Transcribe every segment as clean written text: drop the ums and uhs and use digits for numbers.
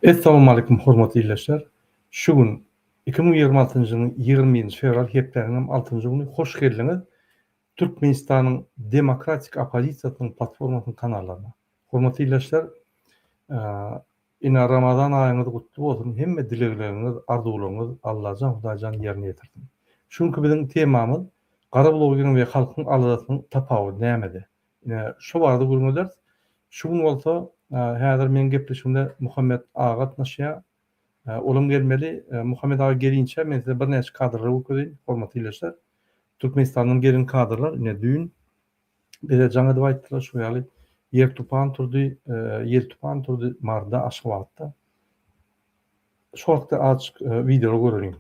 Assalamu alaykum hormatly illäşler. Şu gün 2026-njy ýylyň 20-nji fevral hepdeniň 6-njy güni hoş geldiňiz. Türkmenistanyň Demokratik Opozisiýasynyň platformasynyň kanallarına. Hormatly illäşler, ina Ramazan aýyňyz gutly bolsun. Hemme dilegleriniz, arzularyňyz Allahyň Hudaýyň ýerine ýetirsin. Şuňky biziň temamyz gara blogyň we halkyň aladysynyň tapawy nämede? Şu barada görmezler. Şu gün bolsa häzir men gepleşimde Muhammed Ağa gatnaşýar. Olum gelmeli. Muhammed Ağa gelinçe men size bir näçe kadrlar okudyn. Hormatly illäşler. Türkmenistanyň gelin kadrlar düýün bire jaňa diýip aýtdylar şu ýaly yer tupan turdy marda Aşgabatda. Şu wagtda açyk video görüň.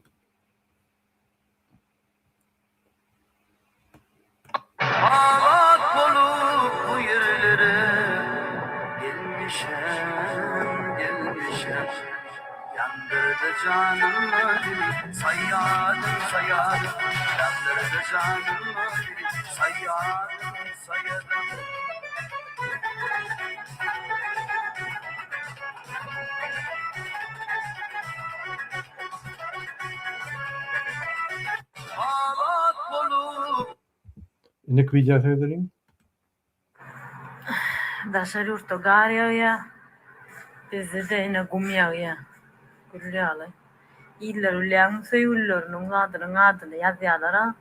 Ağlat bolup bu yerlere gelmişem yandırdı canımı sayyadım yandırdı canımı sayyadım ağlat bolup Nek video seyredeyim. Daşary urto gar ýagýa. Bizde de ine gum ýagýa. Gürlýaly. İller ulýan söýülleriň adyny ýazýarlar.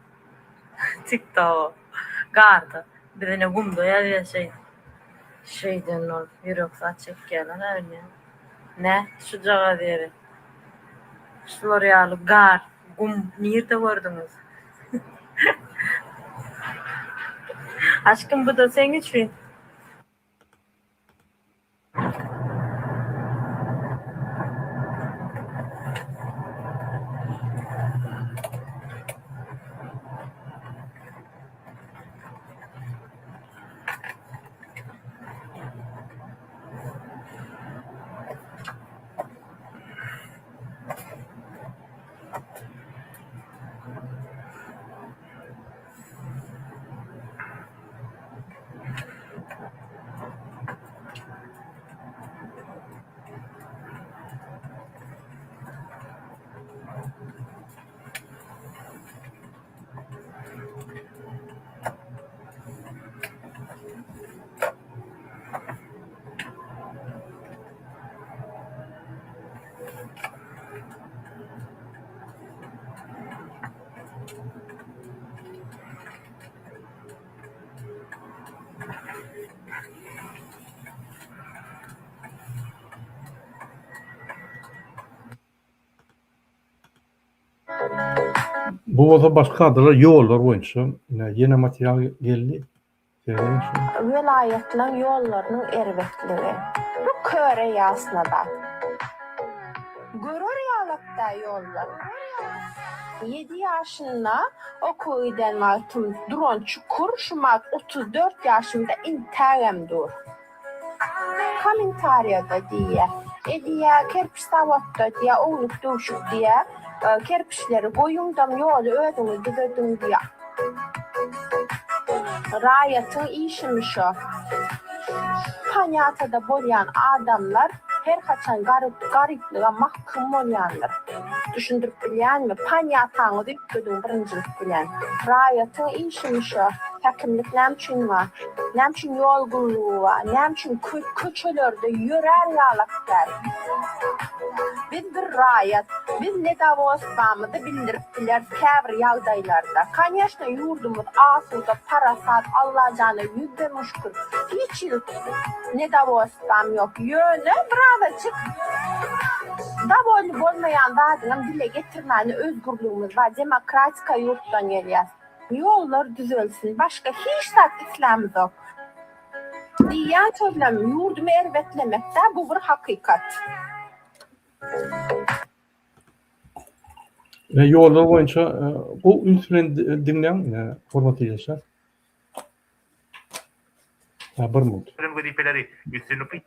TikTok garda. Bir ine gumda ýazýar şeyden ol ýürek sat çekýärler öňe. Ne? Şu jaga deri. Şular ýaly gar, gum nirde gördüňiz? Aşkım bu da sen için. Bu bolsa başka adlar ýollar boýunça ýene material geldi. Vilayetleriň ýollarynyň erwetligi. Bu köre ýasnada. Görür ýalakda ýollar. 7 ýaşynda okuýdan maltym duran çukur şumat 34 ýaşymda intagam dur. Komentariyada diýe. Ediýä kerpiştawatda diýe oňluk döwşük diýe. Kerpişleri goýuňdam ýoly ödüňi düzedin diýe. Raýatyň işimişo. Panyatada bolýan adamlar her haçan garyplyga mahkum bolýanlar. Düşündirip bilýänmi? Panyataňy diýipdiň birinjilik bilen. Raýatyň işimişo. Häkimlik näme üçin bar? Näme üçin ýol gurulugy bar? Näme üçin köçelerde ýörer ýalaklar? Biz bir raýat, biz ne dawosbamyzy bildiripdiler käbir ýagdaýlarda. Kanyşna ýurdumyz asuda parasat Allahjana ýüzde şükür. Hiç ne dawosbam ýok. Ýöne birazajyk dawol bolmaýan wagtynam dile getirmäni özgürlügimiz we demokratika ýurtdan gelýär. Ýollar düzelsin, başga hiç zat islamyz ýok. Diýen sözlem ýurdumy erwetlemekde bu bir hakykat. Ýollar boýunça bu ünsüren dinleň hormatly illäşler. Bir minut. Vedipeleri üstünlükli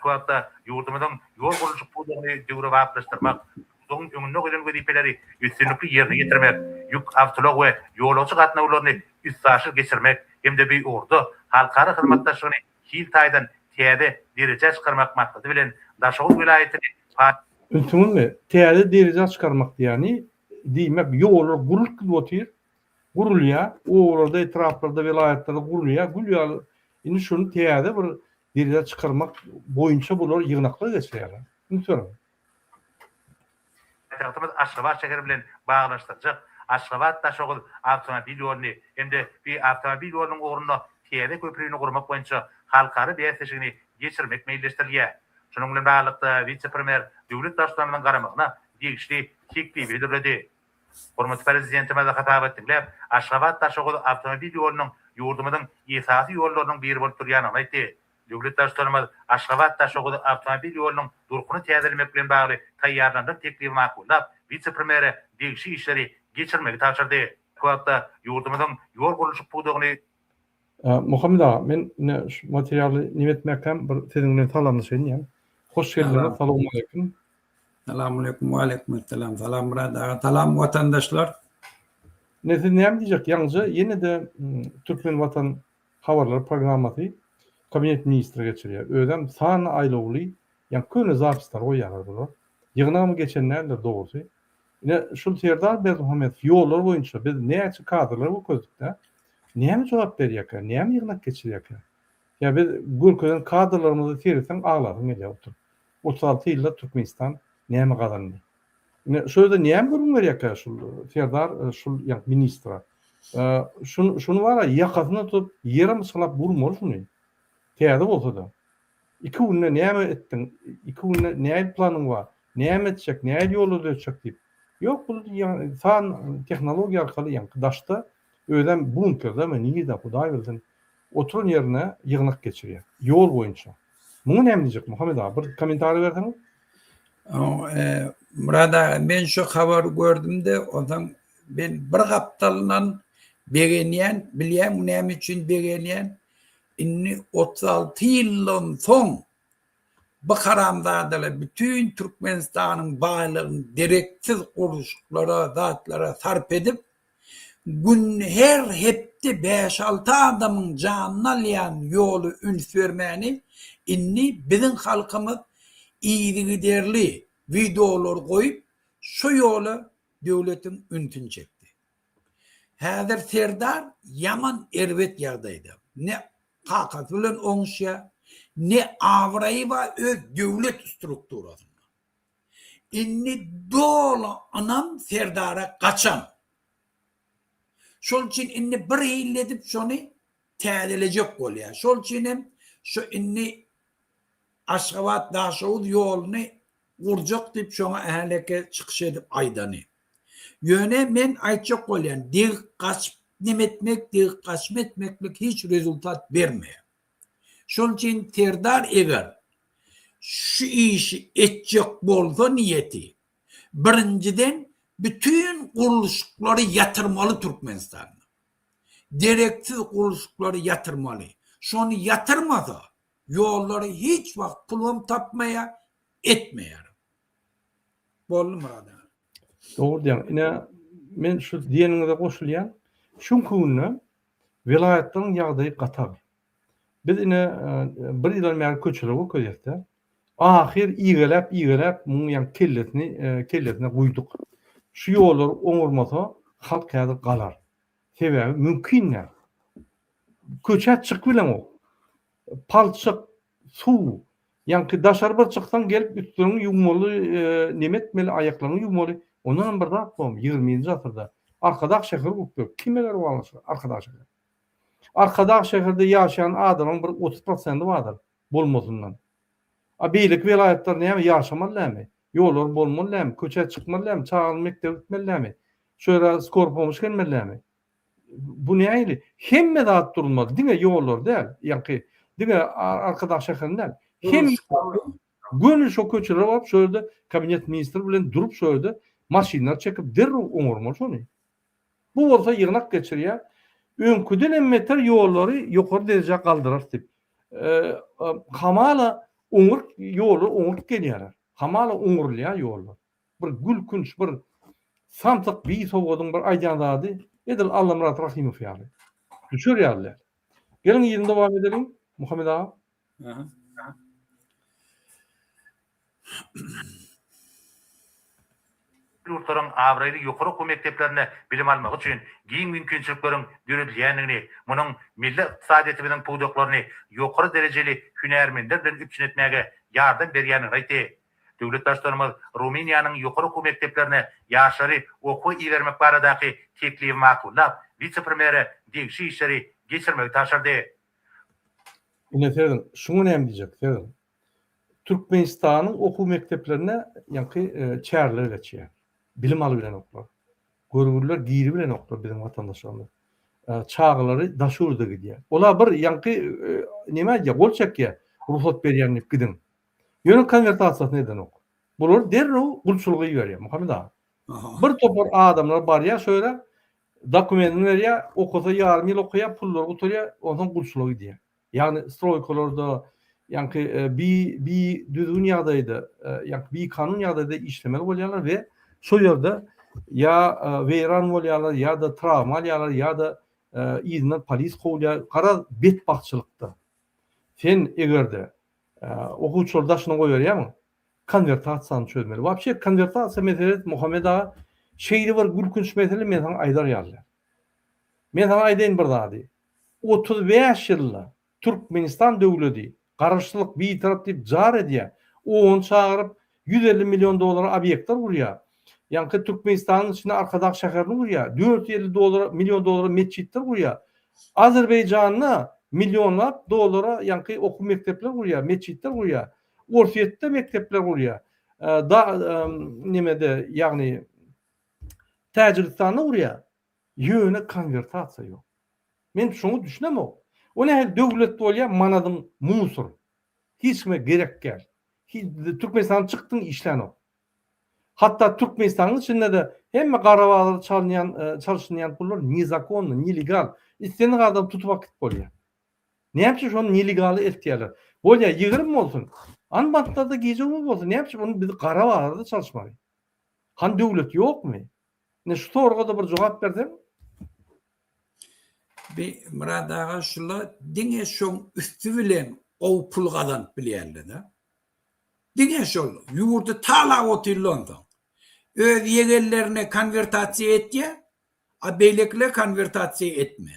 kuatta yurdumuzun yol kuruluşu pullarını döwre waplaşdyrmak, soň öňünde gelen vedipeleri üstünlükli ýerine ýetirmek, ýük awtolog we ýolagçy gatnawlaryny üstsaşyl geçirmek, hemde bir ordu halkara hyzmatdaşlygyny hil taýdan täze derejä çykarmak maksady bilen Daşoğlu vilayetini Üntümünme täze derece çıkarmak yani diýmek ýollar gurulk botyr. Gurulýa, oğlarda etraflarda vilayetlerde gurulýa. Indi şunu täze bir derece çıkarmak boýunça bular ýygnaklar geçýärler. Üntüyorum. Taraptymyz Aşgabat şehri bilen baglanşdyrjak. Aşgabat Daşoğlu awtomobil ýoluny hemde bir awtomobil ýolunyň orunyna täze köprüni gurmak boýunça halkary beýleşigini geçirmek meýilleşdirilýär. Şonuň bilen baglanykda vice-premier döwlet başçylarynyň garamagyna degişli teklip edildi. Hormatly prezidentimiz hatap etdiler. Aşgabat Daşoğlu awtomobil ýolunyň ýurdumyzyň esasy ýollarynyň biri bolup durýanyny aýtdy. Döwlet başçylarymyz Aşgabat Daşoğlu awtomobil ýolunyň durkuny täzelemek bilen bagly taýýarlanýan teklipi makullap, vice-premiere degişli işleri geçirmegi tapşyrdy. Bu hafta ýurdumyzyň ýol gurulşy pudugyny Muhammed ağa, men şu materialy nimetmekden bir seninle salamlaşayım yani. Hoş geldiniz. Assalamu alaikum. Selamünaleyküm ve aleykümselam. Salam Murad ağa. Salam vatandaşlar. Näme diýjek ýalňyja ýene de Türkmen Vatan habarlary programmaty kabinet ministri geçirýär. Ödem san aýlawly ýa köne zapstar goýarlar bular. Ýygnamy geçenlerdir dogry. Ine şol Serdar Bermuhammed ýollar boýunça biz näçe kadrlar okuduk-da. Näme jogap berýär? Näme ýygnak geçirýär? Ya biz gürkeden kadrlarymyzy tersen ağlaryň edýär otur. 36 ýylda Türkmenistan näme gazandy? Ne şöyle näme görün berýär şol Serdar şol ýa ministra. Şunu wara ýakasyna tutup ýerim salap vurmaly şunu. Täze bolsa da. 2 günde näme etdiň? 2 günde näme planyň bar? Näme etjek? Näme ýolda ötjek diýip. Ýok bu san tehnologiýa arkaly ýa daşda ödem bunkerda men niýe de Hudaý bilsin. Oturun ýerine ýygnak geçirýär. Ýol boýunça. Muňa näme diýjek Muhammed ağa? Bir komentar berdiňiz? Murad ağa, men şu habar gördüm de odan ben bir haptalydan begenýän, bilýän näme üçin begenýän. Inni 36 ýyldan soň bu haramzadalar bütün Türkmenistanyň baýlygyny direksiz uruşlara, zatlara sarp edip gün her hepde 5-6 adamyň janyny alýan ýoly üns bermäni inni biziň halkymyz iýdigiderli videolar goýup şu ýoly döwletiň ünsüni çekdi. Häzir Serdar yaman erbet ýagdaýda. Ne hakat bilen oňşýa, ne awraýy we öz döwlet strukturasyna. Inni dola anam Serdara kaçan. Şol için inni bir ýyl edip şonu täzelejek bolýar. Şol için hem şu inni Aşgabat Daşoğlu ýoluny gurjak diýip şoňa ähleke çykyş edip aýdany. Ýöne men aýtjak bolýan, dik kaç nimetmek, dik kaçmetmeklik hiç rezultat bermeýär. Şol için Serdar eger şu işi etjek bolsa niyeti birinciden bütün guruluşlary yatırmalı Türkmenistan'a. Direksiz guruluşlary yatırmalı. Şonu yatırmasa ýolları hiç wagt pulum tapmaya etmeýär. Boldy Murad ağa. Doğru diýen. Ine men şu diýeniňize goşulýan. Şu günü vilayetleriň ýagdaýy gatar. Biz ine bir ýyl bäri köçürüp okudykda ahir iýgelep muň ýa kelletine guýduk. Şu ýollar oňurmasa halk häzir galar. Sebäbi mümkin. Köçä çyk bilen o. Palçyk, suw, ýa-ni daşar bir çyksan gelip üstüňi ýuwmaly, nemetmeli aýaklaryny ýuwmaly. Ondan bir zat bom 20-nji asyrda Arkadaş şäher bolup kimeler bolýar Arkadaş şäher. Arkadaş şäherde ýaşaýan adamyň bir 30% bardyr bolmasyndan. Beýlik vilayetler näme ýaşamalamy? Ýollar bolmalamy, köçe çykmalamy, çağal mektep gitmelimi? Şöyle skor pomoş gelmelimi? Bu näýli? Hemme zat durulmaly. Diňe ýollar däl, ýa-ni diňe Arkadaş şäherinde hem gönül şo köçüre bolup şöyle kabinet ministri bilen durup şöyle maşinler çekip derre oňurmaly şonu. Bu bolsa ýygnak geçirýär. Öňküden emmeter ýollary ýokary derejä galdyrar diýip. Hamala oňur ýoly oňur gelýär. Hamala oňurlýar ýollar. Bir gülkünç bir samtyk bir sowadyň bir aýdandady edil Allah Murat Rahimow ýaly. Düşür ýaly. Gelin ýerinde dowam edelim Muhammed ağa. Yurtların avraylı yukarı okul mekteplerine bilim almak için giyin mümkünçülüklerin görülýändigini, munun milli iqtisadiyetimiziň puwdaklaryny yukarı dereceli hünermenler bilen üpçün etmäge ýardam berýänini aýtdy. Döwletdaşlarymyz Ruminiýanyň yukarı okul mekteplerine ýaşary okuw iýermek baradaky teklifi makullap, vice-premieri degişi işleri geçirmek taşyrdy. Ine Ferdan, şunu näme diýjek Ferdan? Türkmenistanyň okuw mekteplerine ýa-ni çärler geçýär. Bilim alybilen oklar. Görgürler giri bilen oklar bizim vatandaşlarymyz. Çağlary daşurda gidýär. Olar bir ýa-ni näme diýär? Bolçakya ruhsat berýänlik gidin. Ýöne konvertasiýasy neden ok? Bular derrew gulçulugy berýär. Muhammed ağa. Bir topar adamlar bar ya şöyle dokumentini verýär, okusa ýarym ýyl okuýar, pullar gutarýar, ondan gulçulugy gidýär. Yani stroykalarda bir düzgün ýagdaýda, bir kanun ýagdaýda işlemeli bolýarlar we şol ýerde ýa weýran bolýarlar, ýa da travma alýarlar, ýa da ýygyny polis gowlýar. Gara betbagçylykda. Sen egerde okuwçylar daşyna goýarýarmy? Konvertasiýany çözmeli. Wapşe konvertasiýa meselesi Muhammed ağa şeýle bir gülkünç mesele men sana aýdar ýalyar. Men sana aýdaýyn bir zady. 35 ýylla Türkmenistan döwleti garaşçylyk bir tarap diýip jar edýär. Onu çağırıp 150 milyon dolara obyektler buraya. Yani Türkmenistan'ın içinde arkadaş şehirli buraya. 450 milyon dolara mescitler buraya. Azerbaycan'la milyonlar dolara yani okul mektepler buraya, mescitler buraya. Orfiyette mektepler buraya. Nemede yani Taciristan'la buraya. Yöne konvertasiya yok. Men şunu düşünemem. O ne devlet olya manadım musur. Hiç kime gerek gel. Türkmenistan çıktın işlen o. Hatta Türkmenistan'ın içinde de hem Qarabağ'da çalışmayan pullar nizakonlu, nilegal. İstediğin adam tutup vakit bolya. Ne yapacak onu nilegalı etkiyerler. Bolya yığırım mı olsun? Anbatlarda gece mi olsun? Ne yapacak onu biz Qarabağ'da çalışmalı. Han devlet yok mu? Ne şu soruga da bir cevap verdim. Bir Murad ağa şula diňe şoň üstü bilen o pul gazanyp bilýärler da. Diňe şol ýurdy tala otirlonda. Öz ýegerlerine konvertasiýa etýär, a beýlekle konvertasiýa etme.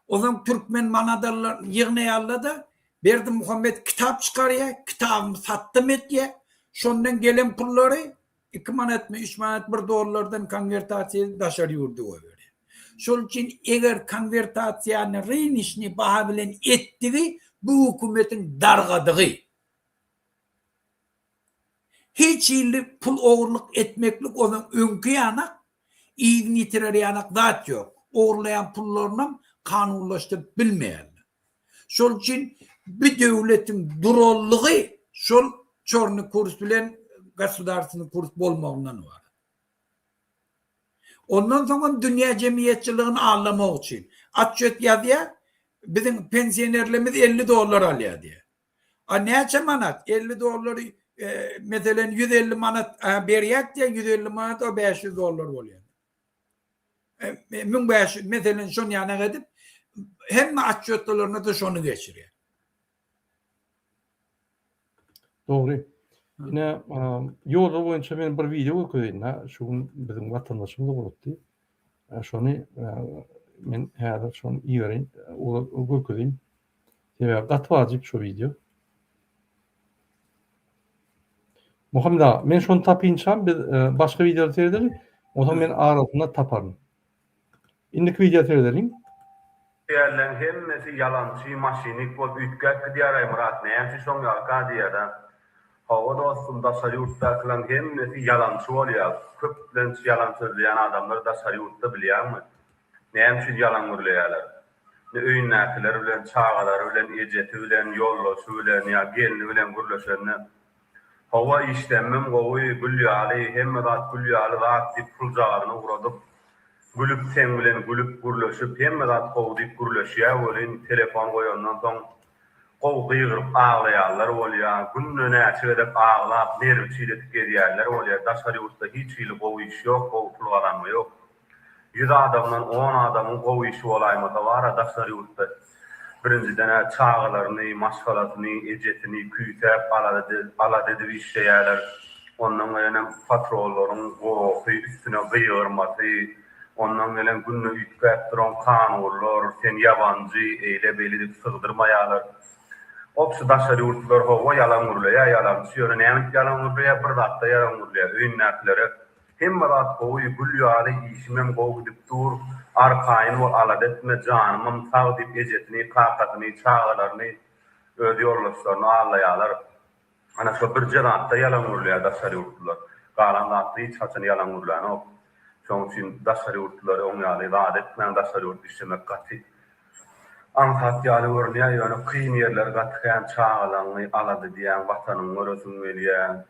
Ozam türkmen manadarlar ýygnaýarlar da berdi Muhammed kitap çykarýar, kitabyny satdym etýär. Şondan gelen pullary 2 manatmy 3 manat $1 konvertasiýa daşar ýurdy goýar. Şol için eğer konvertasiýany reynişni baha bilen etdigi bu hukumetin dargadygy. Hiç ýyly pul ogurlyk etmeklik onun öňkü ýanak, iýini ýitirer ýanak zat ýok. Ogurlayan pullarynam kanunlaşdyryp bilmeýärler. Şol için bir döwletiň durallygy şol çorny kurs bilen gassudawsyny kurs bolmagyndan var. Ondan sonra dünya cemiyetçiliğini anlamak için atçöt yazıya bizim pensiyonerlerimiz $50 alıyor diye. Ne manat? $50 mesela 150 manat beriyek diye 150 manat o $500 oluyor. 1500 mesela şunu yana edip hem atçötlerine de şunu geçiriyor. Doğru. Yine yolda boyunca ben bir video koyayım. Şu bizim vatandaşımız oldu. Şunu men her şunu iyi vereyim. O koyayım. Ya gatwajyp şu video. Muhammed ağa, men şunu tapyňçam, biz başga video seyredelim. Odan men arasynda taparım. Indiki video seyredelim. Diýerler hemmesi ýalançy, maşinik bolup ütgäk diýär Murat. Näme şoň ýalka diýär. Hawa dostum da şaryurtda kılan hemmesi yalançı bolýar. Köplen yalan söylüyen adamlar da şaryurtda bilýärmi? Näme üçin yalan gürleýärler? Ne öýünläkiler bilen, çağalar bilen, ejeti bilen, ýollaşy bilen, ýa gelini bilen gürleşenler. Hawa işlemem gowy gülýäli, hemme zat gülýäli zat diýip pul jagaryny uradyp, gülüp sen bilen gülüp gürleşip, hemme zat gowy diýip gürleşýär bolen, telefon goýandan soň gowy gyýryp ağlaýarlar bolýar, günne näçe edip ağlap, nerwi çiğnetip gedýärler bolýar. Daşary ýurtda hiç ýyly gowy iş ýok, gowy pul galanma ýok. 100 adamdan 10 adamyň gowy işi bolaýmasa bar, daşary ýurtda birinciden çağlarını, maşgalatını, ejetini küýtäp alady işleýärler. Ondan bilen patrolların gowy üstüne gıýyrmasy, ondan bilen günni üýtgäp duran kanunlar, sen yabancı eýle beli dip sygdyrmaýarlar. Opsu daşary urtlar howa yalan urlaýar, yalan söýre näme yalan urlaýar, bir zatda yalan urlaýar. Öýnäklere hemme zat gowy gülýary işmem gowy dip dur, arkaýyn we aladetme janymym sag dip ejetini, kakatyny, çağlaryny öz ýoldaşlaryny allaýarlar. Ana şu bir zatda yalan urlaýar daşary urtlar. Galan zatda hiç haçan yalan urlaýar. Şoň üçin daşary urtlar oňaly adetmen daşary urt işlemek gaty. Anhat ýaly görnýär, ýöne kyn ýerler gatgan çağalany alady diýen watanyň görüsün welýär.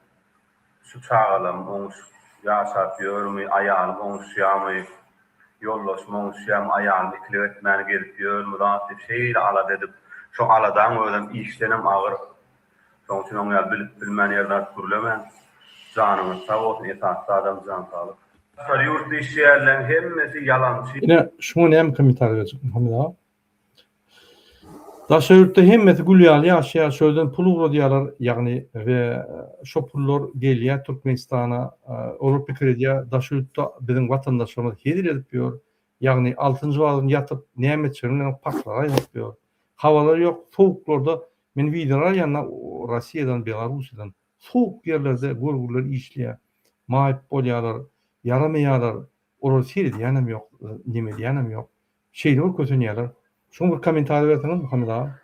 Şu çağalam oňş ýaşap ýörmi, aýalym oňş ýamy, ýoldaş oňş ýam aýalymy ikletmäni gelip ýörmi, zat dip şeýle alady edip, şu aladan öýdem işlenem agyr. Şoň üçin oňa bilip bilmän ýerler türlemän. Janymy sag bolsun, esasy adam jan sağlyk. Daşary urt işleýärler hemmesi ýalançy. Ine şunu näme komentar edecek Muhammed ağa? Daşarýurtda hemmeti gülýäli ýaşaýar, şöýden pul uradýarlar, ýagny we şo pullar gelýär Türkmenistana, Owropa kredýär, daşarýurtda biziň watandaşlarymyz hedir edip ýör. Ýagny 6-njy wagtyny ýatyp näme çyrylan paklar aýdyp ýör. Hawalar ýok, sowuklarda men wideolar ýa-da Russiýadan, Belarusydan sowuk ýerlerde gurgurlar işleýär. Maýyp bolýarlar, yaramaýarlar. Olar seri ýanam ýok, neme ýanam ýok. Şeýle kötünýärler. Şunu bir komentar berseňiz Muhammed ağa.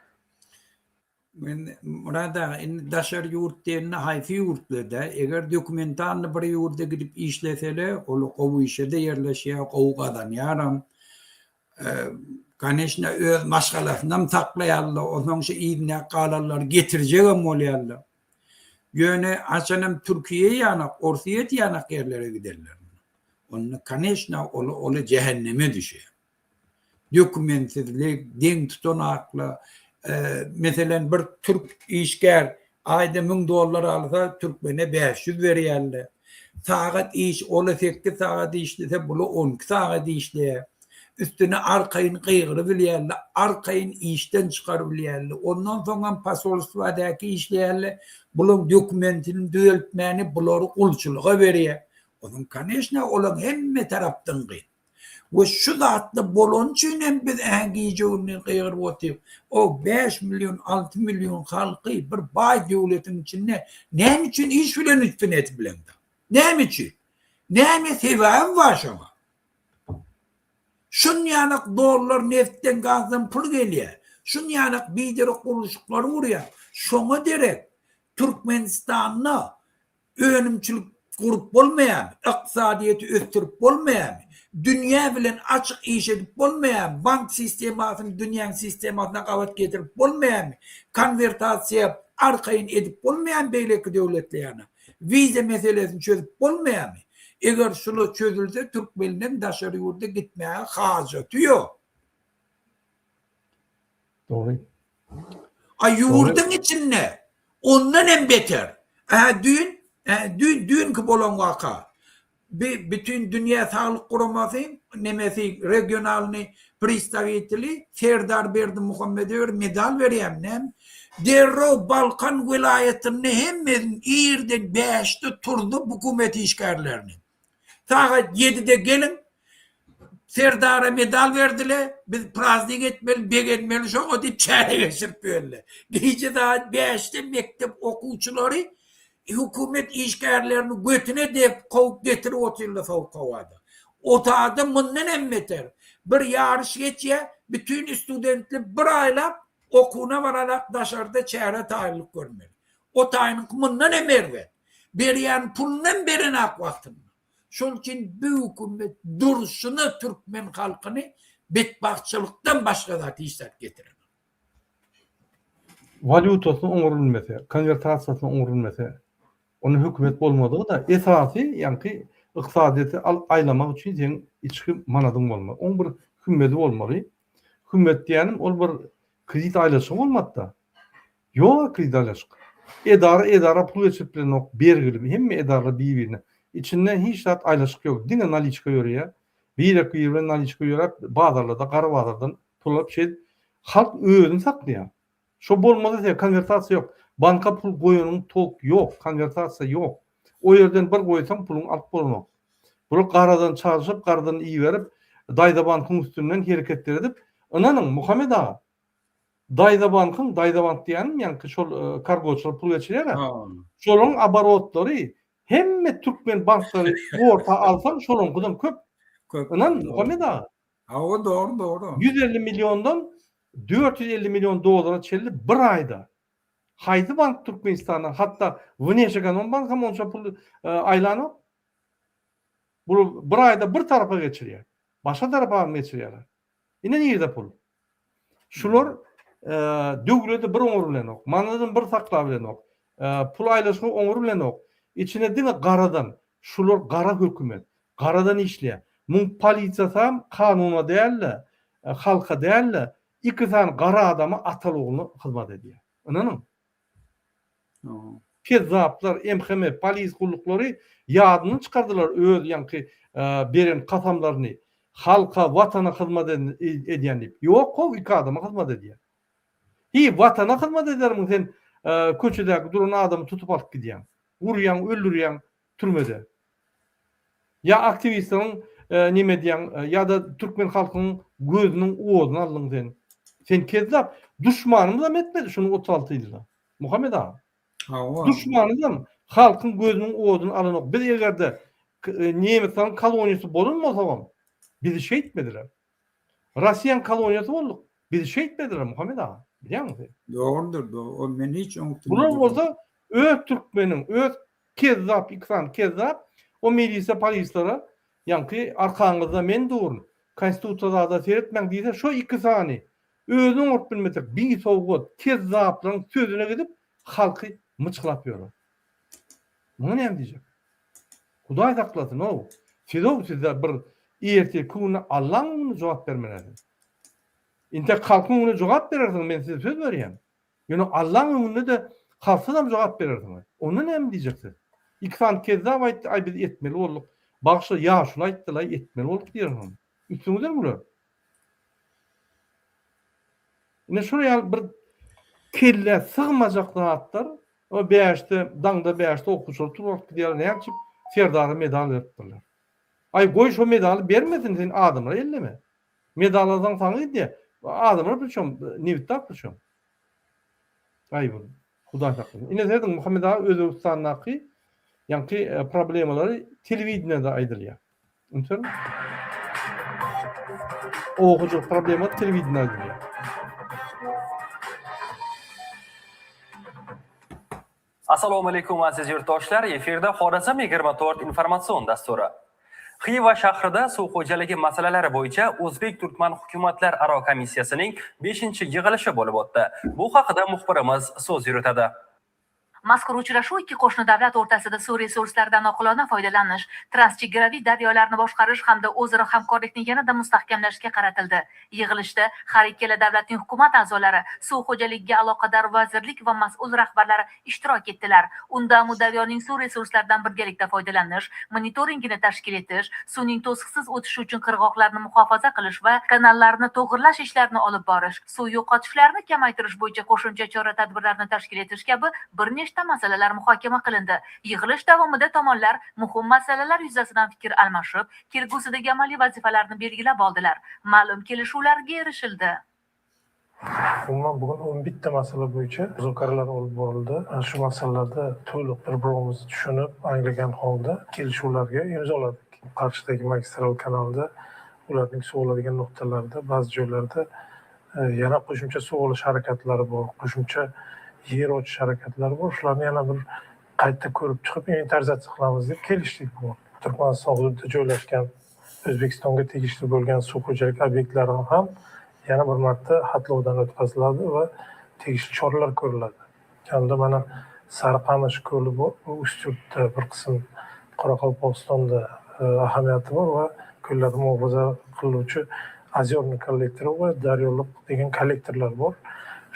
Men burada daşary ýurt diýende haýfy ýurtlarda eger dokumentarny bir ýurtda gidip işleseler, ol gowy işede ýerleşýär, gowy gadanýaram. Конечно, öz maşgalasyndan taklaýarlar, onuň şu iýne galanlar getirjegem bolýarlar. Ýöne açanam Türkiýe ýanak, Orsiýet ýanak ýerlere giderler. Onu конечно, ol cehenneme düşýär. Dokumentsizlik, deň tutanakly, meselen bir Türk işgär aýda $1000 alsa Türkmene 500 berýärler. Sagat iş, ola 8 sagat işlese bulu 12 sagat işleýär. Üstüne arkaýyn gıýgyry bilýärler, arkaýyn işden çykaryp bilýärler. Ondan soňra pasolstwadaky işleýärler, buluň dokumentini düzeltmäni bulary gulçylyga berýär. Onuň конечно, olar hemme tarapdan gyn. Ve şu zatda bolon üçin biz ägiýjegini gıýgyryp otyp. O 5 milyon, 6 milyon halky bir baý döwletiň içinde näme üçin iş bilen üstün etip bilemdi? Näme üçin? Näme sebäbi bar şoňa? Şun ýanak dollar neftden gazdan pul gelýär. Şun ýanak biýdiri gurulşyklary urýar. Şoňa derek Türkmenistanyny önümçilik gurup bolmaýan, ykdysadyýety östürip bolmaýan, dünýä bilen açyk iş edip bolmaýan, bank sistemasyny dünýäň sistemasyna gawat getirip bolmaýan, konvertasiýa arkaýyn edip bolmaýan beýleki döwletlerine, vize meselesini çözüp bolmaýan. Eger şunu çözülse Türkmeninden daşary ýurda gitmäge hajaty ýok. Doğru. Ýurdyň içinde ondan hem beter. Dünkü bolan waka. Bütün Dünya Sağlyk Guramasy nemesi regionalny pristavitli Serdar Berdimuhammedow medal berýärnem. Derro Balkan vilayatyny hemmeň ýerden 5'te turdy hökümet işgärlerini. Saat 7'de gelin Serdar'a medal verdiler. Biz praznik etmeli, beğenmeli, şoňa diýip çäre geçirip berdiler. Gece saat 5'te mektep okuwçylary hükümet işgärlerini götüne dep kowup getirip oturýarlar sowuk hawada. Otada mundan hem beter. Bir ýarış geçýär, bütün studentler bir aýlap okuwuna bararak daşarda çäre taýlyk görmeli. O taýlyk mundan hem berber. Berýän pulundan berenak wagtyny. Şol üçin bu hökümet durşuny Türkmen halkyny betbahçylykdan başga zat işlet getirir. Valyutasyny oňurulmasa, konvertasiýasyny oňurulmasa, onu hökümet bolmadygy da esasy ýa-ni ykdysadyety aýlamak üçin sen içki manadyň bolmaly. Oň bir hümmeti bolmaly. Hümmet diýenim ol bir kredit aýlaşyk bolmady da. Ýok kredit aýlaşyk. Edara pul geçiriplenok bergili hemme edara bir-birine. İçinden hiç zat aýlaşyk ýok. Diňe naliçka ýörýär. Bir-iki ýerden naliçka ýörüp bazarlarda, gara bazardan pul alıp şey Halk özünü saklıyor. Şu bolmasa diye konvertasiya yok. Banka pul koyunun tok yok. Konvertasiya yok. O yerden bir koysan pulun alıp bolmak. Bunu qaradan çalışıp, qaradan iyi verip, Dayda Bank'ın üstünden hareketler edip, inanın Muhammed ağa, Dayda Bank diyenim, yani şol kargoçlar pul geçirir ya, şolun abarotları, hemme Türkmen bankları orta alsan, şolun kudan köp. İnan Muhammed ağa. O doğru. 150 milyondan 450 milyon dolara çeldi bir ayda. Haydi Bank Türkmenistan'a, hatta Vneşeganon Bank hem onca pul aylanı, bu bir ayda bir tarafa geçiriyor. Başka tarafa geçiriyorlar. Yine nerede pul? Şular dögülede bir oňur bilen ok. Manadan bir sakla bilen ok. Pul aylaşyny oňur bilen ok. İçine dine garadan. Şular gara hökümet. Garadan işleýär. Mun polisiýa kanuna dälle, halka dälle, iki tane gara adamı atalygyny hyzmat edýär. Inanın. Kezzaplar, MHM, polis gullukları yadyny çıkardılar öz ýanky beren katamlaryny. Halka, vatana hyzmat edýän diýip. Ýok, o iki adama hyzmat edýär. Hi vatana hyzmat edermiň sen köçedäki duran adamy tutup alyp gidýän. Urýan, öldürýän türmede. Ya aktivistiň nime diýen ya-da Türkmen halkynyň gözüniň oğuzyny aldyň sen. Sen kezzap düşmanymyz da etmedi şunu 36 ýylda. Muhammed ağa. Düşmanymyz halkyň gözüniň oğuzyny alan. Bir egerde Nemitlerin koloniýasy bolunmasa bizi şey etmediler. Russiyan kolonyası olduk. Bizi şey etmediler Muhammed ağa. Biliyor musun? Doğrudur. O ben hiç unuttum. Bunlar olsa öz Türkmenin, öz kezzap, iksan kezzap o milisiya polislara yankı arkanızda men doğurun. Konstitutsiyada da seyretmen deyse şu iki sani özün ort bilmetek bir soğuk kezzapların sözüne gidip halkı mıçkılap yiyorlar. Bunu ne diyecek? Huday saklasın o. Size bir erteki kuna Allah'ın cevap vermeleri. İnte halkın ona cevap verirsin, ben size söz vereyim. Yani Allah'ın önünde de halkı da cevap verirsin. Onu ne diyeceksin? İksan kezzap ay biz etmeli olduk. Bakışa ya şuna ettiler etmeli olduk diyorum. Üstümüzde mi bunlar? Yine şuraya bir kelle sığmayacak rahatlar. O beğişte, dağda beğişte okuşur, turup gidiyorlar. Ne yapıp Serdar'a medal veriptirler. Ay koy şu medalı vermesin senin adamlara elleme. Medallardan sana diye adamlara pişom, nivittak pişom. Ay bunu. Huda saklasın. Yine dedim Muhammed ağa Özbekistan'daki yankı problemaları televizyonda aydırıyor. Unutun? O okucu problemi televizyonda aydırıyor. Assalomu alaykum aziz yurtdoshlar. Efirda Xorazm 24 informatsion dasturi. Xiva shahrida suv xo'jaligi masalalari bo'yicha O'zbek-Turkman hukumatlar aro komissiyasining 5-yig'ilishi bo'lib o'tdi. Bu haqida muxbirimiz so'z yuritadi. Mazkur uchrashuv ikki qo'shni davlat o'rtasida suv resurslaridan oqilona foydalanish, transchegaraviy daryolarni boshqarish hamda o'zaro hamkorlikni yanada mustahkamlashga qaratildi. Yig'ilishda har ikkala davlatning hukumat a'zolari, suv xo'jaligiga aloqador vazirlik va mas'ul rahbarlari ishtirok etdilar. Unda Amu daryoning suv resurslaridan birgalikda foydalanish, monitoringini tashkil etish, suvning to'siqsiz o'tishi uchun qirg'oqlarni muhofaza qilish va kanallarni to'g'irlash ishlarini olib borish, suv yo'qotishlarini kamaytirish bo'yicha qo'shimcha chora-tadbirlarni tashkil etish kabi bir nechta masalalar muhokama qilindi. Yig'ilish davomida tomonlar muhim masalalar yuzasidan fikr almashib, kelgusidagi amaliy vazifalarni belgilab oldilar. Ma'lum kelishuvlarga erishildi. Umuman bugun 11 ta masala bo'yicha muzokaralar olib borildi. Shu masalalarda to'liq bir-birimizni tushunib, anglagan holda kelishuvlarga imzoladik. Qarshidagi magistral kanalda ularning suv oladigan nuqtalarida ba'zi joylarda yana qo'shimcha suv olish harakatlari bor, qo'shimcha yer ochish harakatlari bor. Shularni yana bir qayta ko'rib chiqib, inventarizatsiya qilamiz deb kelishdik bu. Turkmaniston hududida joylashgan O'zbekistonga tegishli bo'lgan suv xo'jalik obyektlari ham yana bir marta xatlovdan o'tkaziladi va tegishli choralar ko'riladi. Kamida mana Sariqamish ko'li bor, Ustyurtda bir qism Qoraqalpog'istonda ahamiyati bor va ko'llarni muhofaza qiluvchi Azyorni kollektori va Daryoliq degan kollektorlar bor.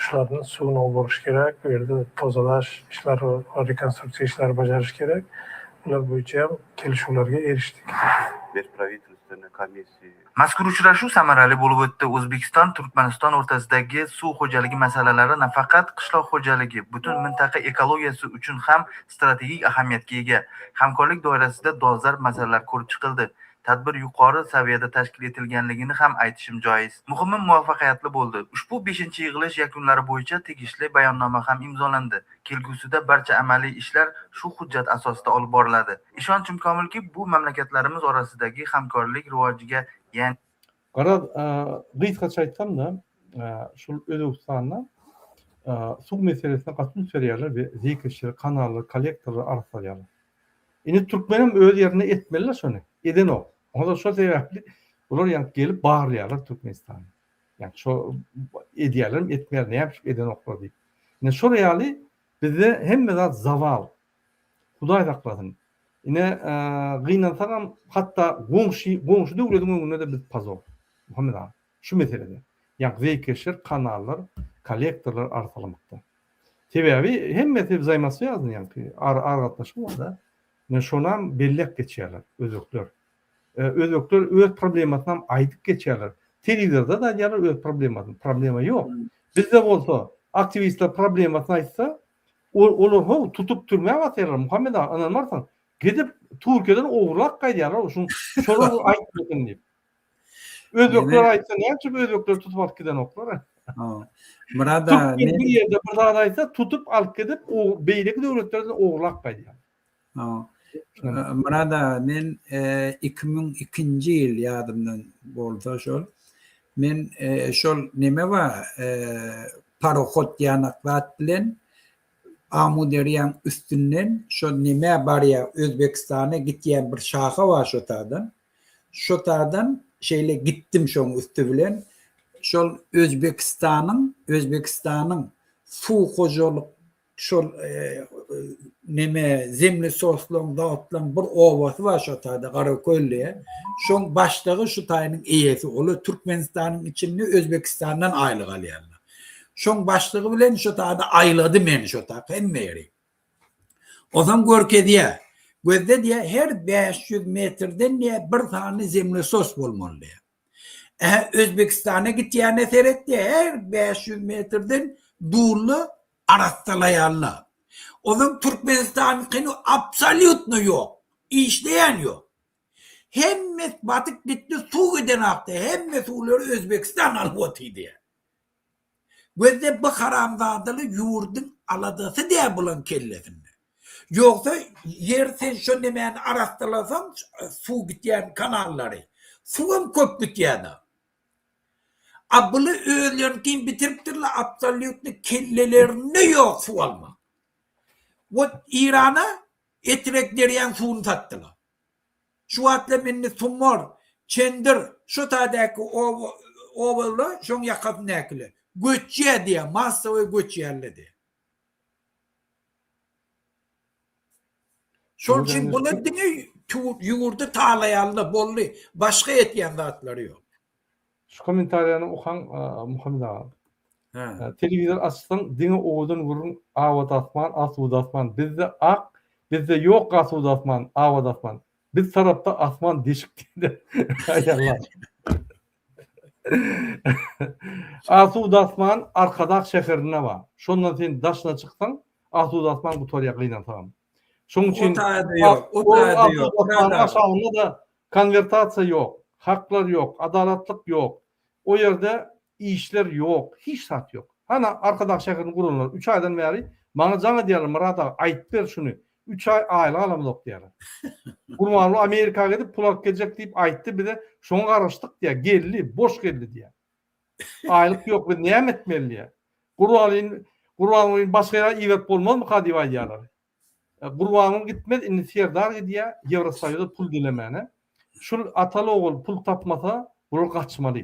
Shularni suvni olib borish kerak, bu yerda tozalash ishlari va rekonstruksiya ishlari bajarish kerak. Ular bo'yicha ham kelishuvlarga erishdik. Besh правительство etene komissiya. Mazkur uchrashuv samarali bo'lib o'tdi. O'zbekiston Turkmaniston o'rtasidagi suv xo'jaligi masalalari nafaqat qishloq xo'jaligi, butun mintaqa ekologiyasi uchun ham strategik ahamiyatga ega. Hamkorlik doirasida dolzarb masalalar ko'rib chiqildi. Tadbir yuqori saviyada tashkil etilganligini ham aytishim joiz. Muhimi muvaffaqiyatli bo'ldi. Ushbu 5-yig'ilish yakunlari bo'yicha tegishli bayonnoma ham imzolandi. Kelgusida barcha amaliy ishlar shu hujjat asosida olib boriladi. Ishonchim komilki, bu mamlakatlarimiz orasidagi hamkorlik rivojiga yangi Qara qıytgaça aytsamda, şol Özbekistan'da suv meselesine katıl seriyalar ve zeykeşleri, kanallar, kolektorlar arasalayalar. Ini Türkmenim öz yerine etmeliler şunu. Eden o. O da şu sebeple bunlar yani gelip bağırıyorlar Türkmenistan'a. Yani şu ediyelim etmeyelim ne yapıp eden oklar deyip. Yine şu reali bize hem de zaval. Huday takladın. Yine gıynansam hatta gongşu devletin önüne de biz pazo. Muhammed ağa. Şu meselede. Yani zeykeşler, kanallar, kolektorlar arasalamakta. Sebebi hem mesele zayması yazın yani. Argatlaşım var da. Ne şonam bellek geçerler özökler. Özökler öz problematından aydık geçerler. Televizorda da diyorlar öz problematın. Problema yok. Bizde olsa aktivistler problematını aytsa olur tutup durmaya batırlar. Muhammed ağa anlamarsan gidip Türkiye'den oğurlak kaydiyorlar. Şunu aytmadın deyip. Özökler aytsa ne yapacak özökler tutup alıp giden oklar. Burada Türkiye bir yerde bir daha aytsa tutup alıp gidip o beylik devletlerden oğurlak kaydiyor. Burada men 2002 yıl yadımdan bolsa şol. Men şol neme var paroxot yanaklat bilen Amuderiyan üstünden şol neme barya Özbekistan'a gittiyen bir şaha var şotadan. Şotadan şeyle gittim şol üstü bilen. Şol Özbekistan'ın su hocalık şol neme zemli soslun dağıtılan bir ovası var şu tayda Karaköylü'ye. Şun başlığı şu tayının iyisi olu Türkmenistan'ın içinde Özbekistan'dan aylık alıyorlar. Şun başlığı bilen şu tayda ayladı men şu tayda emmeyri. O zaman görke diye gözde diye her 500 metreden diye bir tane zemli sos bulmalı diye. Özbekistan'a gittiğine seyretti her 500 metreden doğulu arastalayanlar. O zaman Türkmenistan'ın absolutno yok. İşleyen yok. Hem batık bitti su giden aktı. Hem suları Özbekistan alvatıydı. Gözde bu haramzadalı yurdun aladısı diye bulan kellesinde. Yoksa yer sen şu demeyen arastalasan su giden kanalları. Su'un köp giden. Abılı öğlenkin bitiriptirle absolutno kellelerinde yok su alma. O İran'a etrek deriyen suyunu sattılar. Şu atla minni sumor, çendir, şu tadaki ovalı, şun yakasını ekli. Göçye diye, masa ve göçyerli diye. Şun için bunu dini yurdu tağlayanlı, bollu, başka etiyen zatları yok. Şu komentarlarını okan Muhammed ağa. Televizyon açsan dini oğudun vurun avat atman, asud atman. Bizde ak, bizde yok asud atman, avat atman. Biz tarafta asman deşik dedi. Hay Allah. Asud atman arkadaş şehirine var. Şondan sen daşına çıksan asud atman bu torya kıynan tamam. Şunun için o da yok. Aşağında da konvertasyon yok. Haklar yok, adaletlik yok. O yerde işler yok, hiç sat yok. Hani arkadaş şehrini kurulurlar. 3 aydan beri bana canı diyorlar Murat ağa ayıp ver şunu. 3 ay aile alamaz diyorlar. Kurmanlı Amerika'ya gidip pulak gelecek deyip ayıttı bir de şunu karıştık diye geldi, boş geldi diye. Aylık yok ve niyem etmeli diye. Kurbanlığın başka yere ivet olmaz mı kadiva diyorlar. Kurbanlığın gitmez, inisiyerdar diye Evrosayı'da pul dilemene. Şu atalı oğul pul tapmasa bunu kaçmalı.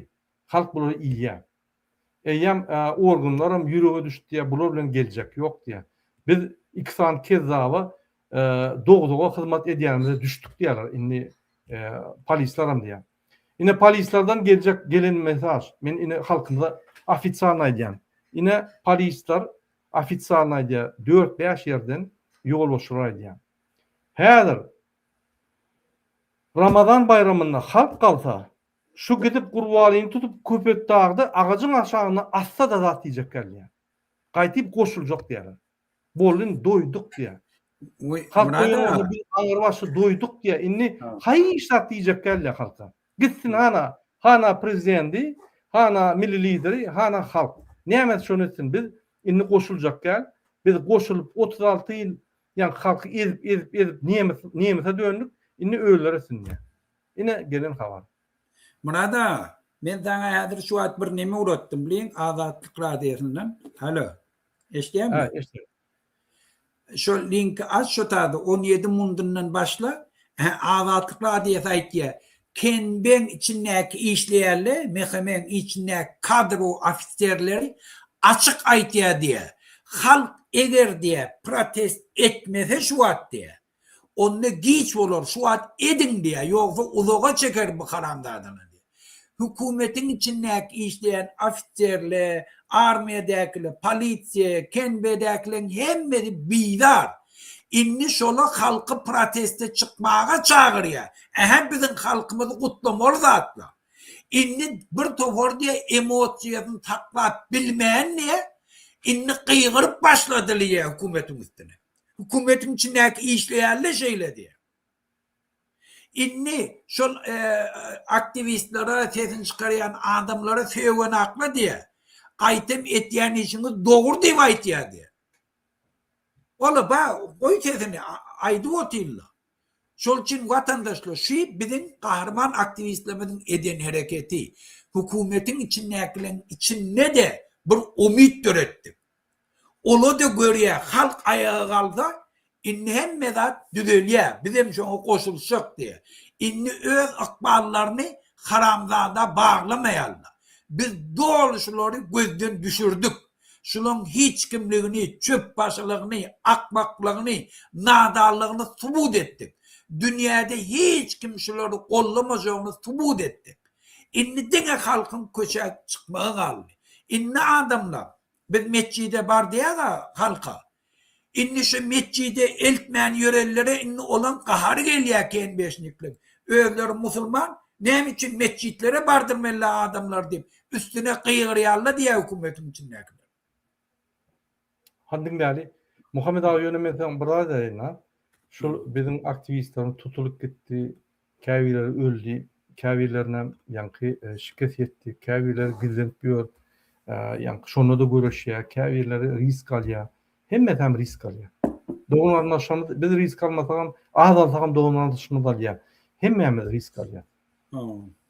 Halk bunu iyiye. Eyyem organlarım yürüye düştü diye bunlar bilen gelecek yok diye. Biz iksan kezzava doğduğu hizmet ediyenimize düştük diyorlar. İnni polislerim diye. Yine polislerden gelen mesaj. Ben yine halkımıza afitsalına diyen. Yine polisler afitsalına diye 4-5 yerden yol boşuray diyen. Hedir Ramazan bayramında halk kalsa şu gidip kurbalayını tutup köpet dağdı ağacın aşağına assa da zat diyecek geldi. Kaytip koşulacak diyorlar. Bolun doyduk diye. Halk doyurmadı bir ağırbaşı doyduk diye. İnni hayır işlat diyecek geldi halka. Gitsin hana prezidenti, hana milli lideri, hana halk. Nimet şunu etsin biz inni koşulacak gel. Biz koşulup 36 yıl yani halkı edip Nimet'e döndük. İnni öğleresin diye. Yine gelen haber. Murada, men sana hazır şu at bir neme uğrattım bilin Azatlık Radyosu'ndan. Alo. Eşliyor mu? Ha, işte. Şu linki aç şu tadı 17 mundundan başla. Azatlık Radyosu aytıyor. Kenben içindeki işleyerler, mehemen içindeki kadro ofislerleri açık aytıyor diye. Halk eğer diye protest etmese şu at diye. Onu geç olur, şu at edin diye. Yoksa uzağa çeker bu karandardan diye. Hükümetin içindeki işleyen ofislerle, armiyadakiler, polisiye, kenbedakilerin hemmesi bidar. İnni şola halkı proteste çıkmaya çağırıyor. Bizim halkımızı kutlamalı zatla. İnni bir tofor diye emosyonu taklat bilmeyen niye? İnni kıygırıp başladı diye hükümetin üstüne. Hükümetin içindeki işleyenle şeyle diye. İnni şu aktivistlere sesini çıkarayan adamlara söven akla diye. Aytem etyen işini doğru diye aytıyor diye. Ola ba koy sesini aydı otilla. Şol için vatandaşlar şu bizim kahraman aktivistlerimizin eden hareketi hükümetin içindekilerin içinde de bir umut üretti. Olu da görüyor halk ayağa kaldı. İnni hem medat düzeliyor. Bizim şuna koşulsak diye. İnni öz akballarını haramzada bağlamayalım. Biz doğruluşları gözden düşürdük. Şunun hiç kimliğini, çöp başılığını, akmaklığını, nadallığını subut ettik. Dünyada hiç kimseleri kollamayacağını subut ettik. İnni dene halkın köşe çıkmaya kaldı. İnni adamlar, biz mescide var diye da halka. İnni şu mescide eltmeyen yörellere inni olan kahar geliyor kendi beşniklik. Öğleri Müslüman, ne için mescitlere bardırmalı adamlar deyip üstüne kıygırıyarlar diye hükümetin içindekiler. Handın bäli Muhammed Ağa yönetimden burada da şu bizim aktivistlerin tutulup gitti, käbiler öldü, käbilerine yankı şikayet etti, käbiler gizlenmiyor, yankı şonu da görüşüyor, käbileri risk alıyor, hem risk alıyor. Doğumların aşağında biz risk almadan, ağzaltağım doğumların dışında alıyor, hem risk alıyor.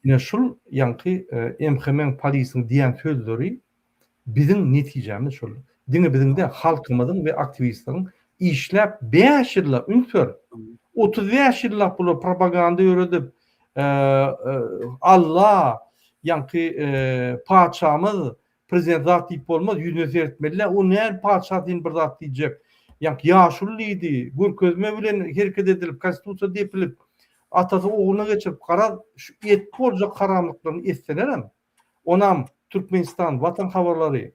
Yine şu yankı emhemen polisin diyen sözleri bizim neticemiz şu. Dine bizim de halkımızın ve aktivistlerin işlep 5 yıllık ünför 35 yıllık bu propaganda yürüdüp Allah yankı paçamız prezident zat deyip olmaz yüzüne seyretmeliler. O ne paça din bir zat diyecek. Yankı yaşullıydı. Gürközme bilen hareket edilip konstitusiya depilip atası oğluna geçirip karar et bolca karanlıklarını istenerim. Onam Türkmenistan vatan haberleri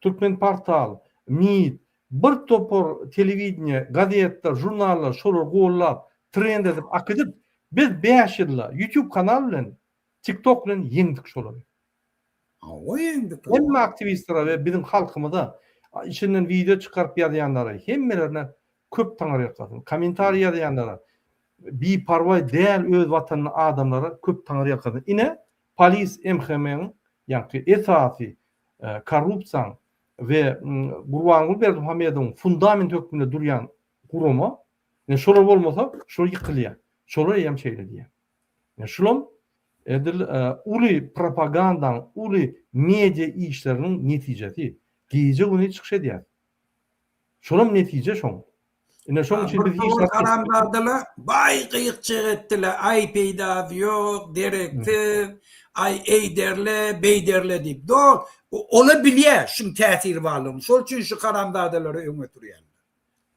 Türkmen Portal, MİT, bir topor televideniye, gazetler, jurnallar, şolar, go'llap, trend edip, akıdıp, biz 5 yılla YouTube kanal bilen, TikTok bilen yendik şoları. Hem aktivistlere ve bizim halkımıza içinden video çıkarıp yadayanlara, hemmelerine köp tanar yakasın. Komentari yadayanlara, bir parvay değer öz vatanın adamlara köp tanar yakasın. Yine polis emhemen, yani esasi, korrupsiyan ve Gurbanguly Berdimuhamedow'un fundament hükmünde duran kuruma şolar bolmasa şol yıkılıyor. Şolar hem şeyle diye. Şolum edil uli propagandan, uli medya işlerinin neticesi. Gece günü çıkışı diye. Şolum netice şon. Yine şon için biz işler karanlardılar. Bay kıyık çerettiler. Ay peyda yok, direktif, ay eyderle, beyderle deyip. Doğru. Olabiliyor şimdi tesir varlığını. Şol için şu karandardaları öne duruyorlar.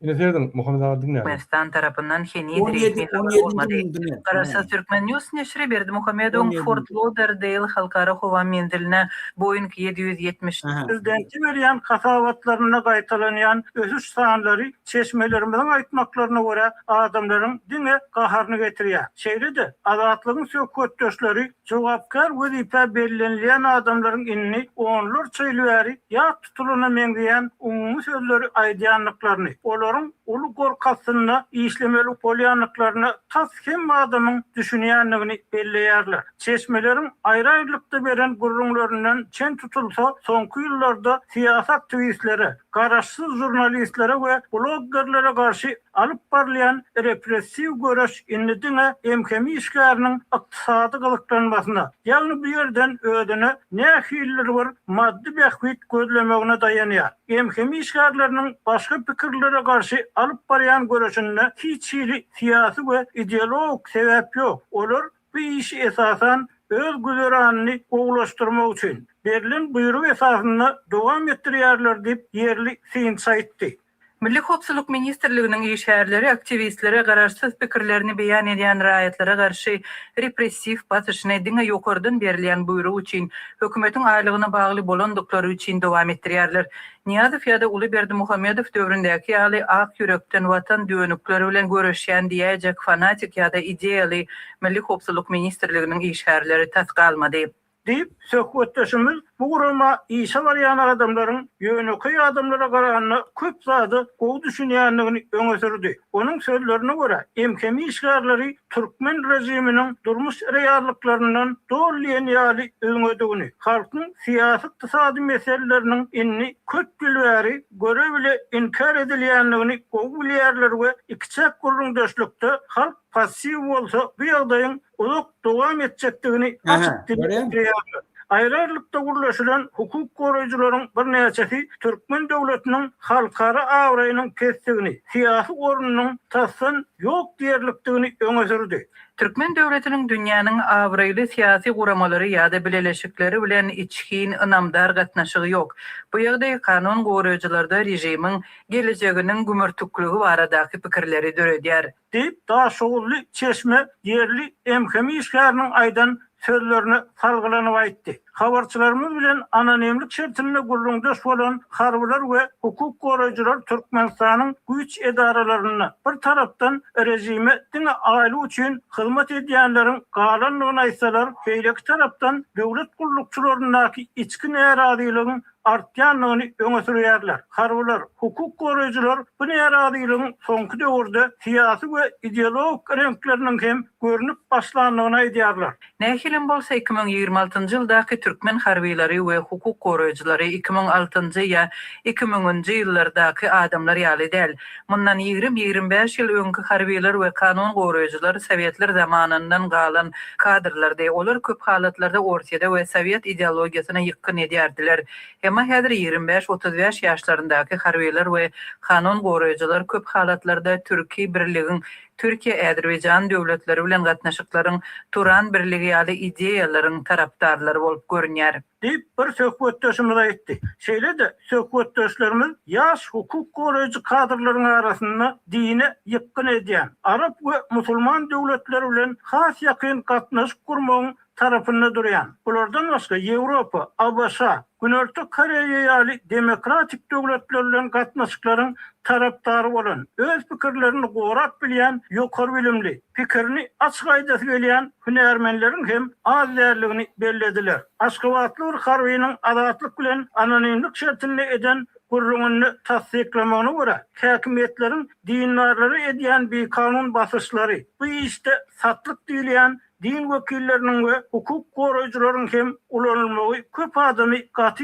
Ine serdin Muhammed Ağa dinle. Türkmenistan tarafından heni 17 olmadı. 17 gündü. Kararsız Türkmen News neşri berdi Muhammedov 17. Fort Lauderdale halkara hova menziline Boeing 770 Prezidenti berýän kasabatlaryna gaýtalanýan ösüş sanlary çeşmelerimizin aýtmaklaryna görä adamlaryň diňe gaharyny getirýär. Şeýle-de azatlygyň sökütdeşleri jogapkar wezipe bellenilýän adamlaryň inni onlar çeýlüäri ýa tutuluna meňzeýän umumy sözleri aýdýanlyklaryny, olaryň ulu gorkasyna işlemeli bolýanlyklaryny tas hem adamyň düşünýänligini belleýärler. Çeşmelerin aýry-aýrylykda beren gurrunlaryndan çen tutulsa, soňky ýyllarda siyasi aktivistlere, garaşsız jurnalistlere we bloggerlere garşy alyp barlayan repressiw göreş innediňe emkemi işgäriniň ykdysady gylyklanmasyna, ýalny bu ýerden ödüne nähiller bir maddi behwit gözlemegine daýanýar. Emkemi işgärleriniň başga pikirlere garşy alyp barýan göreşine hiç siyasi we ideolog sebäp ýok. Olar bu işi esasan öz güzeranyny gowlaşdyrmak üçin Berlin buyruk esasyna dowam etdirýärler diýip ýerli synç aýtdy. Milli Hopsuzlyk Ministrliginiň işgärleri aktivistlere gararsız pikirlerini beýan edýän raýatlara garşy repressiw basyşyny diňe ýokardan berilýän buyruk üçin hökümetiň aýlygyna bagly bolandyklary üçin dowam etdirýärler. Niýazow ýa-da Ulyberdi Muhammedow döwründäki ýaly ak ýürekden watan döwünükleri bilen görüşýän diýäjek fanatik ýa-da ideýaly Milli Hopsuzlyk Ministrliginiň işgärleri tasgalmady. Deyip söhbetdeşimiz bu gurulma işe barýan adamlaryň ýöneköy adamlara garanyna köp zady gowy düşünýänligini öňe sürdi. Onuň sözlerine görä, emkemi işgärleri Türkmen rejiminiň durmuş reýarlyklaryndan dolýan ýaly öňedigini, halkyň siýasy ykdysady meseleleriniň inni köp bilbäri göre bile inkar edilýänligini gowy bilýärler we ikçek gurrundaşlykda halk passiw bolsa bu ýagdaýyň uzak dowam etjekdigini açyk bildirýärler. Aýrarlykda gurlaşylan hukuk goraýjylaryň bir näçesi Türkmen döwletiniň halkara awraýynyň kesdigini, siýasy orunynyň tassan ýok diýerlikdigini öňe sürdi. Türkmen döwletiniň dünýäniň awraýly syýasy guramalary ýa-da bileşikleri bilen içkin ynamdar gatnaşygy ýok. Bu ýagdaý kanun goraýjylarda rejimiň gelejeginiň gümürtükligi baradaky pikirleri döredýär. Diýip Daşoğully çeşme ýerli emkemi işgäriniň aýdan sözlerini salgylanyp aýtdy. Habarçylarymyz bilen anonimlik şertinde gurrundaş bolan harbylar we hukuk goraýjylar Türkmenistanyň güýç edaralaryna bir tarapdan rejime diňe aýly üçin hyzmat edýänleriň galanlygyny aýtsalar, beýleki tarapdan döwlet gullukçylarynyň içki näradylygyň artýanlygyny öňe sürýärler. Harbylar, hukuk goraýjylar bu näradylygyň soňky döwürde siýasy we ideolog renkleriniň hem görünüp başlanlygyny aýdýarlar. Nähilin bolsa 2026-njy ýyldaky Türkmen harbiýlary we hukuk goraýjylary 2006-njy ýa 2000-njy ýyllardaky adamlar ýaly däl. Mundan 20-25 ýyl öňkü harbiýler we kanun goraýjylar Sowetler zamanyndan galan kadrlarda, olar köp halatlarda ortada we Sowet ideologiýasyna ýykyn edýärdiler. Emma häzir 25-35 ýaşlaryndaky harbiýler we kanun goraýjylar köp halatlarda Türkiýe birligiň Türkiýe Äzerbaýjan döwletleri bilen gatnaşyklaryň Turan birligi ýaly ideýalaryň tarapdarlary bolup görünýär. Deyip bir söhbetdeşimiz aýtdy. Şeýle-de söhbetdeşlerimiz ýaş hukuk goraýjy kadrlaryň arasynda dine ýykyn edýän Arap we musulman döwletleri bilen has ýakyn gatnaşyk gurmagyň tarapynda durýan. Bulardan başga Ýewropa, Abaşa, Günörtü Koreýa ýaly demokratik döwletler bilen gatnaşyklaryň tarapdary bolan, öz pikirlerini gorap bilýän, ýokary bilimli, pikirini açyk aýdasy gelýän hünärmenleriň hem az därligini bellediler. Aşgabatly bir harbiýanyň azatlyk bilen anonimlik şertinde eden gurrungyny tasdiklamagyna görä, häkimetleriň dindarlary edýän bir kanun basyşlary bu işte satlyk diýilýän din wekilleriniň we hukuk goraýjylaryň hem ulanylmagy köp adamy gaty.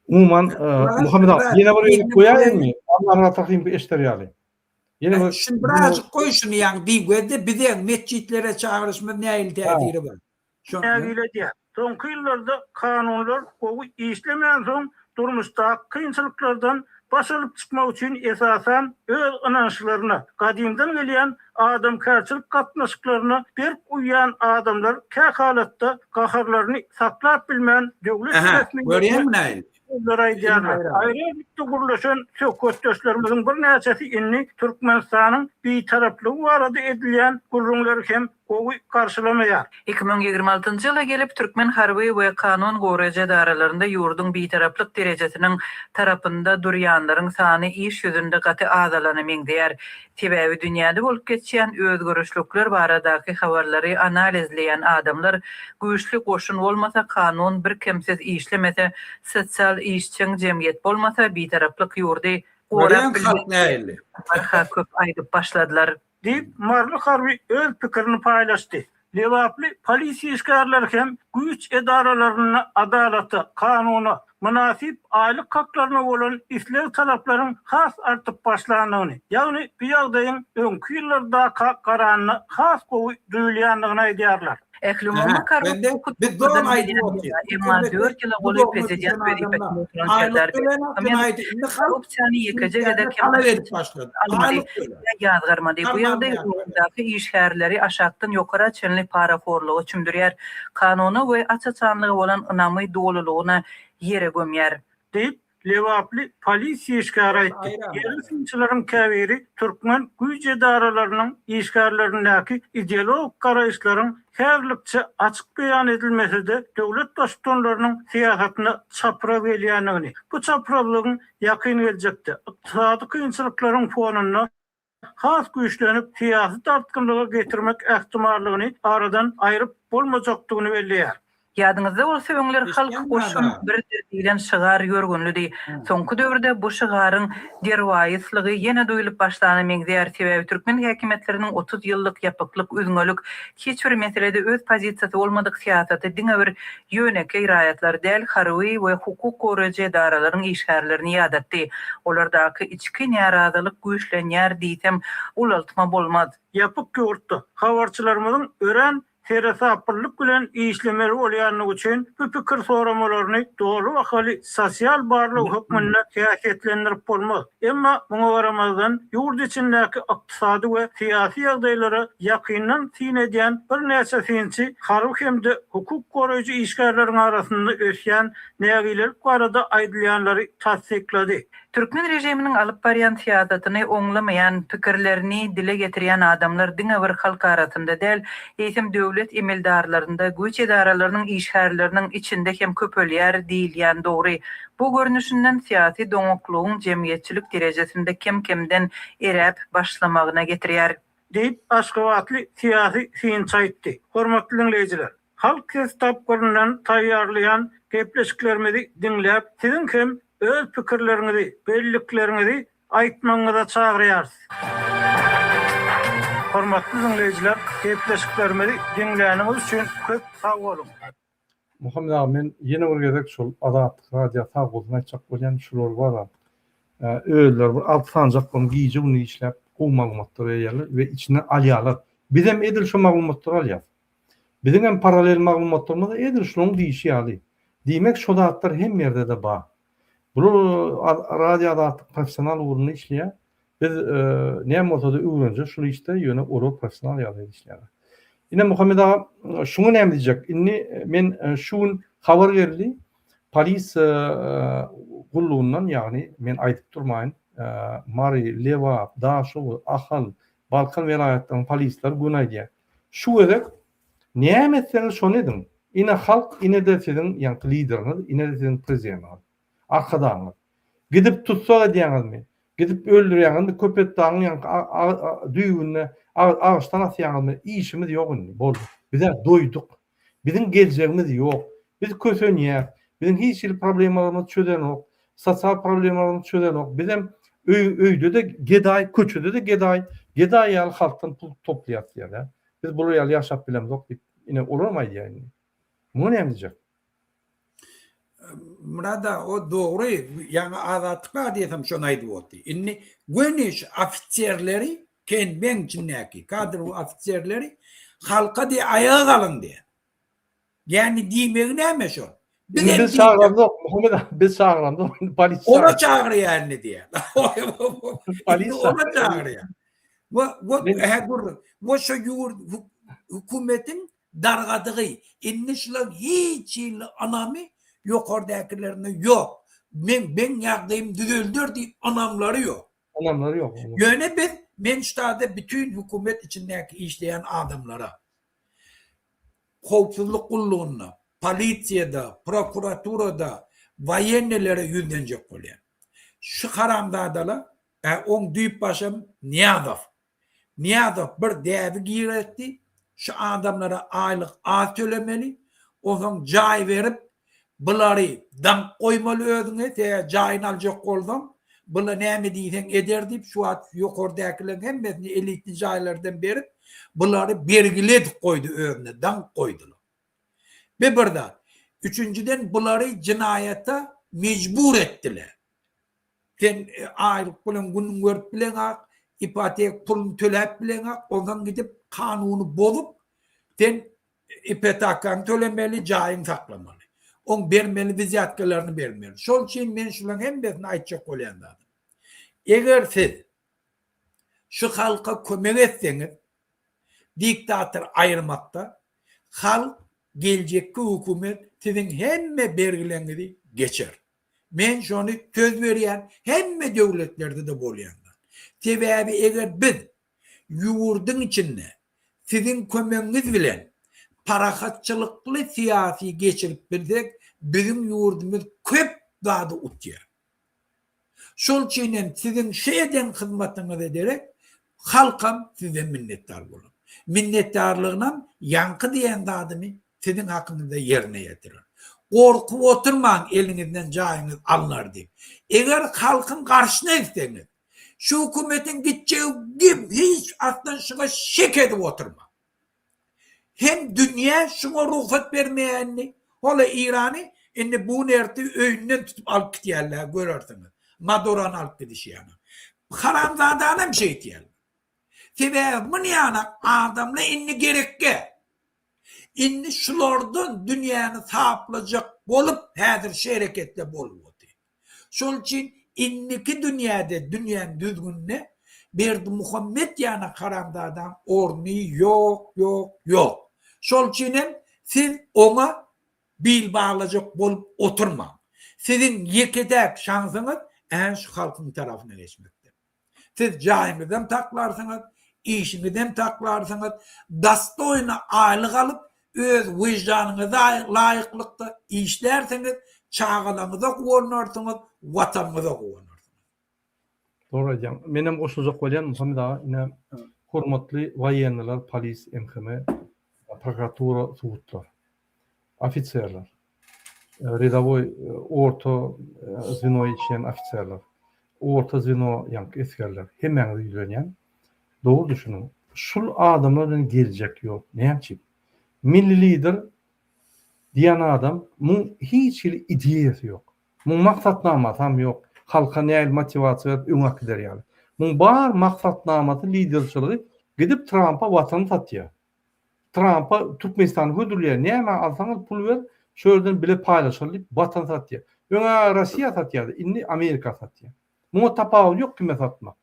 Umuman Muhammed Ağa ýene bir goýaýarmy? Allah'a takyň bir eşler ýaly. Ýene bir Şunu birazcık koy şunu yani diýgende bize mescitlere çağrışma näil täsiri bar. Nägile diýär. Soňky ýyllarda kanunlar gowy işlemän soň durmuşda kynçylyklardan başalyp çykmak üçin esasan öz ynançlaryna, gadymdan gelýän adamkarçylyk gatnaşyklaryna berip uýan adamlar kä halatda gaharlaryny saklap bilmän döwlet resmi görýärmi näil? Sözler diýerler. Aýry bitti guruluşan söwketdeşlerimizin bir näçesi inni Türkmenistanyň bir taraplygy barada edilýän gurulmalar hem owy karşylamaýar. 2026 ýyla gelip Türkmen harby we kanun goraja daralarında ýurdun bitaraplyk derejesiniň tarapynda durýanlaryň sany iş ýüzünde gaty azalanyp diýer. Sebäbi dünýäde bolup geçýän özgörüşlükler baradaky habarlary analizleýän adamlar güýçli goşun bolmasa kanun bir kimsiz işlemese sosial işçiň jemgyýet bolmasa bitaraplyk ýurdy Oryan halk näýli? barha köp aýdyp başladylar. Deyip Marly Harby öz pikirini paylaşdy. Lewaply polisiýa işgärleri hem güýç edaralaryna adalaty, kanuny, münasip aýlyk haklaryna bolan islew talaplaryň has artyp başlanyny, ýagny bu ýagdaýyň öňkü ýyllarda garanyny has gowy duýulýanlygyny aýdýarlar. Ehlumma karby biz doğum aydı emma 4 ýyla goly prezident berip korrupsiýany ýekeje gedek ýazgarmady. Bu ýagdaý işgärleri aşakdan ýokara çenli paraforlugy çümdürýär. Kanuny we açaçanlygy bolan ynamy dolulugyna ýere gömýär. Deyip Lewaply polisiýa işgäri aýtdy. Ýerleşimçilerin käbiri Türkmen güýç edaralarynyň işgärlerindäki ideologik garaýşlaryň herlikçe açyk beýan edilmesinde döwlet başçylarynyň siýasatyny çapra belýänligini, bu çapralygyň ýakyn geljekde ykdysady kynçylyklaryň fonuna has güýçlenip siýasy tartgynlyga getirmek ähtimallygyny aradan aýryp bolmajakdygyny belliýär. Ýadyňyzda bolsa öňler halk goşun bir dilen şygar ýörgünlüdi. Soňky döwürde bu şygaryň derwaýyslygy ýene duýulyp başlanyp diýer. Sebäbi türkmen häkimetleriniň 30 ýyllyk ýapyklyk üzüňlük hiç bir meselede öz pozisiýasy bolmadyk siýasaty diňe bir ýöneke iraýatlar däl harby we hukuk goraja edaralaryň işgärlerini ýadatdy. Olardaky içki narazalyk güýçlenýär diýsem ulaltma bolmaz. Ýapyk ýurtda habarçylarymyzyň ören terasapırlık bilen işlemleri bolýanlygy üçin bu pikir soramalaryny dogry wakaly sosial barlyk hukmyna siýasatlendirip bolmaz. Emma muňa garamazdan ýurt içindäki ykdysady we siýasy ýagdaýlara ýakyndan sinedýän bir näçe finçi harby hemde hukuk goraýjy işgärleriň arasynda ösýän nägiler barada aýdylýanlary tasdiklady. Türkmen rejiminiň alyp barýan siýasatyny oňlamaýan, pikirlerini dile getirýän adamlar diňe bir halk arasynda däl, eýsem döwlet emeldarlarynda güýç edaralarynyň işgärleriniň içinde hem köpelýär diýilýän dogry. Bu görnüşinden siýasy doňoklugyň jemgyýetçilik derejesinde kim-kimden eräp başlamagyna getirýär. Deyip Aşgabatly siýasy finç aýtdy. Hormatly dinleýijiler, halk kitaplaryndan taýýarlayan gepleşiklerimizi dinläp, sizin hem öz pikirlerinizi, belliklerinizi aýtmaňyza çagyrýarys. Hormatly dinleýijiler, gepleşiklerimizi dinläniňiz üçin köp sag bolun. Muhammed ağa, men ýene bir gezek şol Azatlyk radio taýgulyny aýtjak bolýan şular bar. Öýler bir alt sanjak bilen giýje bunu işläp, bu maglumatlar ýerler we içine alýarlar. Bizem edil şu maglumatlar alýar. Bizim hem paralel maglumatlarymyz edil şonuň diýişi ýaly. Diýmek şu zatlar hem ýerde de bar. Bu radio Azatlyk professional ugrunda işleýär. Biz näme bolsa-da öwrenje şunu işte ýöne oro professional ýaly işleýär. Ine Muhammed ağa şunu näme diýjek? Inni men şuň habar berdi. Polis gullugyndan, ýagny men aýdyp durmaýyn. Mari, Leva, Daşow, Ahal, Balkan welaýatynyň polisler günaýdýar. Şu gerek näme etseňiz şonu edin. Ine halk, ine de siziň ýa-ni lideriniz, ine de siziň prezidentiniz. Arkadaňyz. Gidip tutsa diýäňizmi? Gidip öldürýäňizmi? Köpet dagyň düýbüne ağaçtan atýaňyzmy? İşimiz ýok indi. Boldy. Bize doýduk. Bizim geljegimiz ýok. Biz kösenýär. Bizim hiç bir problemlarymyz çözenok. Sosial problemlarymyz çözenok. Bizim öýde de gedaý, köçede de gedaý. Gedaý ýaly halkdan pul toplaýar. Biz bu ýaly ýaşap bilemizok diýip ine olamaýdy ýani. Bu näme diýjek? Murada o doğru, yani Azatlyk diýsem şonu aýdyp otdy. Inni güneş ofitserleri ben içindäki kadr ofitserleri halka diýe ayağa kalın diye. Yani diýmegi näme şo? Biz çağırandık, Muhammed biz çağırandık, polis ona çağırıyor yani diye. Polis ona çağırıyor. Bu şu hükümetin dargadığı, inni şular hiç anamı yok oradakilerine yok. ben ýagdaýym düzeldir diýip anamlary ýok. Anamları yok. Ýöne men ştada bütün hükümet içindäki işleyen adamlara, howpsuzlyk gullugyna, polisiýada, prokuraturada, wayennelere yüzlenjek bolýar. Şu haramdadalar, on düýüp başam Niyazov bir däbi giretdi. Şu adamlara aylyk az tölemeli, oňa jaý berip, bulary dank goýmaly özüňe, jaýyny aljak bolsam, bular näme diýsen eder diýip şu at ýokardakylar hemmesini elitli jaýlardan berip, bulary belgiledip goýdy özüne, dank goýdylar. Ve birda, üçüncüden bulary jinayata mecbur etdiler. Sen aylyk bilen günün görüp bilen ipotek pulunu töläp bilen oňa gidip kanuny bozup, sen ipotekan tölemeli, jaýyň saklamaly. On bermeli, viziyatkalarını bermeli. Şol için men şulan hemmesini aýtjak bolýanlar. Eger siz şu halka kömek etseňiz, diktator aýyrmakda, halk geljekki hökümet sizin hemme bergilerinizi geçer. Men şonu söz berýän hemme döwletlerde de bolýanlar. Sebäbi eger biz ýurduň içinde sizin kömegiňiz bilen parahatçılıklı siyasi geçirip bilsek, bizim yurdumuz köp daha utya. Şol çiğnen sizin şeyden hizmetiniz ederek, halkam size minnettar bulun. Minnettarlığına yankı diyen adımı sizin hakkınızda yerine getirin. Korkup oturmayın elinizden cayınız alınır deyip. Eğer halkın karşına isteniz, şu hükümetin gideceği gibi hiç aklın şuna şek edip oturma. Hem dünya şuna ruhsat vermeyenini, ola İran'ı, indi bu nerede öğünden tutup alıp gidiyorlar, görürsünüz. Madoran alıp gidişiyorlar. Haramzadana bir şey diyorlar. Sebep bunu yana adamla indi gerekke. Indi şulardan dünyanı sahiplayacak olup hazır şereketle bolup. Şol için indiki dünyada dünyanın düzgününe bir Muhammed yana haramzadan ornu yok. Şol için siz ona bil bağlayacak bolup oturma. Sizin yekedek şansınız en şu halkın tarafına geçmekte. Siz cahimizden taklarsınız, işinizden taklarsınız, dastoyuna aylık alıp öz vicdanınıza layıklıkta işlersiniz, çağılanıza kuvvanarsınız, vatanınıza kuvvanarsınız. Doğru hocam. Menem goşulacak bolýan Muhammed ağa, ine hormatly waýenler, polis, MHM, prokuratura, subutlar, ofitserler, redawoy orta zveno içen ofitserler, orta zveno ýanky eskerler, hemmäňiz ýüzlenýän. Doğru düşünün. Şul adamlardan gelecek yok. Näçip? Milli lider diýen adam, mun hiç ideýasy yok. Mun maksatnama tam yok. Halka näil motivasiýa öňe gider ýaly. Mun bar maksatnamasy liderçiligi gidip Trump'a watan satýar. Trump'a Türkmenistan'ı hödürleýär. Näme alsaňyz pul ber, şöýlerden bile paýlaşyr diýip watan satýar. Öňe Russiýa satýar, indi Amerika satýar. Muňa tapawy ýok kime satmak.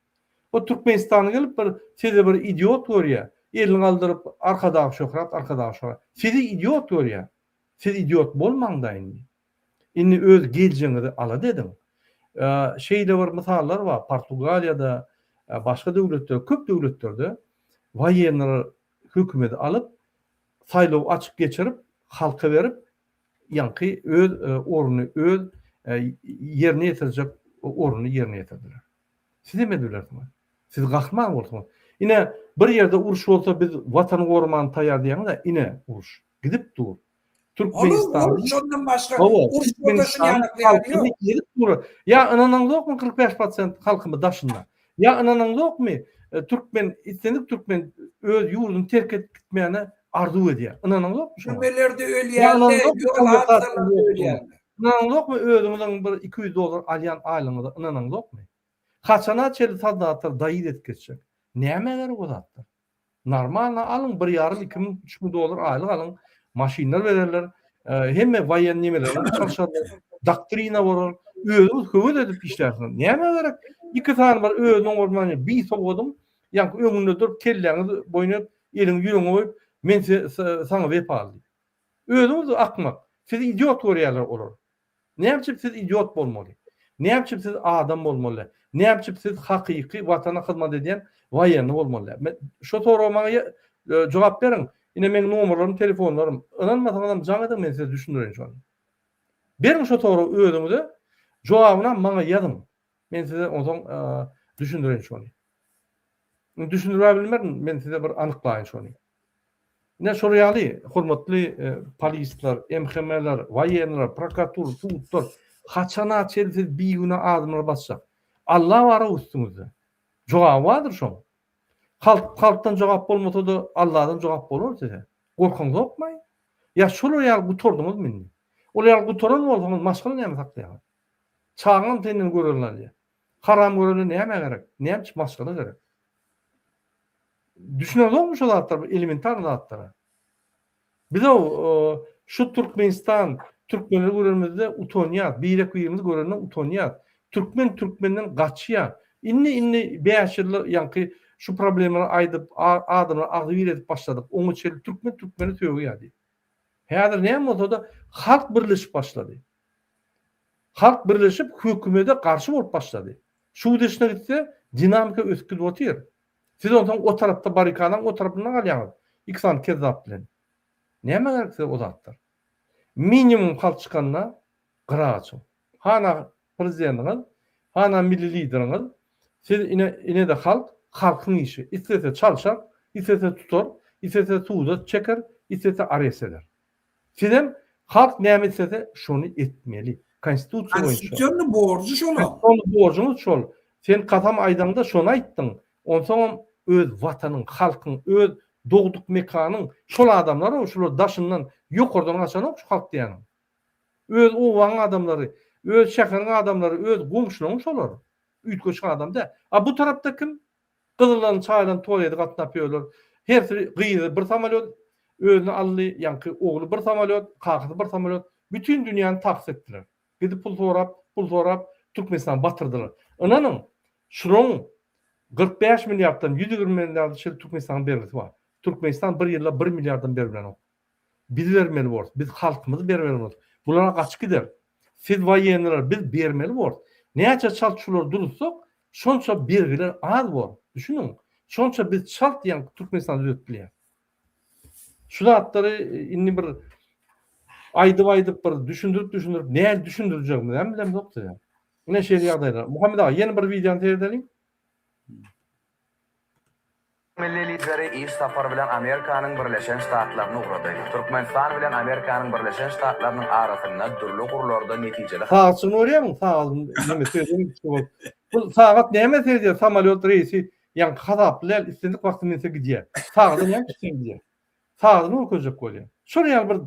O Türkmenistan'a gelip bir idiot görýär. Elini aldyryp arkadaş şöhret. Sizi idiot görýär. Siz idiot bolmaň da indi. Indi öz geljeňizi ala dedim. Şeyde var, misallar var. Portugaliýada, başga döwletler, köp döwletlerde waýenler hökümeti alıp saýlaw açyk geçirip halka berip ýanky öz ornuny öz ýerine ýetirjek ornuny ýerine ýetirdiler. Siz emediler. Siz gahman bolsaňyz. Ine bir ýerde uruş bolsa biz watany gorman taýýar diýen da ine uruş. Gidip dur. Türkmenistan Şondan başka uruş bolsa ya ananyň ýokmy 45% halkymy daşynda. Ya ananyň ýokmy Türkmen istenip Türkmen öz ýurduny terk edip gitmegine arzu edýär. Ananyň ýokmy şo? Türkmenlerde ölýärler, ölýärler. Ananyň ýokmy özüňiň bir $200 alýan aýlygyda ananyň ýokmy? Kaçana çeli soldatlar daýy etkeçek. Näme gerek bolatdy? Normal alın $1,5-2,000 aýlyk alın. Maşinler bererler. Hemme waýen nemeler çalışarlar. Doktrina bolar. Özüňiz höwet edip işlersiň. Näme gerek? İki tane var özüň ormany bir soğudum. Ýanky öňünde durup kelleňiz boýnap eliň ýüreňe goýup men saňa wepal. Özüňiz akmak. Siz idiot görýärler olar. Näme üçin siz idiot bolmaly? Näçe siz adam bolmaly? Näçe siz hakyky watana hyzmat eden waýanly bolmaly? Şo soramaga jogap beriň. Ine men nomerlarym, telefonlarym, inanmasaňam jaňyda men size düşündirin şonu. Beriň şo soru özüňizde jogabyna maňa ýazyň. Men size oňsoň düşündirin şonu. Düşündürä bilmerim, men size bir anyklaýyn şonu. Ne soruyaly, hormatly polisler, MHM'ler, waýanlar, prokuratur, sudlar, haçana çelsiz bir güne adımlar basacak. Allah var üstümüzde. Jogap vardır şoň. Halktan jogap bolmasa da Allah'dan jogap bolar size. Gorkaňyz okmaý. Ya şol ýaly gutordyňyz meni. Ol ýaly gutoran bolsaňyz maşgul näme sakdaýar? Çağın tenen görürler. Haram görürler näme gerek? Näme maşgul gerek? Düşünelim şu zatlar, elementar zatlar. Biz o şu Türkmenistan, Türkmenler görürmüzde utonyat, birek uyumuz görüründen utonyat. Türkmenden gaçıya. İnni 5 ýyl ýanky şu problemleri aýdyp, adamlar agdyr edip başladyk. Oňa çel Türkmeni töýýärdi. Häzir näme bolsa da halk birleşip başlady. Halk birleşip hökümete karşı bolup başlady. Şu deşine gitse dinamika ösküp otyr. Siz ondan o tarafta barikadan o tarafından galýaňyz. İksan kezzap bilen. Näme gerekse o zatlar. Minimum halk çykanna gıraçy. Hana prezidentiňiz, hana milli lideriňiz, siz ine de halkyň işi. İstese çalşar, istese tutar, istese tuğda çeker, istese arrest eder. Sizem halk näme istese şonu etmeli. Konstitusiýonyň borjy şol. Şol borjumuz şol. Sen katam aýdanda şonu aýtdyň. Onsoň öz watanyň, halkyň, öz dogduk mekanyň şol adamlar, şol daşyndan ýokardan açan şu halk diýen. Öz owaň adamlary, öz şäheriniň adamlary, öz gomşularyň şolar. Üýtgeçi adam da. Bu tarapda kim? Gyzylan çaýlan toýady gatnap ýörler. Her gyýy bir samolyot, özüni aldy, ýanky ogly bir samolyot, kakdy bir samolyot, bütün dünýäni taks etdiler. Gidip pul sorap, Türkmenistan batyrdylar. Ananyň şuroň 45 milyardan 120 milyar şeýle Türkmenistan bermesi var. Türkmenistan bir ýylda 1 milyardan berbilen. Biz bermeli bor. Biz halkymyz bermeli bor. Bulara gaç gider. Siz waýanlar biz bermeli bor. Näçe çalçylar durursak, şonça bergiler az bor. Düşünün. Şonça biz çalt diýen Türkmenistan ötüpler. Şu zatlary inni bir aýdyp bir düşündirip näme düşündirjekmi? Hem bilem ýokdy ya. Ne şeýle ýagdaýlar. Muhammed ağa ýeni bir wideony terdelim. Milli lideri iş sapary bilen Amerikanyň Birleşen Ştatlaryny ugrady. Türkmenistan bilen Amerikanyň Birleşen Ştatlarynyň arasynda dürli gurlarda netijeli. Saatçyny görýärmi? Sağalym näme söýdüm? Bu saat näme söýdür? Samolyot reisi ýa hazaplar istendik wagtynda gidýär. Saatda näme gidýär? Saatda okujak bolýar. Şuraya bir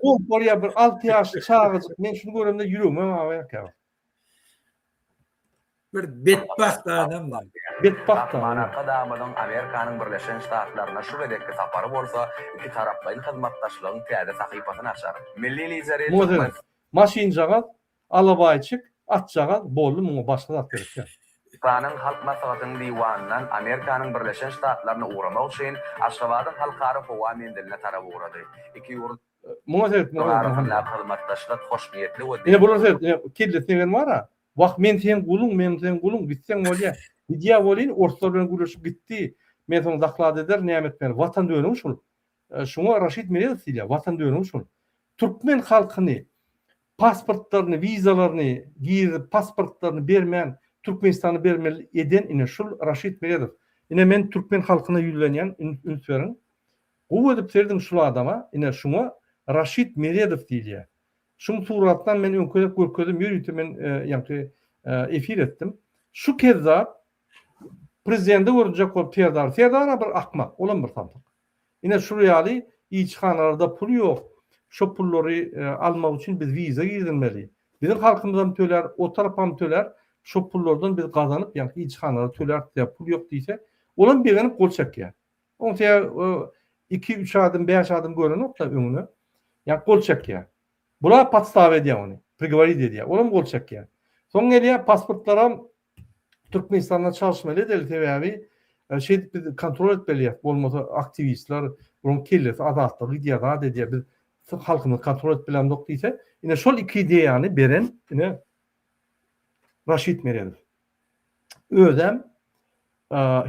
Pomporya bir 6 ýaşly çağıjyk. Men şunu göremde ýürüme aýak. Bir betbaht adamlar. Betbaht Manaka damadyň Amerikanyň Birleşen Ştatlaryna şu gedekki sapary bolsa, iki tarapdaýyň hyzmatdaşlygyň täze sahypasyny açar. Milli lideri maşinjaga, alabaýçyk, atjaga boldy muňa başga zat berýär. Iranyň halk maslahatynyň diwanyndan Amerikanyň Birleşen Ştatlaryny uğramak üçin Aşgabatyň halkary howa mendiline tarap uğrady. Iki ýurt hyzmatdaşlyk hoşniýetli we ine bular kelletgen bar. Wagt men sen gulun, gitsen bolýar. Diýä bolýan, ortalar bilen gülüşip gitdi. Men soň zaklad eder, näme etmeli? Watan döwrüň şol. Şoňa Raşid Meredov diýär, watan döwrüň şol. Türkmen halkyny pasportlaryny, wizalaryny, giýip pasportlaryny bermän, Türkmenistany bermeli eden ine şol Raşid Meredov. Ine men Türkmen halkyna ýüzlenýän ünsüň. O edip serdiň şol adama, ine şoňa Raşid Meredov diýär. Şun suratdan men öňkörek görkezim ýürüýtüm men ýanky efir etdim. Şu kezzap prezidenti görjek bolup Ferdar bir akmak, olan bir tantyk. Ine şu ýaly içhanalarda pul ýok. Şu pullary almak üçin biz wiza girdinmeli. Bizim halkymyzdan töler, o tarapam töler, şu pullardan biz gazanyp ýanky içhanalara töler diýip pul ýok diýse, olan berenip gol çekýär. Oňa 2-3 adım, 5 adım görenok da öňüne ýa gol çekýär. Bula podstaw edýär ony. Prigovorit edýär. Olam gol çekýär. Soň gelýär pasportlara Türkmenistanda çalışmaly edeli sebäbi biz kontrol etmeli. Bolmasa aktivistler, onun kelleri, adatlar, idea edýär. Biz halkyny kontrol etmeli diýse, Ine şol iki ideýany beren ine Raşid Meredov. Özem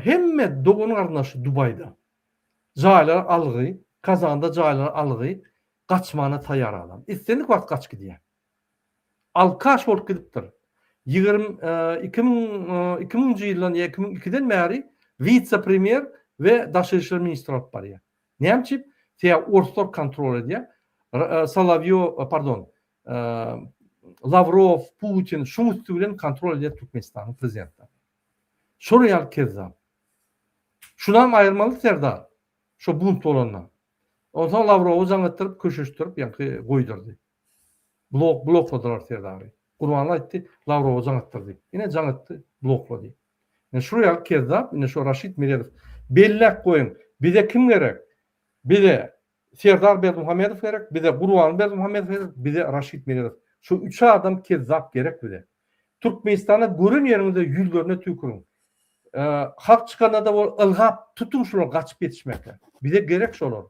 hemme dogunun arnaşy Dubayda. Jaýlar algy, Kazanda jaýlar algy, gaçmana taýar adam. Istenik wagt gaç gidýär. Alkaş bolup gidipdir. 2000-nji ýyldan 2002-den bäri vice-premier we daşy işler ministri bolup barýar. Näçip? Tiýa ortak kontrol edýär. Lavrov, Putin şunu üstünden kontrol edýär Türkmenistanyň prezidenti. Şoreýal kezzap. Şundan aýyrmaly Serdar. Şo bunt bolandan. Ondan Lavrowy jaňytyryp köşeşdirip ýa-ni goýdurdy. Blokladylar Serdary. Gurban aýtdy, Lavrowy jaňytyrdy. Ine jaňytdy, bloklady. Şoreýal kezzap, ine şo Raşid Meredov. Bellek goýun. Bize kim gerek? Bize Serdar Berdimuhamedov gerek, bize Gurban Berdimuhamedov gerek, bize Raşid Meredov. Şu üç adam kezzap gerek bize. Türkmenistana görün ýerinde ýülgörne tükürün. Halk çıkanda da bol ılgap tutun şunu gaçıp yetişmekler. Bize gerek şolar.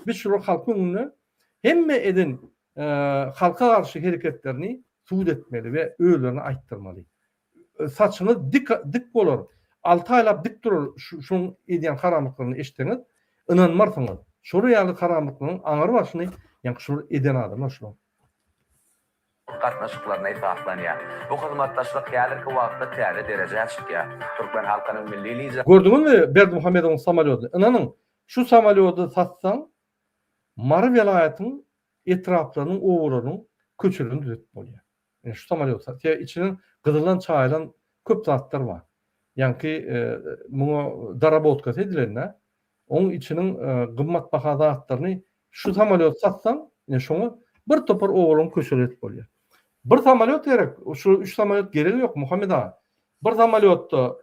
Biz şunu halkın önüne hemme edin halka karşı hareketlerini suud etmeli ve öğülerini ayttırmalı. Saçını dik bolur. 6 aylap dik durur. Şunun ediyen karanlıklarını eşitiniz. Inanmarsınız. Şuraya karanlıklarının aňary başını yani şunu eden adam şunu. Gatnaşyklaryna ýa-da bu hyzmatdaşlyk ýa-da wagtda täze derejä çykýar. Türkmen halkynyň milli lideri. Gördüňizmi Berdimuhamedowyň samolyoty? Inanyň şu samolyoty satsaň Mary welaýatynyň etraplarynyň owurynyň köçürini düzüp bolýar. Şu samolyot satýar, içiniň gyzylan çaýlan köp zatlar bar. Ýa-ni muňa darabotka edilenler. Onun içiniň gymmat baha zatlaryny şu samolyot satsaň, şoňa bir topar owuryň köçüri etip bolýar. Bir samolyot gerek. Şu 3 samolyot gerek yok Muhammed ağa. Bir samolyotda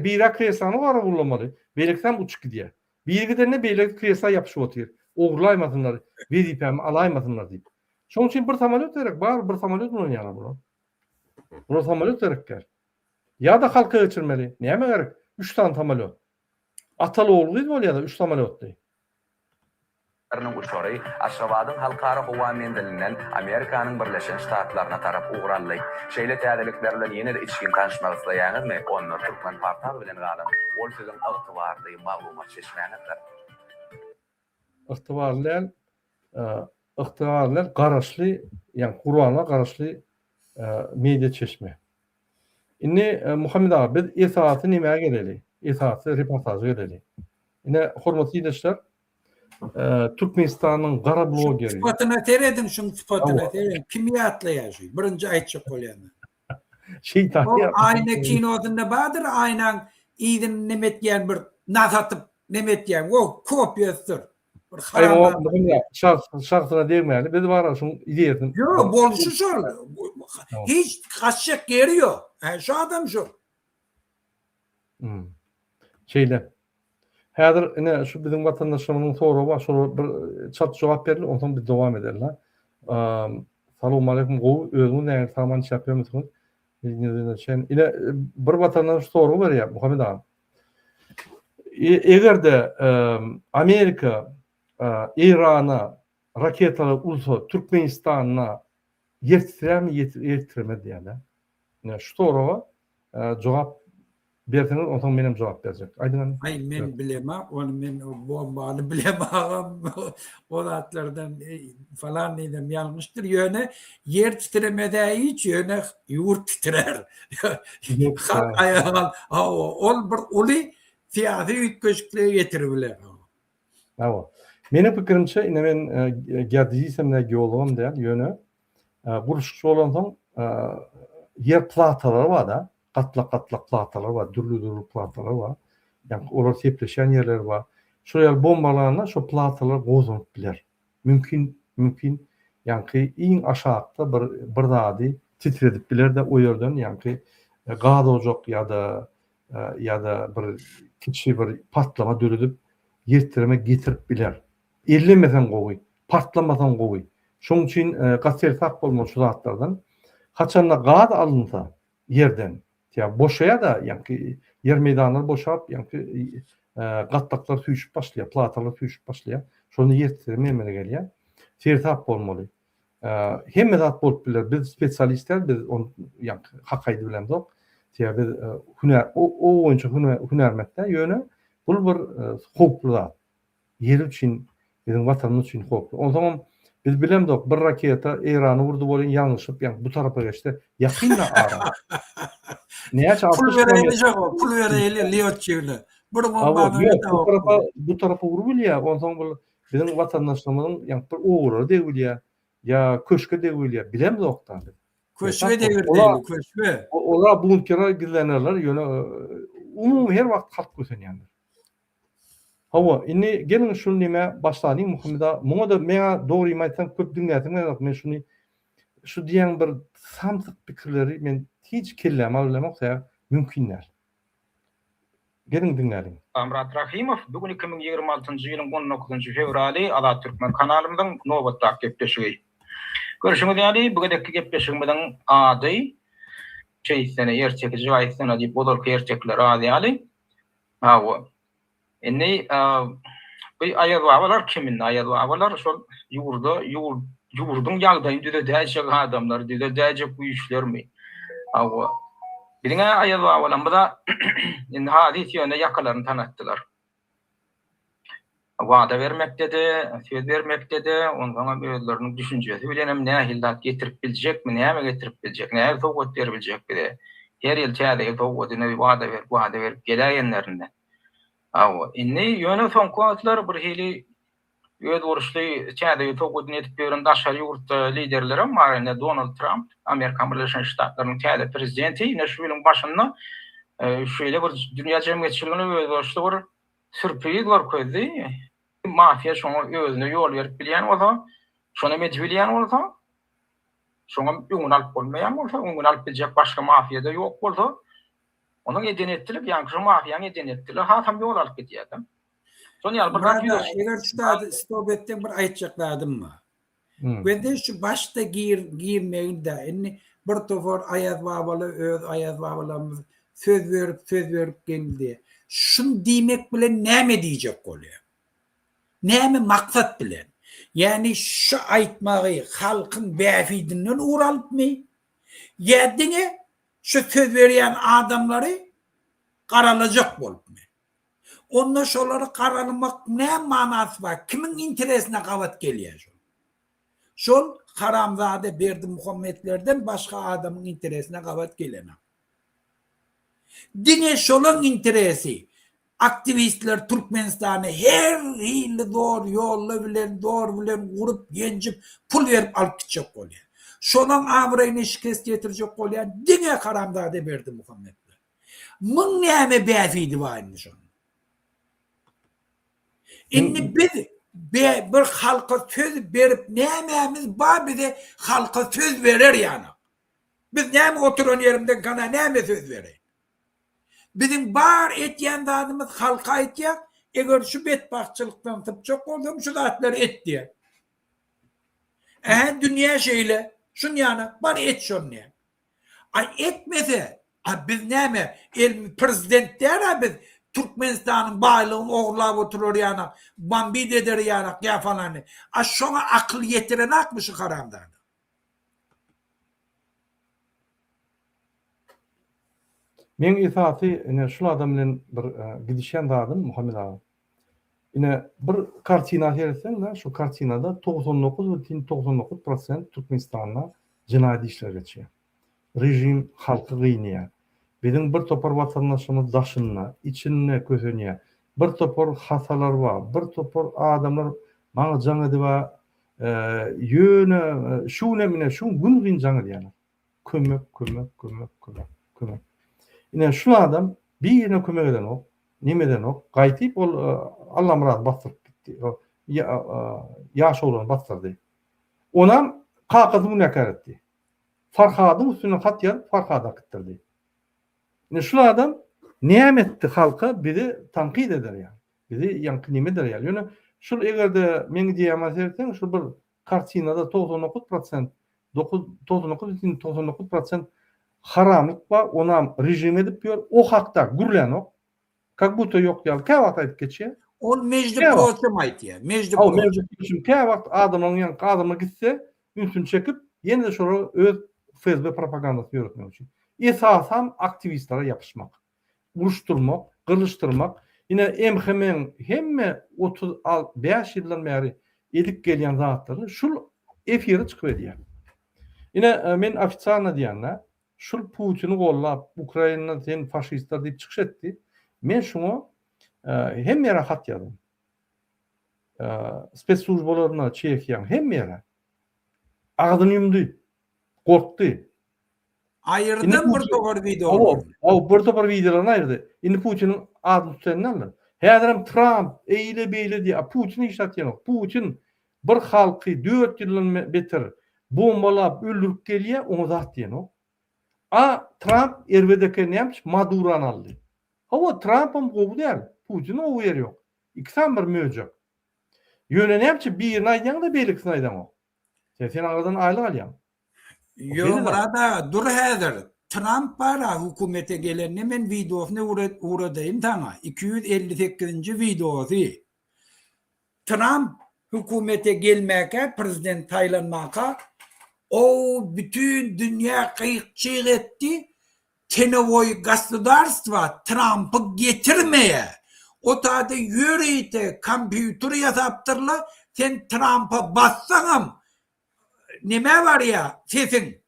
bira kresanı var bulunmalı. Beylekten uçup gidiyor. Bilgilerine beylek kresa yapışıp oturuyor. Oğurlaymasınlar, vizifemi alaymasınlar deyip. Şunun için bir samolyot gerek. Var bir samolyot bunun yana bunu. Buna samolyot gerek gerek. Ya da halka geçirmeli. Neye mi gerek? 3 tane samolyot. Atalı oğlu değil mi ya da 3 samolyot değil. Uçory Aşgabatyň halkara howa mendelinden Amerikanyň Birleşen Ştatlaryna tarap ugrally. Şeýle täzelikler bilen ýene de içkin tanışmak islaýanyzmy? Onlar Türkmen portal bilen galan ol sözüň ygtybarly maglumat çeşmäňizler. Ygtybarlar garaşly, ýani Qur'ana garaşly media çeşme. Indi Muhammed ağa biz esaty näme geleli? Esaty reportaj geleli. Ine hormatly ýeşler Türkmenistanyň gara blogeri. Sıfatına teredin şunun sıfatına teredin. Kimiyatla yaşıyor. Birinci aýtjak bolýan. Şeytan ya. Ayna kinodunda badır aynan iyidin nemetgen bir nazatıp nemetgen. O kopyasydyr. Bir harama. Şahsyna degmäli. Biz bara şunu ideýetim. Yo, bolşu şol. Hiç kaçacak yeri yok. Şu adam şu. Şeyle. Häzir ine şu bizim vatandaşlarymyň soragy bar, şol bir çat jogap berli, ondan biz dowam ederler. Salamu aleykum gowy, özüňiz näme saman çapýarmysyňyz? Ine bir vatandaş soragy bar ýa Muhammed ağa. Egerde Amerika İran'a raketalar ulsa Türkmenistanyna ýetirmämi ýetirmedi ýa-da. Şu soraga jogap berdiňiz, ondan menem jogap berjek. Aýdyňyz. Ay men bilemem, onu men bombaly bilemem. O zatlardan falan edem ýalňyşdyr ýöne yer titremede hiç ýöne ýurt titrer. Ol bir uly tiýady üýtgeşikle ýetirbiler. Awa. Mening pikirimçe ine men geodezisem geologum diýen ýöne guruşçy bolansoň yer platalary bar da. Katlak platalar var, dürlü platalar var. Yani olar sepleşen yerler var. Şuraya bombalarına şu platalar gozulup biler. Mümkün yani iň aşağıda bir dady titredip biler de o yerden yani gadojok ya da bir kiçi bir patlama döredip ýertirme getirip biler. Ellemesen gowy, patlamasan gowy. Şoň üçin gaselsak bolmaly şu zatlardan haçanda gad alınsa yerden ya boşaya da yani yer meydanları boşap yani gatlaklar süýüşüp başlaýar, platalar süýüşüp başlaýar. Şonu ýertirmemeli gelýär. Sertap bolmaly. Hemme zat bolup biler. Biz spesialistler, biz on ýa hakaýdy bilen dok. Tiýa biz hüner o boýunça hünermetde ýöne bul bir hoplu zat. Yer üçin, bizim vatanymyz üçin hoplu. O zaman biz bilen dok bir raketa Irany urdy bolan ýalňyşyp ýa bu tarafa geçdi. Ýakynla ara. Näçe 60 Pul vereylik o, pul vereylik Liotçyly. Bu tarafa urbilýa, o zaman bu bizim vatandaşlarymyzyň ýa bir oğurlar degilýa, ýa köşke degilýa, bilemdi oktan. Köşve devirdi, köşve. Olar bunkera gizlenerler, ýöne umum her wagt halk gösenýändir. Hawa, inni gelin şunu nime başlanyň Muhammeda, muňa da meňa dogry aýtsam köp dinlädim, men şunu şu diýen bir samsyk pikirleri men hiç kellem alamak mümkinler. Gelin dinlädim. Amrat Rahimov bugün 2026-njy ýylyň 19-njy fevraly Ala Türkmen kanalymyň nowbatda gepleşigi. Görüşüňiz ýaly bu gedekki gepleşigimiň ady sene ýerçeki jaýsana diýip bolar ýerçekler ady ýaly. Hawa. Indi bu aýabalar kimin aýabalar şol ýurduň ýagdaýy düzedäjek adamlar, düzedäjek bu işlermi? Hawa. Birine aýabalarymda indi hadis ýöne ýakalaryny tanatdylar. Wada vermekdedi, söz vermekdedi, ondan özleriniň düşünjesi bilen hem nähildat getirip biljekmi, näme getirip biljek, näme sowgat berbiljek bile. Her ýyl çäde sowgatyny wada berip gelýänlerinde. Awa, inni ýöne soňky wagtlar bir hili öz uruşly çäde sowgatyny etip beren daşary ýurt liderleri marine Donald Trump, Amerika Birleşik Ştatlarynyň çäde prezidenti, ýene şu ýylyň başynda şeýle bir dünýä jemgyýetçiligine öz uruşly bir sürpriz bar közi. Mafya şoňa özüne ýol berip bilýän bolsa, şonu medbilýän bolsa, şoňa öňüne alyp bolmaýan bolsa, öňüne alyp biljek başga mafiyada ýok bolsa, onuň edenetlik ýa-ni şu mafiýanyň edenetlige hasam ýol alyp gidýär. Şonu ýalbyrdan eger şu stobetden bir aýtjakladymmy? Bende şu başta giyinmeginde inni bir tofor aýat babaly öz aýat babalarymyz söz berip geldi. Şunu diýmek bilen näme diýjek bolýar? Näme maksat bilen? Yani şu aýtmagy halkyň bäfidinden uralypmy? Ýa-da şu söz berýän adamlary garalajak bolupmy? Onda şolary garalamak näme manasy bar? Kimiň interesine gabat gelýär şol? Şol haramzade Berdimuhammedlerden başga adamyň interesine gabat gelýär. Dine şolun interesi aktivistler Türkmenistany her hili doğru yolla bilen urup genjip pul verip alıp gitjek bolýar. Şonuň amryny şikest getirjek bolýar dine haramzade Berdimuhammedler. Müň näme bäfidi bar indi şol. Indi bir halka söz berip nämämiz bar bize halka söz berer ýany. Biz näme oturan ýerimden kana näme söz berer? Bizim bar etýän dadymyz halka aýtýak, eger şu betbaççylykdan typjak boldum, şu zatlar etdi. Dünýä şeýle, şun ýana bar et şonu. Ay etmese, biz näme el prezidentler biz Türkmenistanyň baýlygyny oglap oturar ýana, bambid eder ýana ýa falany. Şoňa akyl ýetiren akmy şu haramdan. Men itaati ine şu adam bilen bir gidişen dadym Muhammed ağa. Ine bir kartina hersen, şu kartinada 99% Türkmenistanda jinaýat işler geçýär. Rejim halky gynýar. Bizim bir topar vatandaşymyz daşyna, içine kösenýär. Bir topar hasalar bar, bir topar adamlar maňa jaň edip ýöne şu nemine şu gün gyn jaň edýär. Kömek. Ine şu adam bir ýerine kömek eden ok, nimeden ok, gaýtyp ol Allah murad bastyryp gitdi. Ýaş oğlan bastyrdy. Onam kakazy münäker etdi. Farhadyň üstüne hat ýazyp Farhada gitdirdi. Ine şu adam näme etdi halka bizi tankid eder ýa. Bizi ýanky nime der ýa. Ýöne şol egerde men diýýän sersen şu bir kartinada 99% haramlık var, ona rejim edip diyor, o hakta gürlen o. Как будто yok ya, kâvat ayıp geçiyor. Ol mecdi proçum ayıt ya, mecdi proçum. Kâvat adamın yanına gitse, ünsün çekip ýene şolara öz FSB propagandasy ýöretmek üçin. Esasan aktivistlere yapışmak, uruşturmak, kılıçtırmak. Yine hemme 35 ýyldan beri edip gelýän zatları şul efiri çıkıp edýär. Yine men ofitsialna diýänler, şul Putin'i gollap, Ukraina'da sen faşistler diýip çykyş etdi. Men şunu hemme hat ýazdım. Spetslužbalaryna çekýän hemme agdyny ýumdy, gorkdy. Ayırdım bir topar video. O bir topar videolarını ayırdı. Indi Putin'in adını tutanlarla. Häzirem Trump eýle beýle diýip Putin işletýän. Putin bir halky 4 ýyldan beter bombalap öldürüp gelýär, onu zat diýen o. Trump RBDK nämiş Madurany aldy. Hawa Trump'am gowy däl. Putin o ýer ýok. İkisam bir möjek. Ýöne näçe bir aýdan da beýliksin aýdan o. Sen aradan aýlyk alýan. Yo burada dur häzir. Trump bara hukumete gelenine men videosyny uğradayım tana. 258. videosy. Trump hukumete gelmäke, prezident taýlanmaka o bütün dünya kıyıkçık etti. Tenovoy gospodarstva Trump'ı getirmeye. O tadı yürüyte kompüter yazaptırla sen Trump'a bassanam neme var ya sesin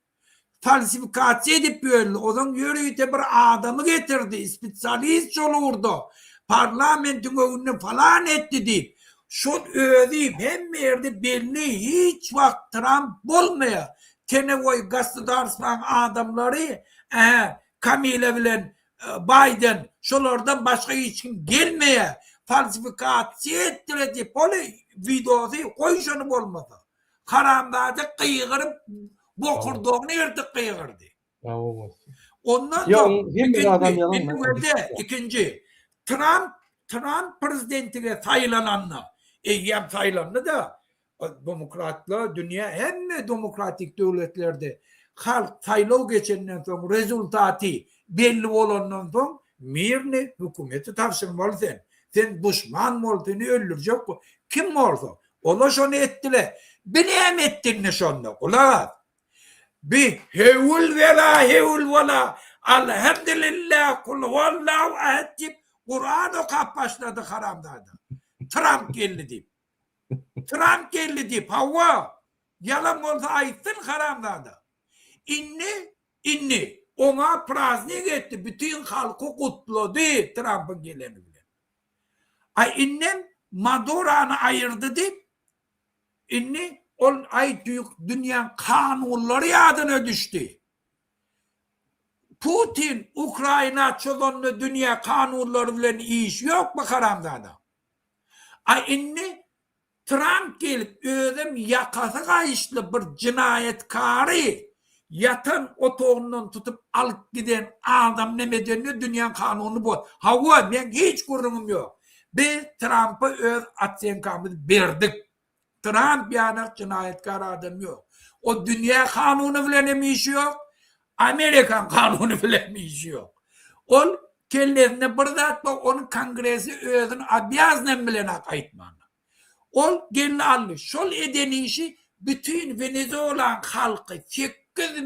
falsifikasyon edip böyle odan yürüyte bir adamı getirdi spesyalist olurdu parlamentin önüne falan etti deyip şu ödeyip hem yerde belli hiç vakt Trump bulmaya Tenovoy gospodarstvanın adamları Kamila bilen Biden şolardan başka hiç kim gelmeye falsifikasyon ettirdi. Böyle videoyu koyuşanı olmadı. Karanlığa kıyıgırıp bokurduğunu yırtık kıyıgırdı. Ondan sonra ikinci Trump prezidentine sayılananla eyyem sayılanlı da demokratla dünya hem demokratik devletlerde halk saylaw geçenden soň rezultaty belli bolandan soň mirni hükümeti tapşyrmaly sen düşman boldyny öldürjek kim bolsa ola şonu etdiler bilem etdiňni şonda ola bi hewul wala alhamdulillah kul wallahu ahad Kur'an okap başladı haramdada Trump geldi deyip hava yalan olsa aytsın haramdada inni ona praznik etti. Bütün halkı kutladı Trump'ın geleni bile. İnnem Madura'nı ayırdı deyip inni on dünyanın kanunları yadına düştü. Putin Ukrayna çolonlu dünya kanunları bilen iş yok mu karamdada? İnni Trump gelip ödüm yakası kayışlı bir cinayetkarı yatan otoğundan tutup alıp giden adam ne medeni dünyanın kanunu bu. Hava ben hiç kurumum yok. Biz Trump'a öz atsenkamızı verdik. Trump yani cinayetkar adam yok. O dünya kanunu bile mi işi yok? Amerikan kanunu bile mi işi yok? O kellerine burada onun kongresi özün abiyaznen bile nakaytmanı. O gelin aldı. Şol edeni işi bütün Venezuelan halkı 8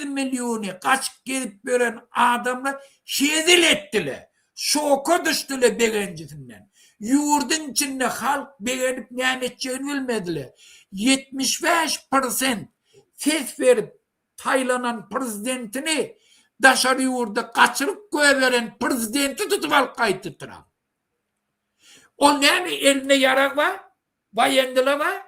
milyonu kaç gelip gören adamlar şezil ettiler. Şoka düştüler beğencisinden. Yurdun içinde halk beğenip nimetçiğini bilmediler. 75% ses verip taylanan prezidentini dışarı yurda kaçırıp koyuveren prezidenti tutup alıp kaytıttıran. O ne eline yarak var? Bayendiler var?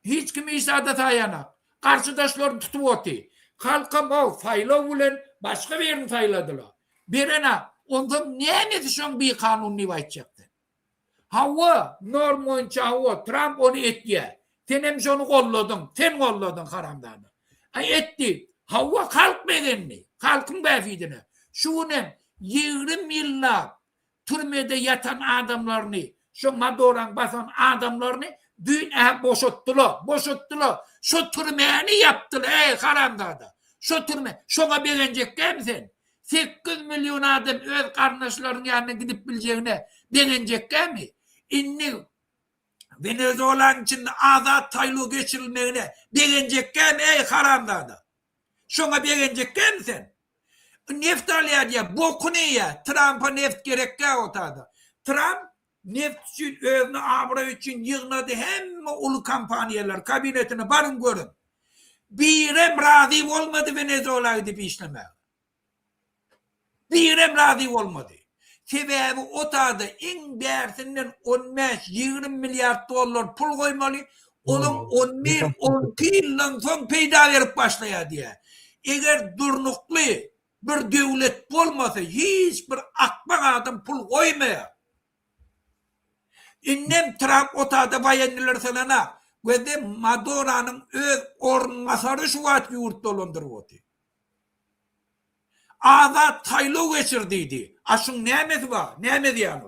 Hiç kimi isadet ayana. Karşıdaşlarını tutup otu. Halkam o fayla ulen başka bir yerini fayladılar. Birine ondan niye ne düşün bir kanunu vayçaktı? Hava normoyunca hava Trump onu etti. Sen hem onu kolladın. Sen kolladın haramdanı. Etti. Hava halk bedenini. Halkın befidini. Şu ne? 20 yıllar türmede yatan adamlarını şu Madoran basan adamlarını dün boşuttular. Şu türmeni yaptılar karanlıkta. Şu türme, şuna beğenecek misin? 8 milyon adam öz kardeşlerinin yanına gidip bileceğine beğenecek mi? İnni Venezuela'nın içinde azat taylı geçirilmegine begenjekken ey haramdada. Şoňa begenjekken sen. Neft alýar diýe bokunu ýa. Trump'a neft gerekkä otady. Trump neft üçin özüni abra üçin ýygnady hemme ulu kampaniýalar kabinetine barın görün. Birem razy bolmady Venezuela'yı diýip işlemek. Birem razy bolmady. Sebebi otady iň bärsinden 15-20 milyar dollar pul goýmaly. Onun 12 ýyldan soň peýda berip başlaýar diýe. Eger durnukly bir döwlet bolmasa hiç bir akbak adam pul goýmaýar. Innem Trump otady bayanlar salana gözde Madura'nın öz ornasarı şu wat ýurt dolandyryp oty. Azat taýloo geçirdiydi. Aşın nämesi var? Näme diýýär?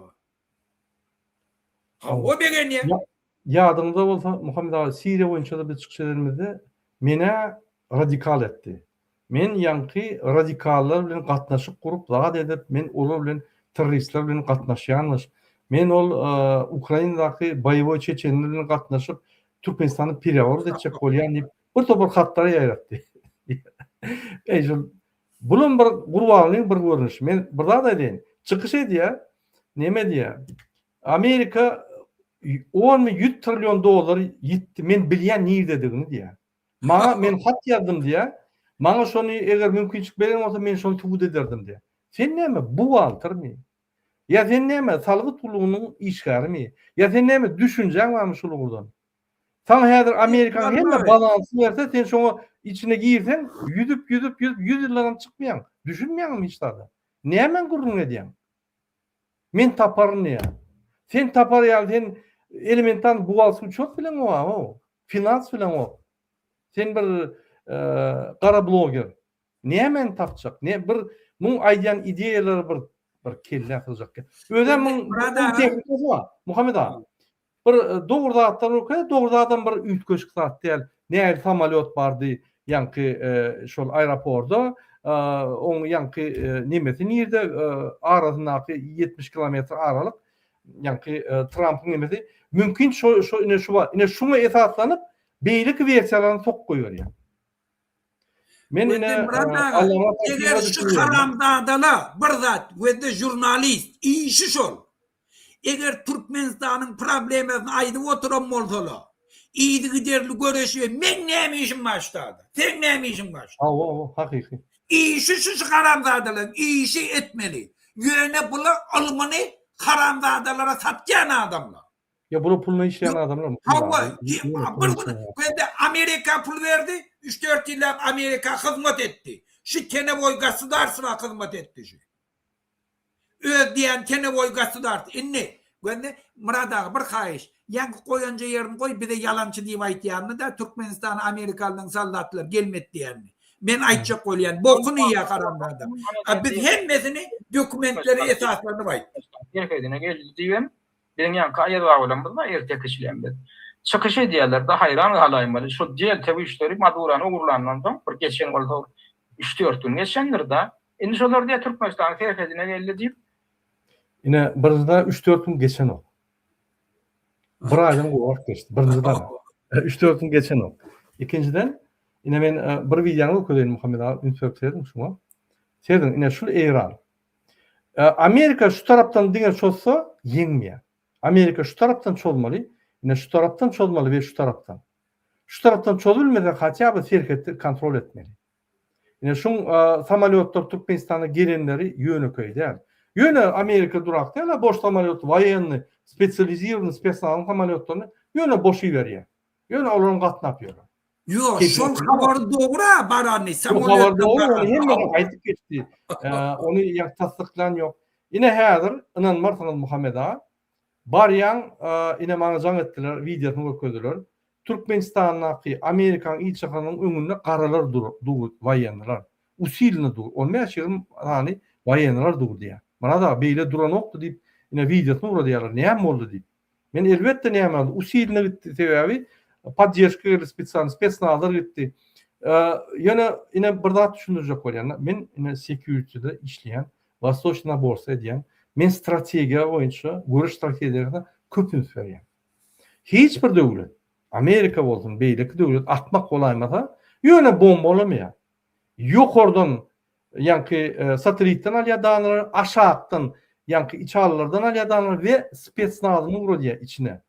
O begen ýa. Ýadymda bolsa Muhammed Ali Siriýa boýunça da biz çykşylarymyzda mene radikal etdi. Men ýanky radikallar bilen gatnaşyp gurup zat edip men olar bilen terroristler bilen gatnaşýanmyş. Men ol Ukrainadaky boýboý çeçenler bilen gatnaşyp Türkmenistany perewar etjek bolýan diýip bir topar hatlara ýaýratdy. Bunun bir gurbanlyň bir görnüşi. Men bir zat edeň. Çykyş edýär. Näme diýär? Amerika 10-100 trilyon dolar gitti. Men bilýän nirdedigini diýär. Maňa men hat ýazdym diýär. Maňa şonu eger mümkinçilik beren bolsa men şonu tubud ederdim diýär. Sen näme bu altyrmy? Ya sen näme salgy tulugynyň işgärimi? Ya sen näme düşünjäň barmy şol gurdan? Sana häzir Amerikaň hemme balansy berse sen şoňa içine girsen yüzüp 100 ýyllardan çykmaýan. Düşünmeýäňmi hiç da? Näme gurrun edýän? Men taparyn ýa. Sen tapar ýa, sen elementan buwalsy çok bilen o. Finans bilen o. Sen bir qara bloger. Näme tapjak? Ne bir muň aýdýan ideýalary bir kelle kılacak. Öden muň tehlikesi var. Muhammed ağa. Bir doğruda atlar okey, doğrudan bir ütköşük saat diýel. Näme samolyot bardy, ýanky şol aeroportda, oň ýanky nemesi nirde arasyndaky 70 kilometr aralyk, ýanky Trump'yň nemesi mümkin şu var. Ine şuna esaslanyp beýlik versiýalaryny sok goýýar. Men ine eger şu haramdadala bir zat wede jurnalist işi şol. Eger Türkmenistanyň problemini aýdyp oturan bolsalar, iyidi giderli göreşi men näme işim başlady? Sen näme işim başlady? Hakyky. İşi şu haramdadalar işi etmeli. Ýöne bula almany haramdadalara satýan adamlar. Ya bunu puluna işleyen adamlar mı? Amerika pul verdi, 3-4 yıllar Amerika hizmet etti. Şu keneboy gasudarsına hizmet etti. Ödeyen keneboy gasudarsı. İnni, Muradağı bir hayiş. Yankı koyunca yerini koy, bir de yalancı diýip aýtýanny da Türkmenistan Amerikalyň saldatlar gelmedi diýenni. Men aýtjak bolýan, bokunu ýa karanlarda. Biz hemmesini dokumentleri esaslaryny aýtdyk. Yerkedine geldi diýem. Benim yan kayıt var olan bunlar ertek işleyen bir. Çıkış ediyorlar da hayran halaymalı. Şu diğer tabi işleri Madura'nın uğurlanından bir geçen oldu. 3-4 gün geçendir de. İnşallah diye Türkmenistan'ın terfedine geldi deyip. Yine birinizde 3-4 gün geçen ol. Bir aydan goýap geçti. Birinizde 3-4 gün geçen ol. İkinciden yine men bir videoňy okuýan Muhammed ağa ünsöksedim şuna. Seýdim yine şu Iran. Amerika şu tarapdan diňe çolsa ýeňmeýär. Amerika şu tarapdan çolmaly, yine şu tarapdan çolmaly ve şu tarapdan. Şu tarapdan çolulmadan hatya bir serketdi kontrol etmeli. Yine şu samolyotlar Türkmenistana gelenleri ýöne köýdär. Ýöne Amerika durakda ýa boş samolyot, wayenny, spesializirowany spesnal samolyotlaryny ýöne boşy berýär. Ýöne olaryň gatnap ýörler. Yo, şol habar doğru barany samolyot. Habar doğru, hemme aýtyp geçdi. Onu ýa tasdyklan ýok. Ine häzir inanmarsyňyz Muhammed ağa barýan ine maňa jaň etdiler, videosyny göküldüler. Türkmenistanyň Amerikaň ilçihanyň öňünde garalar dur, wayenler. Usilni dur. Olmaýaşyň hani wayenler dur diýär. Mana da beýle duran okdy diýip ine videosyny uradylar. Näme boldy diýip. Men elbetde näme boldy? Usilni gitdi sebäbi поддержка спецназlar gitdi. Ýöne ine bir zat düşündirjek bolýan. Men ine security'de işleýän, Vostochna borsa diýen, men strategiýa boýunça, görüş strategiýalarına köp üns berýän. Hiç bir döwlet, Amerika bolsun, beýleki döwlet atmak bolaýmasa, ýöne bomba olamýar. Ýokardan ýa-ni satelitden alýadanlar, aşağıdan ýa-ni içallardan alýadanlar we spetsnazyny urýar içine.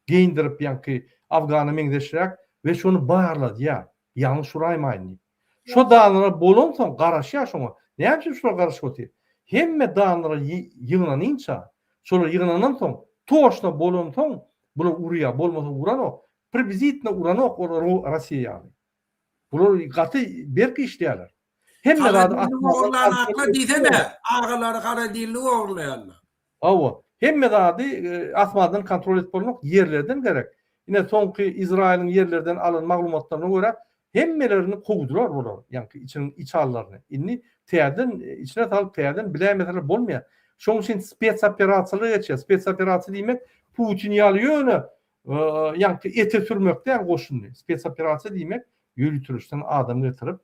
Geyindirip ýa-ni Afgany meňdeşirek we şonu baýarlady. Ýalňyş uraýmaýyn. Şo dağlara bolon soň garaşýar şoňa. Näme şo garaşyp otyr? Hemme dağlara ýygnanynça, şolar ýygnanan soň, toşna bolon soň, bular urýar, bolmasa uranok, približitno uranok olar Rossiýa. Bular gaty berki işleýärler. Hemme dağda atmalar akla diýse-de, agylary kara dilli ogurlaýarlar. Awa, hemme dağda atmadan kontrol etip bolmak ýerlerden gerek. Ine soňky Izrailin ýerlerden alan maglumatlaryna görä hemmelerini kovdular bular. Yani iç hallarını. İnni teýärden içine salyp teýärden bilämeler bolmaýar. Şoň üçin spets operasiýalar geçýär. Spets operasiýa diýmek Putin ýaly ýa-ni ete sürmekde goşundy. Spets operasiýa diýmek ýürütülüşden adam getirip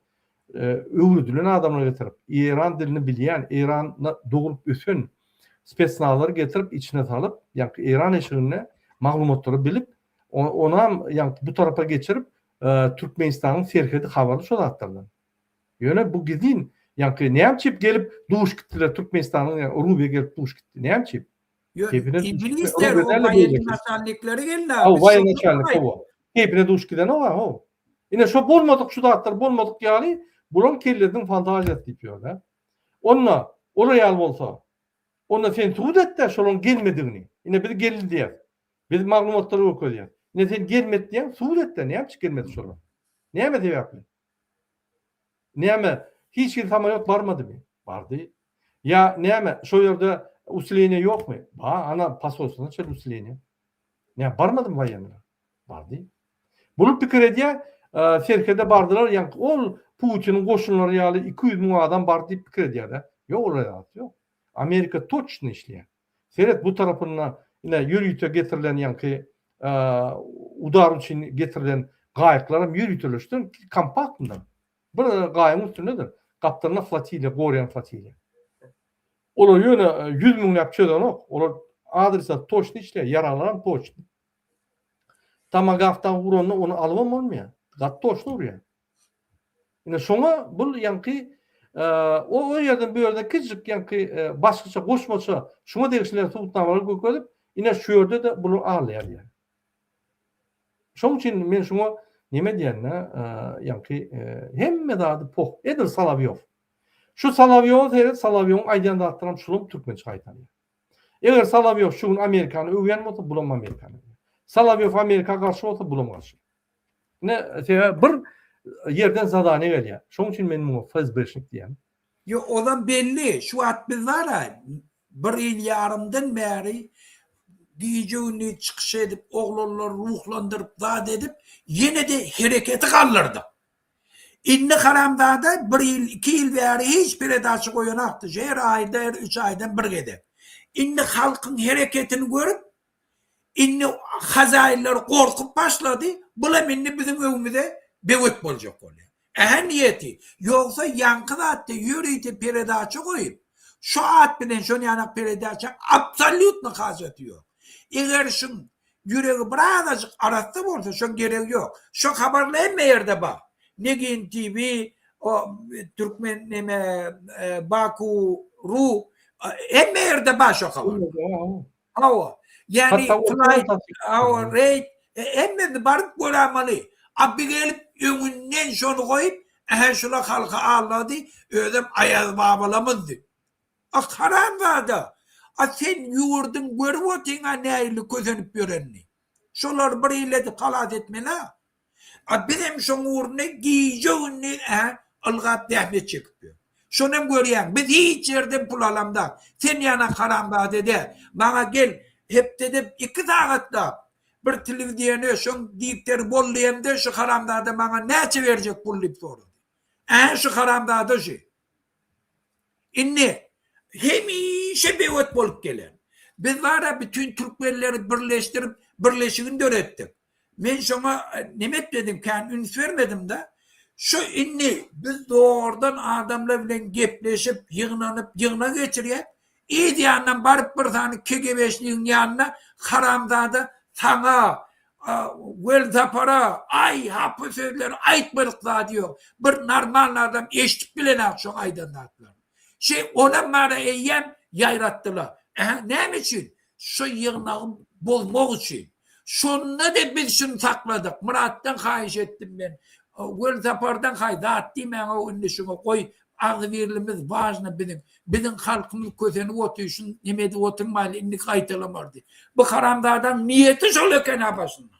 öwrüdilen adamlar getirip İran dilini bilýän, Iranda doğurup ösen spetsnazlary getirip içine salyp, ýa-ni İran eşigine maglumatlary bilip ona ýa-ni bu tarafa geçirip Türkmenistanyň serhedi habarly şol atdyrlar. Ýöne bu gidin ýa-ni näçip gelip duş gitdiler Türkmenistanyň Rubiýe gelip duş gitdi. Näçip? İngilizler o waýançylyklary geldi. Waýançylyk o. Hepine duş giden o. Ine şo bolmadyk şu datlar bolmadyk ýaly bulan kellerden fantaziýat diýipýar. Onna ýal bolsa, onda sen tuğut etdi şolun gelmedigini. Ine bir geldi diýär. Biz maglumatlary okudýar. Ne sen gelmedi diýen suud etdi. Näme gelmedi şolar? Näme diýýärler? Näme hiç bir samolyot barmadymy? Bardy. Ya näme şo ýerde usleniýe ýokmy? Ana pasosyna çel usleniýe. Näme barmadymy waýanlar? Bardy. Bunu pikir edýär, serhede bardylar, ýa-ni ol Putinin goşunlary ýaly 200.000 adam bar diýip pikir edýär. Ýok olar ýok. Amerika toçny işleýär. Seret bu tarapyndan ine ýürüýte getirilen ýa-ni udar için getirilen gaýıklaram ýürütülüşden kompaktyndan. Bir gaýyň üstündedir. Kaptanına flotilya, Goryan flotilya. Olar ýöne 100.000 ýapçydan ok. Olar adresa toçny işleýär, yaralaran toçny. Tamagaftan vurany onu almam bolmaýar. Gat toçny urýar. Ine şoňa bu ýa-ni o ýerden bu ýerde kiçik ýa-ni başgaça goşmaça şoňa degişler tutnamary gökölüp ine şu ýerde de bunu alýar. Şoň üçin men şoňa neme diýenne, ýa-ni hemme dady poh edir Salavyov. Şu Salavyov seret Salavyowyň aýdýan datlaram şulum türkmen çaýtany. Eger Salavyov şu Amerikany öwýän bolsa bulam Amerikany. Salavyov Amerika garşy bolsa bulam garşy. Ne bir yerden zadany gelýär. Şoň üçin men muňa FSB'şik diýem. Yo odan belli. Şu atbizlara bir ýyl ýarymdan bäri diýjegini çykyş edip, oglanlar ruhlandyryp, zat edip, ýene de hereketi gallyrdy. Inni haramdada bir ýyl, 2 ýyl bäri hiç bir edaçy goýanakdy. Her aýda, 3 aýdan bir gede. Inni halkyň hereketini görüp, inni hazaýlar gorkup başlady. Bular inni bizim öwümizde bewet boljak bolýar. Ähemmiyeti ýoksa ýanky zatda ýürüýte peredaçy goýup, şu at bilen şo ýanak peredaçy absolutny hajaty ýok. Eger şu ýüregi birazajyk arasda bolsa şo gerek ýok. Şo habarlar hemme ýerde bar. Negin TV, o Türkmen neme Baku, Ru hemme ýerde bar şo habar. Awa. Yani our rate hemme baryp göramaly. Abbi gelip öňünden şonu goýup, şuna halka ağladı, ödem ayaz babalamızdı. Haram vardı. Sen yurdun görüp otyňa näýli közenip görenni. Şolar bir ýyldy kalat etmeli. Bizim şoň urna giýjegini algat dähmet çekip. Şonam görýän, biz hiç ýerde pul alamda. Sen ýana haram vardy de, bana gel hep dedip 2 sagatda bir telewiziýany şoň diýipdir bollaýanda şu haramdada bana näçe berjek pul diýip sordy. Şu haramdada şu. Inni hemişe bewet bolup gelen. Biz wara bütün Türkmenleri birleşdirip birleşigini döretdik. Men şoňa nimet dedim, kan üns vermedim de. Şu inni biz doğrudan adamlar bilen gepleşip ýygnanyp ýygna geçirýär. İyi diýenden baryp bir tane KGB'şliň ýanyna haramdada sana Wel tapara ay hapı sözleri aytmadıklar diyor. Bir normal adam eşitip bilen akşam aydınlattılar. Ona mara eyyem yayrattılar. Ne için? Şu yığınağı bozmak için. Şununla da biz şunu sakladık. Murat'tan kahiş ettim ben. Wel tapardan kayda attım ben o ünlü şunu koy. Ağzı verilimiz vajna bizim halkımız köteni otuyorsun, nemedi oturmayla inni kayıtalamardı. Bu karamdardan niyeti şöyleken abasında.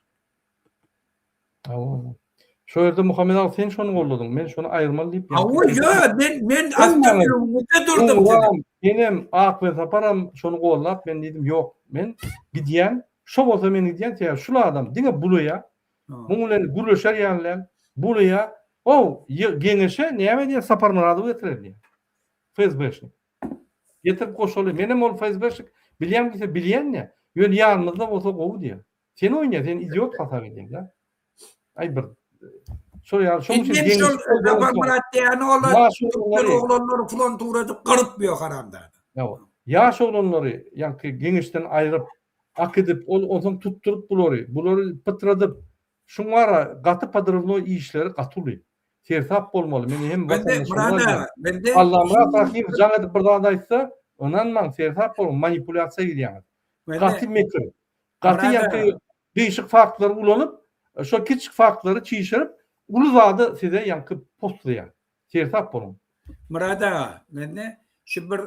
Şu yerde Muhammed Ali sen şunu kolladın, ben şunu ayırmalı deyip. Ben astamıyorum, durdum. Benim ak ve taparam şunu kollap, ben dedim yok, ben gidiyen, şu olsa ben gidiyen, şula adam, dine buluya, bununla gülüşer yerler, buluya, o genişe neyme diye saparmaradı getirir diye. Facebook'u. Getirip koşuyor. Benim ol Facebook'u bilyen ki bilyen ne? Yön yanımızda olsa kovu diye. Sen oynuyor, sen idiot hata edin ya. Ay bir. Şöyle şu şey saparmarat diye ne olur? Oğlanları falan tuğradıp karıtmıyor karamda. Yaş oğlanları yani genişten ayırıp ak edip onu tutturup buları pıtradıp şunlara katı padırıvno işleri katılıyor. Tertap olmalı. Meni hem Allah'ım rahim canı bir daha ise onanman tertap olmalı. Manipülasyon gidiyor. Katı mekir. Katı yani değişik farkları ulanıp şu küçük farkları çiğişirip uluzadı size yankı postlayan. Tertap olun. Murada ne? Şu bir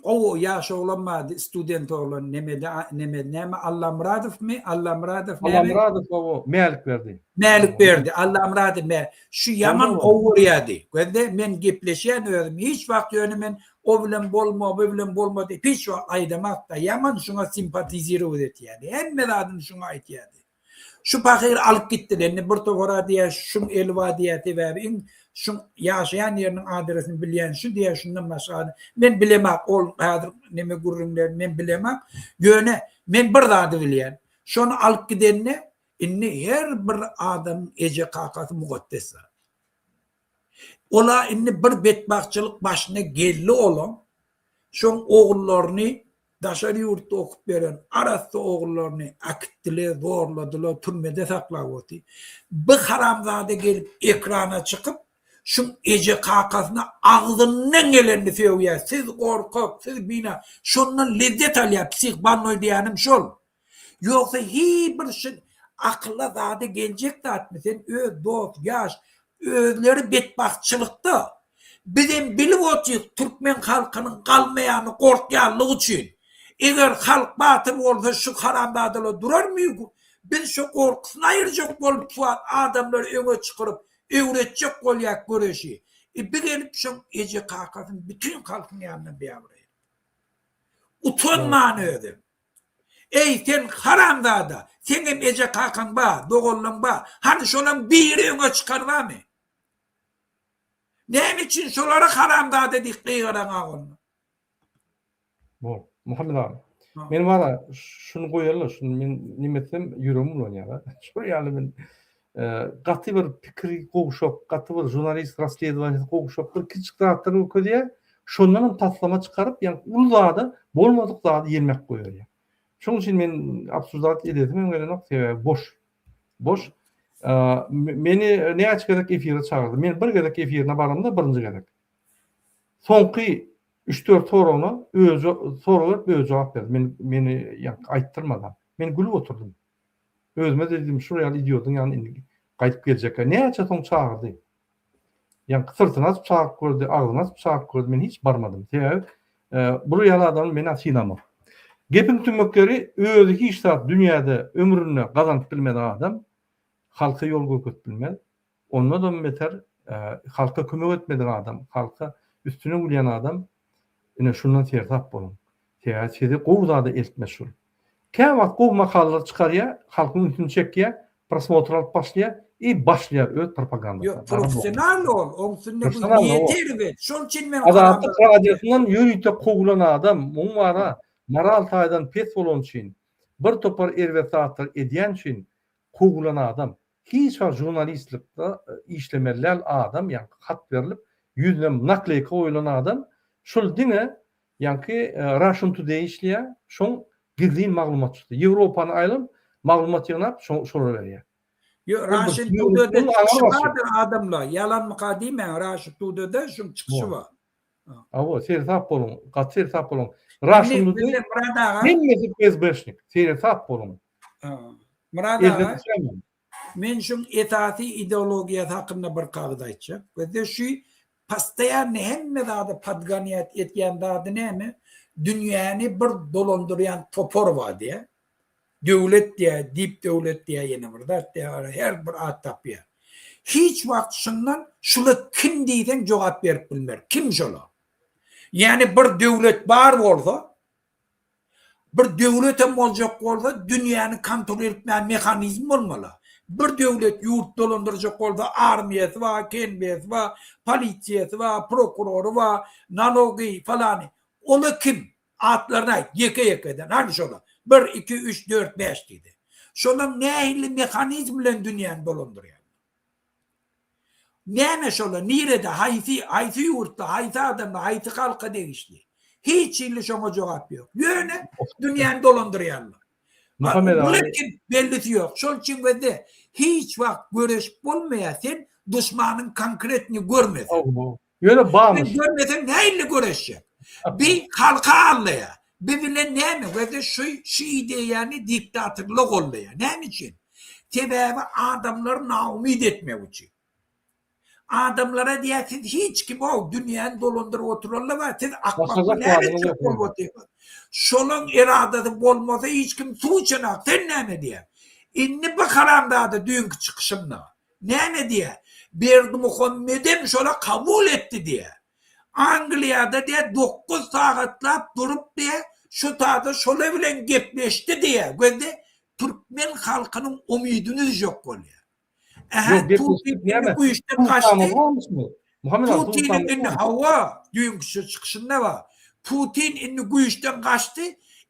o yaş olanmadı student olan neme Allah Muradov mi? Allah Muradov mi? Allah Muradov o melik verdi. Melik verdi. Allah Muradov me. Şu yaman ovuryadı. Gördü men gepleşen ördüm. Hiç vakti önümen o bilen bolma deyip hiç aydamak da yaman şuna simpatizir ödet yani. Hem adın şuna ait yani. Şu pakir alıp gittiler. Bir tokora diye şun elva diye tevabin şu yaşayan yerinin adresini bilen şu diye şundan başka ben bilemem ol neme gururumlar ben bilemem yöne ben bir daha bilen şunu alıp gidenine inni her bir adam ece kakası mukaddes ola inni bir betbakçılık başına geldi olan şun oğullarını daşarı yurtta okup veren arası oğullarını akittiler, zorladılar, türmede sakladı. Bir haramzade gelip ekrana çıkıp şu ece kakasına ağzından geleni söylüyor. Siz korkak, siz bina. Şundan lezzet alıyor. Psihbannoy diyenim şol. Yoksa hiçbir şey akla zade gelecek de atmasın. Dost, yaş, özleri betbakçılıkta. Bizim bilip oturuyor Türkmen halkının kalmayanı korkyanlığı için. Eğer halk batıl olsa şu haramdadılar durar mıyız? Biz şu korkusunu ayıracak olup adamları öne çıkarıp öğretecek olacak görüşü. Bir gelip şu ece kakasın bütün halkın yanına bir avrayın. Utanman ödüm. Ey sen haramdada, senin ece kakan ba, doğullun ba, hani şolan biri öne çıkar var mı? Ne için şoları haramdada dedik kıyıran ağını? Bu, Muhammed abi. Men var şunu koyarlar, şunu men nimetem yüreğim oynar. Şu yani ben katı bir fikri koğuşup, katı bir jurnalist rastlediği koğuşup bir küçük dağıtları okuyor. Şundan taslama çıkarıp yani ulada bolmadık dağda yemek koyuyor ya. Şunun için men absürdat ededim. Men öyle nokta boş. Meni ne açık efire çağırdı. Men bir gedek efirine barımda birinci gedek. Sonki 3-4 sorunu sorular böyle cevap verdi. Meni yani ayttırmadan. Men gülüp oturdum. Özüme dedim şuraya idiyordun yani qayıp gelecek. Ne açatın çağırdı. Yani sırtına açıp çağırıp gördü, ağzına açıp çağırıp gördü. Men hiç barmadım. Buraya adam beni asinama. Gepin tümökleri özdeki iştahat dünyada ömrünü kazanıp bilmeden adam halka yol götürüp bilmez. Onunla da beter halka kömek etmeden adam, halka üstüne uyan adam yine şundan tertap bolun. Siyaseti qowzada eltmeşul. Käwagt qow makallalar çıkarya, halkın üstünü çekya, prosmotr alıp başlaya, başlaya öz propaganda. Yok, profesyonel ol. Onsunne bu niyeti evet. Şol için men Adalatlık radyosundan yürüyüp qoğulan adam, mumara, maral taydan pes bolon için, bir topar erve saatlar ediyen için qoğulan adam. Hiç jurnalistlikte işlemeler adam, yani hat verilip, yüzüne nakleyke koyulan adam, şol dine, yani Russian Today işliye, şon gizli maglumat çıktı. Avrupa'nın aylım, maglumat ýygnap şolara berýär. Yo, bir Raşid döwletden Tude'de aňa çıkışı başyr. vardır adamla. Yalan mı kadime Raşid Tude'de şun çıkışı var. Awo sen tap bolun, gatser tap bolun. Raşid Tude Bizim Murad ağa, hemmesi bezbeşnik. Sen tap bolun. Murad ağa, men şun etati ideologiyat hakkında bir kağıt aytjak. Ve de şu pastayan hemme dağda padganiyat etken dağda nemi? Dünyanı bir dolandıryan topor var diye. Devlet diye, dip devlet diye yine burada diye her bir at tapıyor. Hiç vakt şundan şunu kim deyden cevap verip bilmer. Kim şunu? Yani bir devlet var olsa, bir devletim olacak olsa dünyanın kontrol etme mekanizm olmalı. Bir devlet yurt dolandıracak olsa armiyeti var, kenbiyeti var, polisiyeti var, prokuroru var, nalogi falan. Onu kim? Atlarına yeke-yekeden. Hani şunu? 1, 2, 3, 4, 5 dedi. Şunun nehirli mekanizmle dünyanı dolandırıyor. Neyme şunu? Nerede? Hayti yurtta, hayti adamda, hayti halka değişti. Hiç illi şuna cevap yok. Yöne dünyanı dolandırıyorlar. Bunun kim bellisi yok. Şunun için de hiç vakt görüşüp olmayasın, düşmanın konkretini görmedin. Yöne bağmış. Görmedin neyle görüşecek? Bir halka anlaya. Birbirine ne mi? Ve de şu yani diktatörlük oluyor. Ne için? Sebebi adamları naumid etmek için. Adamlara diye siz hiç kim o dünyanın dolandırıp otururlar var. Siz akmaklı ne için oturuyor? Şolun iradesi olmasa hiç kim suçun ak. Sen ne mi diye? İnni bakaram da dünkü çıkışımda. Ne mi diye? Berdi Muhammed'im şola kabul etti diye. Angliya'da diye 9 saatlap durup diye şu taada şöyle bilen gepleşti diye. Gözde Türkmen halkının umidiniz yok oluyor. Putin'in bu işten kaçtı. Putin'in hava dünkü çıkışında var. Putin'in bu işten kaçtı.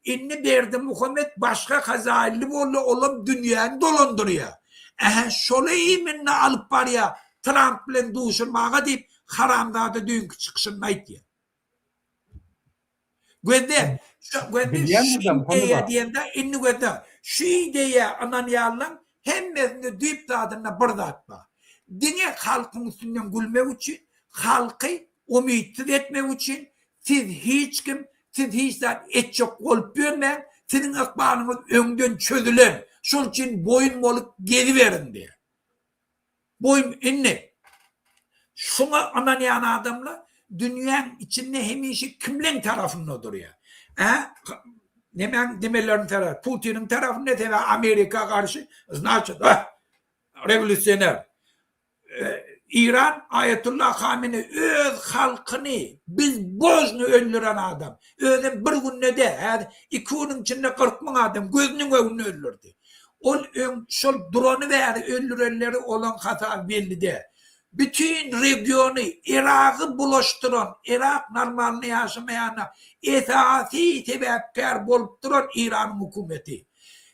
İnni Berdi Muhammed başka kazaylı oğlum dünyanı dolandırıyor. Şöyle iminle alıp var ya Trump'le duşurmağa deyip haramda da dünkü çıkışında aytıyor. Gözde şu ideye diyende inni gözde şu ideye ananıyalın hemmesini düyüp dağdığına burada atma. Dine halkın üstünden gülmek için, halkı umitsiz etmek için siz hiç etçek olup görmeyin, sizin akbarınız önden çözülür. Şunun için boyun olup geri verin diye. Boyun inni. Şuna ananayan adamla dünyanın içinde hemişi kimlerin tarafında duruyor. Demelerin tarafı, Putin'in tarafı ne tabi Amerika karşı, значит, revolüsyoner. İran Ayetullah Khamenei öz halkını biz bozunu öldüren adam. Özün bir günde de 2 günün içinde 40 bin adam gözünün önünü öldürdü. Şol dronu verdi öldürenleri olan hata belli de. Bütün regionu Irak'ı bulaştıran, Irak normalini yaşamayana esasi sebepkar bolup duran İran hükümeti.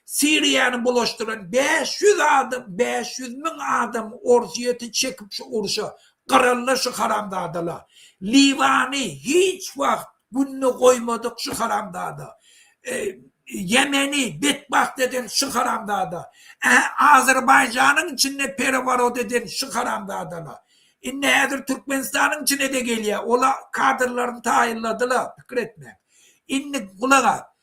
Suriye'ni bulaştıran 500 bin adam orsiyeti çekip şu uruşa kararlı şu haramdağdılar. Livan'ı hiç vakt gününü koymadık şu haramdağda. Yemen'i betbak dedin şu haramdağda. Azerbaycan'ın içinde perivaro dedin şu haramdağda. Nedir Türkmenistan'ın içine de geliyor. Ola kadırlarını tayinladılar. Fikir etme. Kulağa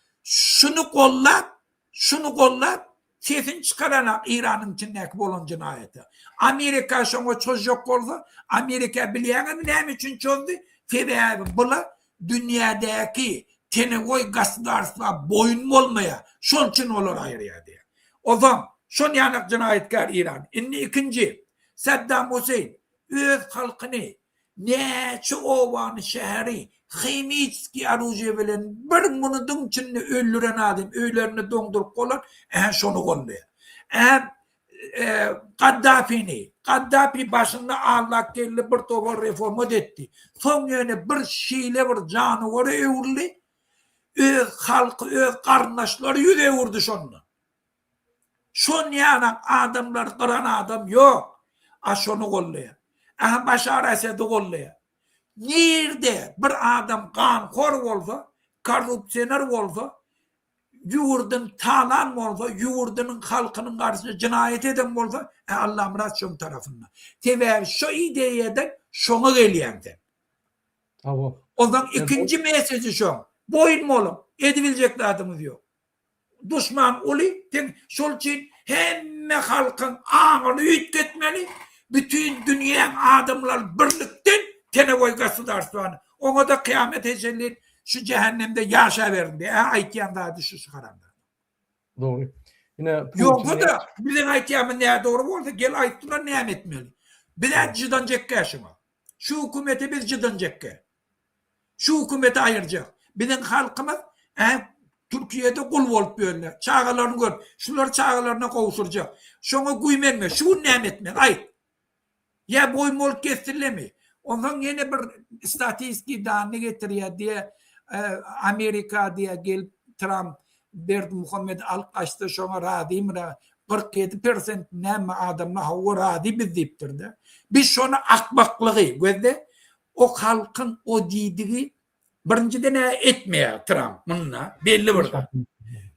şunu kollap sesin çıkarana İran'ın içindeki bolun cinayeti. Amerika şunu çözecek oldu. Amerika biliyor ne için çözdü? Sebebi bula dünyadaki tenevoy gazdarstva boyun olmaya şun için olur ayrıya diye. O zaman şun yanak cinayetkar İran. İkinci Saddam Hüseyin öz halkını neçe ovan şehri Khimytski aruje bilen bir munudun içinde öldüren adam öylerini dondurup kolan şunu kolluyor. Gaddafi başında Allah geldi bir topa reform etti. Son yöne bir şeyle bir canavarı öldü. Öz halkı, öz kardeşleri yüze vurdu şunu. Şun yanan adamlar kıran adam yok. Şunu kolluyor. Başar Esed'i kolluyor. Nerede bir adam kankhor olsa, korrupsiyoner olsa, yurdun talan bolsa, yurdunun halkının karşısında cinayet eden bolsa, Allah Murat şoň tarafından. Tebe şu ideyeden şoňa gelýänden. Abo. Ondan ikinci mesajı şu. Boyun molum. Edibileceklerimiz yok. Düşman uli. Şol için hemme halkın ağını ütketmeli. Bütün dünyanın adamlar birlikten tenevoy gasudarstvanı. Ona da kıyamet ecellir şu cehennemde yaşa verin diye. Aytiyan daha düşü çıkaranlar. Doğru. Yine Yok da bizim aytiyanın neye doğru olsa gel ayttılar neyem etmeli. Bir de cıdan cekke şuna. Şu hükümeti biz cıdan cekke. Şu hükümeti ayıracak. Bizim halkımız Türkiye'de kul olup böyle. Çağalarını gör. Şunları çağalarına kavuşturacak. Şuna güymenme. Şu neyem etmeli. Ayt. Ya boy mol kestirlemi. Ondan yine bir istatistik dağını getiriyor diye Amerika diye gel Trump Berdi Muhammed Al-Kaş'ta şuna radim 47% neme adamla hava radi biz deyiptir de. Biz şuna akbaklığı gözde o halkın o dediği birinciden etmeye Trump bununla belli burada.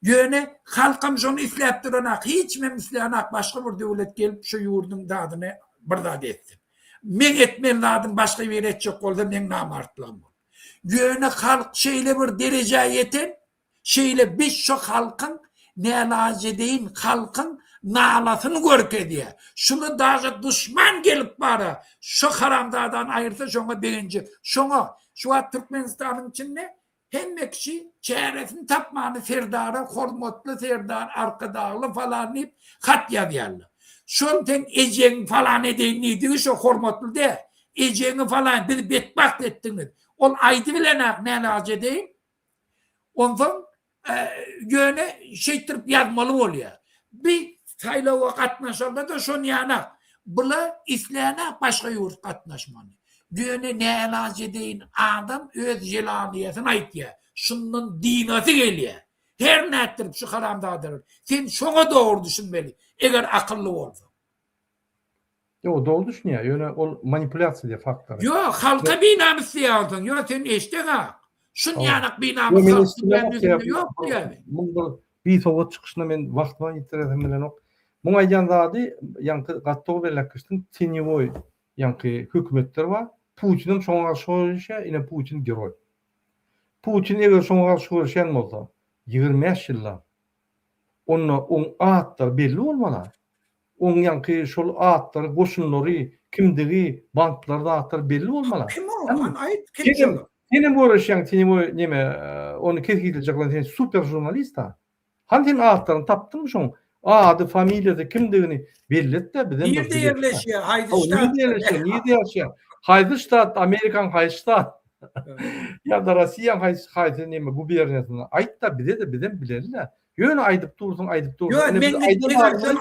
Yöne halkım şunu islep duranak hiç mi islayanak başka bir devlet gelip şu yurdun dağını burada etsin. Men etmen lazım başka bir edecek oldu men namartlam. Yöne halk şeyle bir dereceye yeten şeyle biz şu halkın ne lazım deyin halkın nalasını görke diye. Şunu daha düşman gelip bana şu haramdadan ayırsa şuna birinci. Şuna şu an Türkmenistan'ın içinde hem kişi çevresini tapmanı serdarı, hormatlı serdar, arkadağlı falan deyip kat yazıyorlar. Şunten eceğin falan edeyim neydi şu hormatlı de. Eceğini falan bir betbakt ettiniz. On aydı bilenek ne lazım edeyim. Ondan yöne şeytirip yazmalı oluyor. Bir saylava katnaşanda da şun yana. Bula isleyene başka yurt katnaşmanı. Yöne ne lazım edeyim adam öz jelaniyetini aytıyor. Şunun dinası geliyor. Her ne ettirip şu haramdadır. Sen şuna doğru düşünmeli. Eğer akıllı olsa. Yok doğru düşünüyor. Yani o manipülasyon diye faktör. Yok halka binamız diyordun. Yok sen işte ha. Şun yanak binamız yok yani. Bu bir soğuk çıkışına ben vaktman itirazım bilen ok. Bu aydan dadı yankı gattoo belakıştın tenivoy yankı hükümetler var. Putin'in şoňa şoýuşa ine Putin geroy. Putin eger şoňa şoýuşan bolsa 25 ýylda on atlar belli bolmaly. On yankı şol atlar goşunlary kimdigi banklarda atlar belli bolmaly. Kim o? Ayt kim? Senin bu uğraşan tenivoy neme onu keskilecekler sen super jurnalista. Hantin atlarını taptın mı şoň? Adı familiýasy kimdigini bellet de bizden bir yerleşiyor. Haydi Haydıştat, Amerikan Haydıştat. Ya da Rusya Haydıştat neme gubernatörüne ayt da bize de bizden bilerler. Yöne aydıp dursun. Yok men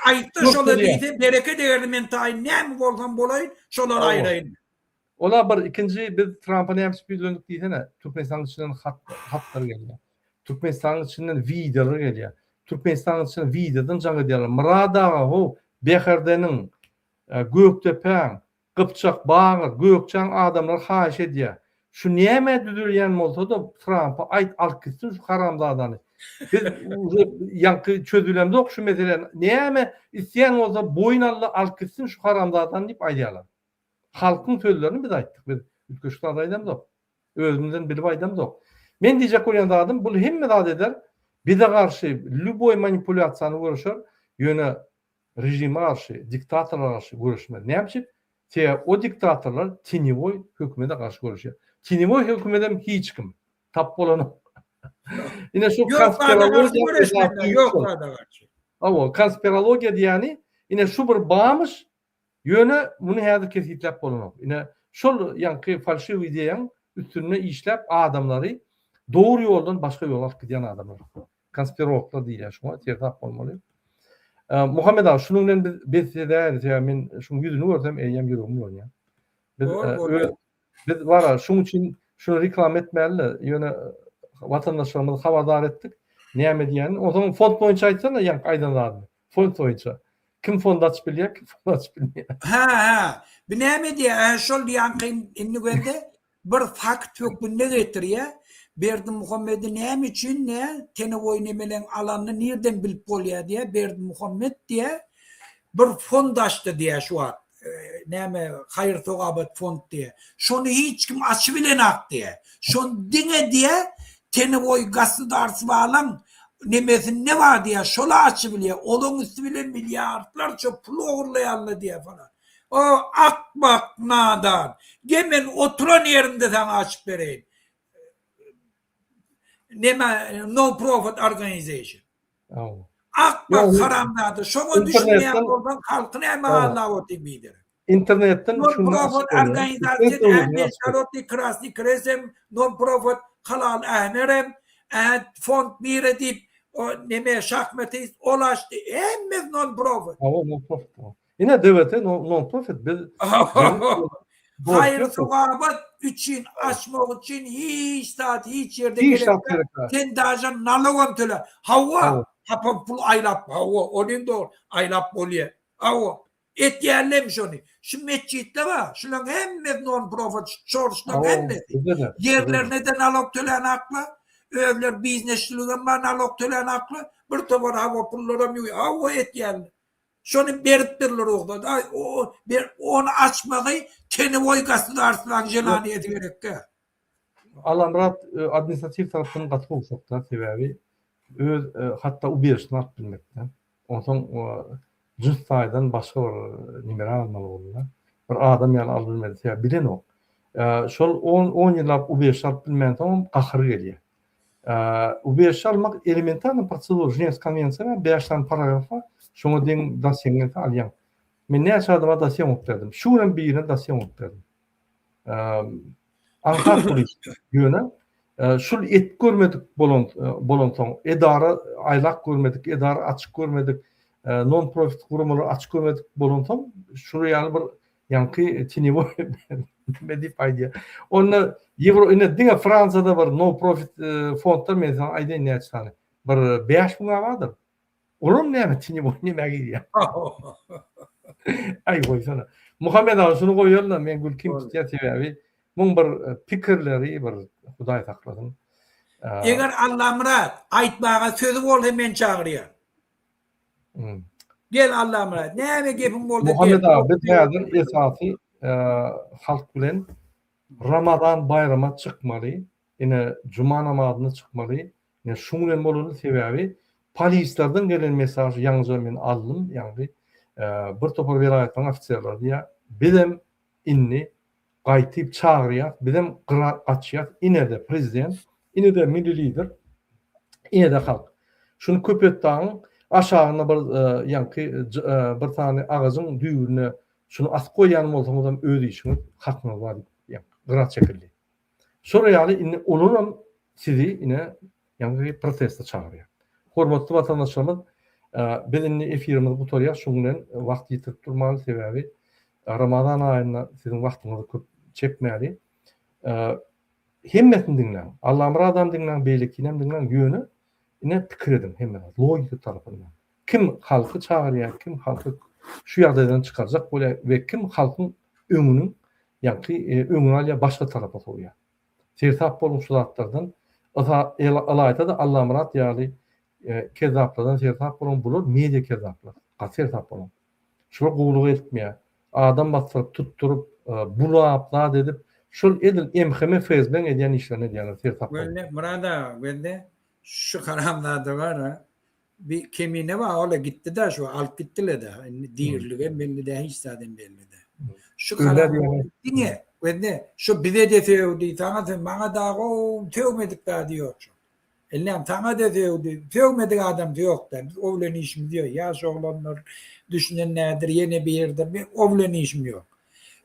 aytda şola deydi bereke değerli men taýin näme bolgan bolayın şolar aýraýyn. Ola bir ikinci biz Trump'a näme spýdlendik diýsene Türkmenistan içinden hatlar gelýär. Türkmenistan içinden videolar gelýär. Türkmenistan içinden videodan jaňa diýerler. Muradaga ho Beherdeniň Göktepeň Kıpçak, Bağır, Gökçen adamlar haş ediyor. Şu näme düzülýän bolsa da Trump'a ayt alyp gitsin şu haramdadanı. Biz yankı çözülemde şu mesele näme isyan bolsa boyunallı alyp gitsin şu haramdadan diýip aýdýarlar. Halkın sözlerini biz aytdyk. Biz ütköşde adaýdam da. Özümizden bilip aýdam da. Men diýjek bolýan adam bu hemme zat eder. Bize karşı lüboy manipülasyonu görüşür. Yöne rejime karşı, diktatorlara karşı görüşmez. Ne yapacak? O diktatorlar tenivoy hükümete karşı görüşüyor. Tenivoy hükümetem hiç kim. Tap olanı. Yine şu konspirologiya diyani yine şu bir bağmış yöne bunu her kez hitlep olanı. Yine şol yankı falşiv ideyan üstüne işlep adamları doğru yoldan başka yola giden adamlar. Konspirologlar değil ya şu an tertap olmalı. Muhammed abi şunun biz de men şunun yüzünü görsem eyyem yorum ya. Biz var şunun için şunu reklam etmeli. Yani vatandaşlarımızı haberdar ettik. Näme diýen? O zaman fond boýunça aýtsana ýank aýdanlardy. Fond boýunça. Kim fond açyp bilýär, kim fond açyp bilmeýär. Ha. Bir näme diýär? Şol ýank inni görde bir fakt hükmünde getiriyor. Berdi Muhammed'in hem için ne? Tene oynamelen alanını nereden bilip oluyor diye. Berdi Muhammed diye bir fond açtı diye şu an. Neme hayır togabat fond diye. Şunu hiç kim açıbilenak diye. Şunu dine diye tene oy gazı darsı bağlan nemesin ne var diye şola açıbiliyor. Onun üstü bile milyarlarca pul uğurlayanlı diye falan. O akbak nadan. Gemen oturan yerinde sana açıp vereyim. Non-profit organization. Akbak haramdadır. Şunu düşünmeyen oradan halkını hemen Allah'a otibidir. İnternetten non-profit organizasyon Meşaroti Krasni Kresem non-profit halal ahmerem fond bir edip o neme şahmetiz olaştı. Hemmez non-profit. Non-profit. Yine devlete non-profit. Hayır soğabat için açmak için hiç saat hiç yerde gerek. Sen dajan nalogam töle. Hava hapam pul aylap hava. Onun doğru aylap oluyor. Hava. Et yerlemiş onu. Şu mescitte var. Şunun hemmez non-profit church'tan hemmez. Yerler neden alok tölen aklı? Övler biznesçiliğin bana alok tölen aklı. Bir tabar hava pullara mı? Hava et yerler. Şunu beriptirler oğlan. Onu açmayı teni oygası arslan jelaniyeti gerek ki. Alamrat administratif taraftan katı olsaklar sebebi hatta u birişini at bilmekten. Ondan cüz sayıdan başka bir numara almalı oldular. Bir adam yani alınmadı. Ya bilen o. Şol 10 yıllar u birişi at bilmeyen tamam kahır geliyor. U birişi almak elementarlı prosedür. Jens konvensiyonu 5 tane paragrafa şunu den dasiyonu alyan. Men ne aşağıda dasiyon okutlardım. Şunun birine dasiyon okutlardım. Ankara polisi yöne şul et görmedik bolonton edara aylak görmedik, edara açık görmedik, non-profit kurumları açık görmedik bolonton şuraya yani bir yankı tinivo medip idea. Onlar Euro ine dinge Fransa'da var non-profit fondlar mesela ayda ne açtı bir 5 bin vardır. Onun ne tinivo ne gidiyor. Ay koysana. Muhammed abi şunu koyuyorlar men gül kim tutuyor sebebi bunun bir fikirleri bir Huday takladın. Eğer Allah Murat aytmağa sözü ol hemen çağırıyor. Gel Allah Murat. Ne gepim oldu? Muhammed abi nedir esası halk bilen Ramazan bayramı çıkmalı. Yine Cuma namazına çıkmalı. Yine şunun bolunu sebebi polislerden gelen mesajı yalnızca men aldım. Yani bir topar vilayetden ofisiyerler diye bilim inni qaytib çağırıyor, bilim qıra açıyor. Ine de prezident, ine de milli lider, ine de halk. Şunu köpettan aşağına bir yankı bir tane ağacın düğününe şunu as koyan olsam ödü işini hakkını var yani qıra çekildi. Sonra yani ine onun sizi ine yankı protesto çağırıyor. Hormatly vatandaşlarımız bilinli efirimiz bu torya şunun vaqt yitirip durmalı sebebi Ramazan ayında sizin vaktinizi köp çekmeli. Hemmetini dinlen. Allah'ım adam dinlen, beylikinem dinlen yönü yine fikir edin hemmet. Logika tarafından. Kim halkı çağırıyor, kim halkı şu yerden çıkaracak böyle ve kim halkın ömünün yani ömünü alıyor başka tarafa koyuyor. Sertap olmuş zatlardan alayta da Allah'ım rahat yani kezaplardan sertap olun bulur, medya kezaplar. Sertap olun. Şuna qulluq etmeye. Adam batırıp tutturup bulapla dedip şol edil emheme fezben ediyen işlerini diyorlar. Sertap olun. Böyle Murada böyle şu karamlarda var ha. Bir kemine var öyle gitti de şu alıp gittiler de. Dirli ve belli de hiç zaten belli de. Şu karamlarda niye? Böyle şu bize de sevdi. Sana bana da o sevmedik daha diyor. Ellem sana da sevdi. Sevmedik adam yok da. Biz oğlan işim diyor. Yaş oğlanlar düşünenlerdir. Yeni bir yerde bir oğlan işim yok.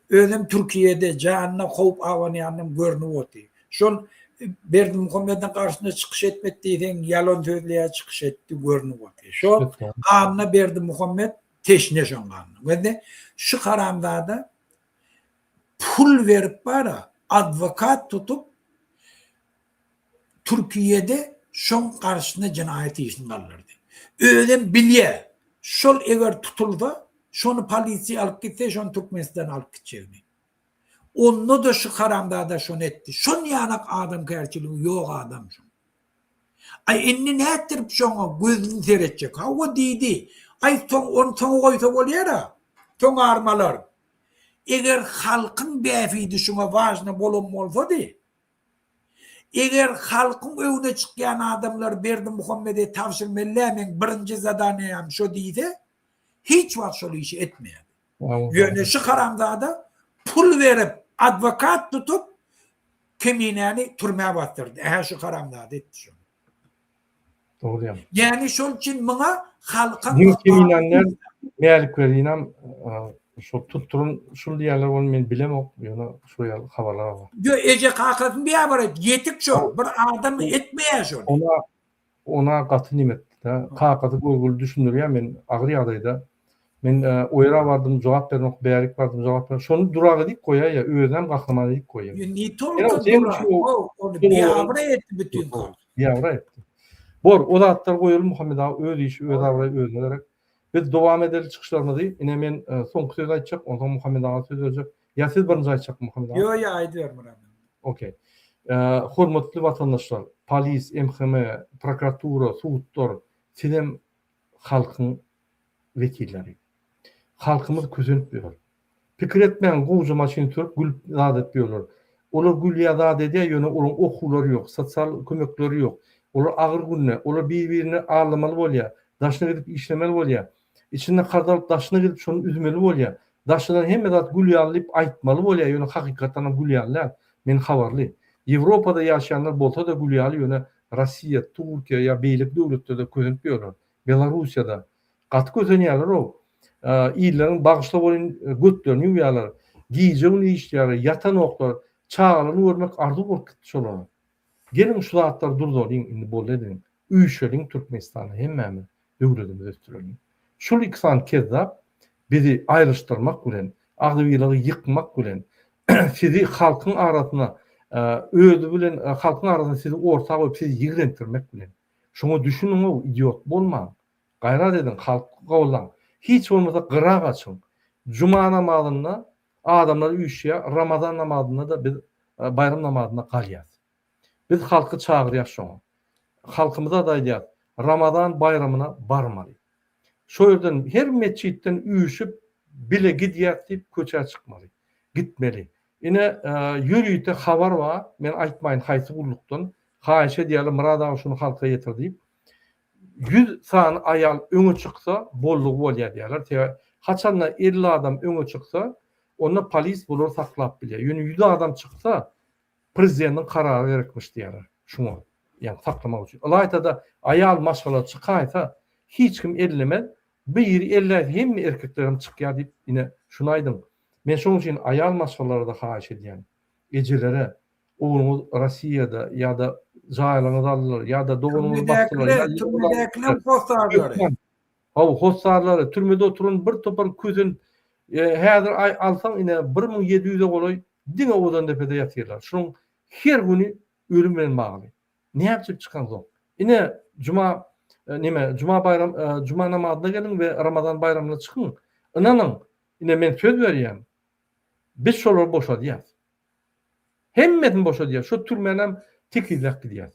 Özüm Türkiye'de canına kop avan yanım görünüyor. Şol Berdi Muhammed'in karşısında çıkış etmek deyden yalan söyleye çıkış etti görünüyor. Şu anına Berdi Muhammed teşne şon kanlı. Ve şu karamda da pul verip bana advokat tutup Türkiye'de şon karşısında cinayeti işini kaldırdı. Öyle bilye. Şol eğer tutuldu, şonu polisi alıp gitti, şonu Türkmenistan'dan alıp gidecekti. Onu da şu karamda da şunu etti. Şun yanak adam gerçiliği yok adam şun. Ay enni ne ettirip şuna gözünü seyredecek. Ha o deydi. Ay onu son koysa oluyor da. Son armalar. Eğer halkın befiydi şuna vajna bolum olsa di. Eğer halkın önüne çıkan adamlar berdi Muhammed'e tavşirmellemen birinci zadaniyam şu deydi. Hiç vakt şöyle işi etmeyen. Yani şu karamda da pul verip advokat tutup kemineni türmeye bastırdı. Şu karamda da etti şunu. Doğru yani. Yani şol için bana halkın... Din keminenler mealik veriyinam şu tutturun şul diýerler onu men bilemok. Ýöne şu ýaly habarlar var. Yo ece kakasın bir ýabar yetik şol. Bir adam etmeýär şol. Ona gaty nimetde kakasy gurgul düşünürýär men agry ýagdaýda. Men oýra bardym, jogap bermek, bärik bardym, jogap bermek. Şonu duraga dik koýar ýa, özünem gahlaman dik koýar. Ni tolka dura. Onu bir ýabra etdi bütün kol. Ýabra etdi. Bor, o zatlar koyulur Muhammed ağa öz işi, öz avrayı özlerek. Biz devam edeli çıkışlarımızı. Yine men son söz aytacak, ondan Muhammed ağa söz verecek. Ya siz birinci aytacak Muhammed ağa? Yo, aytıyorum. Okey. Hormatly vatandaşlar, polis, MHM, prokuratura, sudlar, silem halkın vekilleri. Halkımız közenip pikir etmeyen goğucu maşini türüp gül zat etmiyorlar. Olar gül yazat ediyor, yöne onun okulları yok, sosyal kömekleri yok. Olar ağır günne, olar birbirini ağlamalı bolýar, daşına gidip işlemeli bolýar. İçinde kardalıp daşına gidip şonu üzmeli bolýar. Daşından hemme zat gül ýalyp aýtmaly bolýar, ýöne hakykatdan gül ýallar. Men habarly. Ýewropada ýaşayanlar bolsa da gül ýaly ýöne Rossiýa, Türkiýe ýa beýlik döwletlerde közenip ýörler. Belarusiýada gaty közenýärler o. İýlerin bagışlap bolan götlerini ýuýarlar. Giýjegini işleýärler, yatan oklar, çağalyny görmek arzu bolup gitmişler. Gelin şu zatlar durduryň indi boldy. Üýşeliň Türkmenistany hemmemi döwletimiz ötürýär. Şol iksan kezzap bizi aýryşdyrmak bilen, agdybylygy ýykmak bilen, sizi halkyň arasyna özü bilen halkyň arasyna sizi ortak goýup sizi ýigrentirmek bilen. Şoňa düşüniň o idiot bolmaň. Gaýrat edin, halka gowlan. Hiç olmasa gırak açın. Cuma namazına adamlar üýşýär, Ramazan namazına da biz bayram namazına galýar. Biz halkı çağırýar şoňa. Halkymyza da aýdýar, Ramazan bayramına barmaly. Şo ýerden her meçhitden üýşüp bile gidýär diýip köçe çykmaly. Gitmeli. Ine ýürüýte habar bar, men aýtmaýyn haýsy gullukdan, haýşe diýerler Murad ağa şunu halka ýetir diýip 100 san ayal öňe çyksa bolluk bolýar diýerler. Haçanla 50 adam öňe çyksa, onu polis bular saklap bilýär. Ýöne 100 adam çyksa, prezidentiň karary gerekmiş diýerler. Şuňa, ýani saklamak üçin. Alayda ayal maşgala çykaýsa, hiç kim ellemez. Bir 50 hem erkeklerim çykýar diýip ine şunu aýdym. Men şoň üçin ayal maşgalary da haýyş edýän. Ejelere oğlumuz Rossiýada ýa-da jaýlaňyza aldylar ýa-da dogunumuz bakdylar. Hossarlary türmede oturun bir topar közün häzir alsaň ine 1700'e goloy diňe odan depede ýatyrlar. Şoň her güni ölüm bilen bagly. Näçe çykan zok. Ine cuma bayram cuma namazyna gelin we Ramazan bayramyna çykyn. Inanyň ine men söz berýän. Biz şolar boşadýar. Hemmetin boşadýar. Şu türmenem tekizlek gidýär.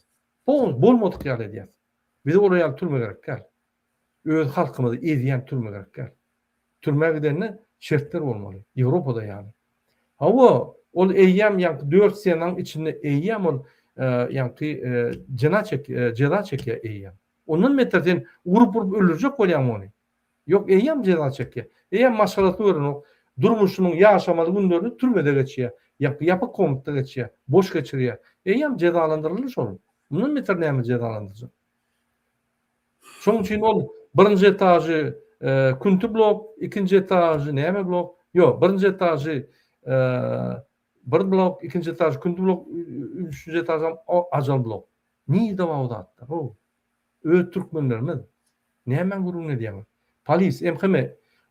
Bolmadyk ýaly edýär. Biz oraya türme gerek gel. Öz halkymyzy ezýän türme gerek gel. Türme gidenne şertler bolmaly. Ýewropada ýani. Hawa ol eýýam ýa 4 senaň içinde eýýam ol ýa jena çekýär eýýam. Onun meterden urup öldürjek bolýan ony. Yok eýýam jena çekýär. Eýýam maşgalaty öwrenok, durmuşynyň ýaşamaly günlerini türmede geçýär. Yapık komutda geçýär, boş geçirýär. Eýýam cezalandyrylýar şol. Bunun meter näme cezalandyrjak? Şoň üçin ol birinji etajy küntü blok, ikinji etajy näme blok? Ýok, birinji etajy bir blok, ikinji etajy küntü blok, üçüncü etajy ajal blok. Niýde wagtda? Öz türkmenlerimiz näme gurun edýär? Polis, MHM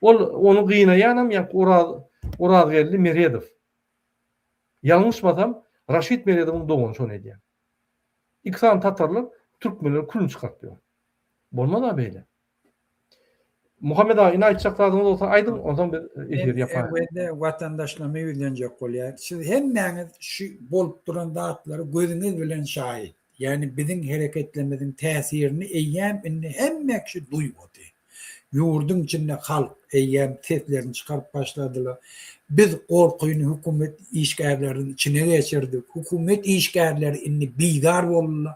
onu gıynayanam yak Uraz geldi Meredov. Yanlışmasam Raşid Meredov'un doğunu şonu edýär. İksan Tatarlar Türkmenler külün çıkartıyor. Bolma da beýle. Muhammed ağa, ina aytacaklarınız olsa aydın, ondan bir efir yapayım. Evde vatandaşlarına yüzlenecek oluyor. Siz hemmeniz şu bolup duran dağıtları gözünüz bilen şahit. Yani bizim hareketlerimizin tesirini eyyem hemmek şu duymadı. Yurdun içinde halk eyyem seslerini çıkarıp başladılar. Biz korkuyunu hükümet işgärlerinin içine geçirdik. Hükümet işgärleri inni bigar oldular.